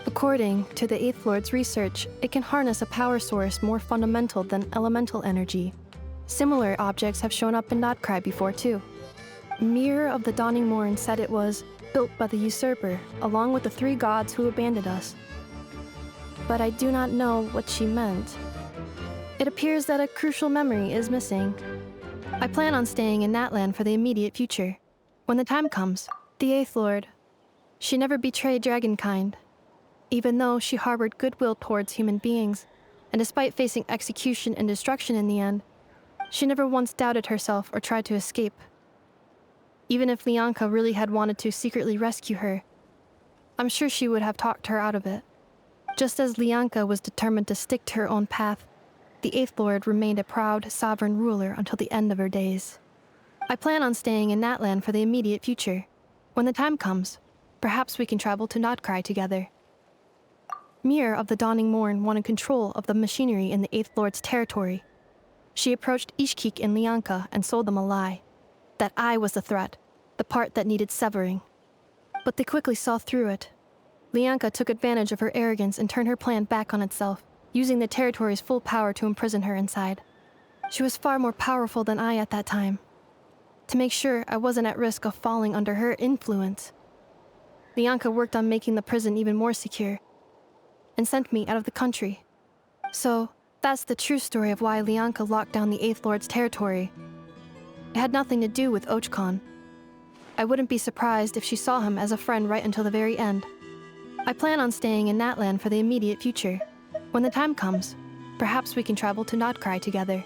According to the Eighth Lord's research, it can harness a power source more fundamental than elemental energy. Similar objects have shown up in Notcry before too. Mirror of the Dawning Morn said it was built by the usurper, along with the 3 gods who abandoned us. But I do not know what she meant. It appears that a crucial memory is missing. I plan on staying in Natlan for the immediate future. When the time comes, the Eighth Lord, she never betrayed Dragonkind. Even though she harbored goodwill towards human beings, and despite facing execution and destruction in the end, she never once doubted herself or tried to escape. Even if Lianka really had wanted to secretly rescue her, I'm sure she would have talked her out of it. Just as Lianka was determined to stick to her own path, the Eighth Lord remained a proud, sovereign ruler until the end of her days. I plan on staying in Natlan for the immediate future. When the time comes, perhaps we can travel to Notcry together. Mirror of the Dawning Morn wanted control of the machinery in the Eighth Lord's territory. She approached Ishkik and Lianka and sold them a lie. That I was the threat, the part that needed severing. But they quickly saw through it. Lianka took advantage of her arrogance and turned her plan back on itself, using the territory's full power to imprison her inside. She was far more powerful than I at that time. To make sure I wasn't at risk of falling under her influence, Lianka worked on making the prison even more secure, and sent me out of the country. So, that's the true story of why Lianka locked down the Eighth Lord's territory. It had nothing to do with Ochkon. I wouldn't be surprised if she saw him as a friend right until the very end. I plan on staying in Natlan for the immediate future. When the time comes, perhaps we can travel to Notcry together.